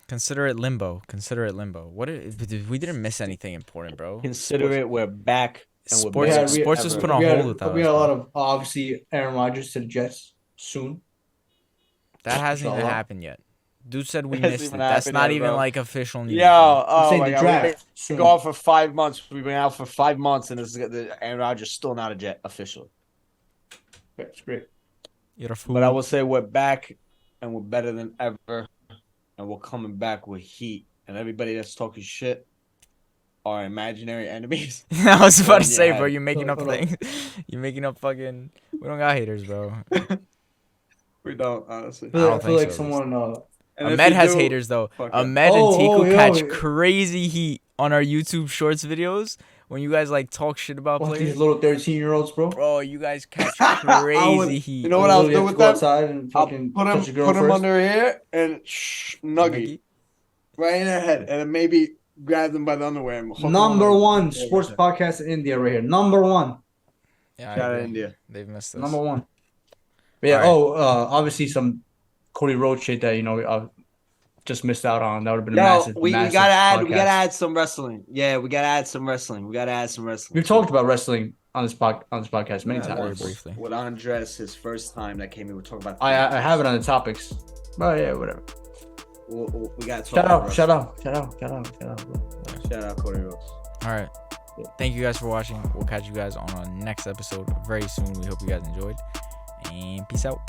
Consider it limbo. We didn't miss anything important, bro. Consider it. We're back. And we're Sports, better sports than was ever. put on hold without We us, had a bro. lot of obviously Aaron Rodgers to the Jets soon. That hasn't even Inshallah. happened yet. Dude said we Hasn't missed it. even That's happened not yet, even bro. like official news. Yo, bro. oh saying my the God. draft We've soon. been gone for 5 months. We've been out for 5 months, and Aaron Rodgers still not a Jet official. That's great. You're a fool. But I will say we're back, and we're better than ever, and we're coming back with heat. And everybody that's talking shit are imaginary enemies. I was about to Yeah. say, bro, you're making up Hold on. things. You're making up fucking. We don't got haters, bro. We don't, honestly. I don't I feel think like so, someone And if Ahmed you has do- haters though. fuck yeah. Ahmed and Oh, Tiku yo. catch crazy heat on our YouTube Shorts videos when you guys like talk shit about what, players. these little 13-year-olds, bro. Bro, you guys catch I crazy would- heat. You know what I'll do with go them? outside and I'll fucking put touch a girl him first. under here and nugget right in their head, and then maybe grab them by the underwear. And hook them Number on. one sports podcast in India right here. Number one. Yeah, I Shout out agree. India. They've missed us. Number one. But yeah. Alright. Obviously some Cody Rhodes shit that I just missed out on. That would have been a Yo, massive. we massive gotta add. podcast. We gotta add some wrestling. Yeah, we gotta add some wrestling. We've talked about wrestling on this podcast many Yeah, times. very briefly. With Andres, his first time that came in, we talk about. I have it on the topics. But yeah, whatever. We got to Shout out, bro. shout out Cody Rhodes. All right. Thank you guys for watching. We'll catch you guys on our next episode very soon. We hope you guys enjoyed. And peace out.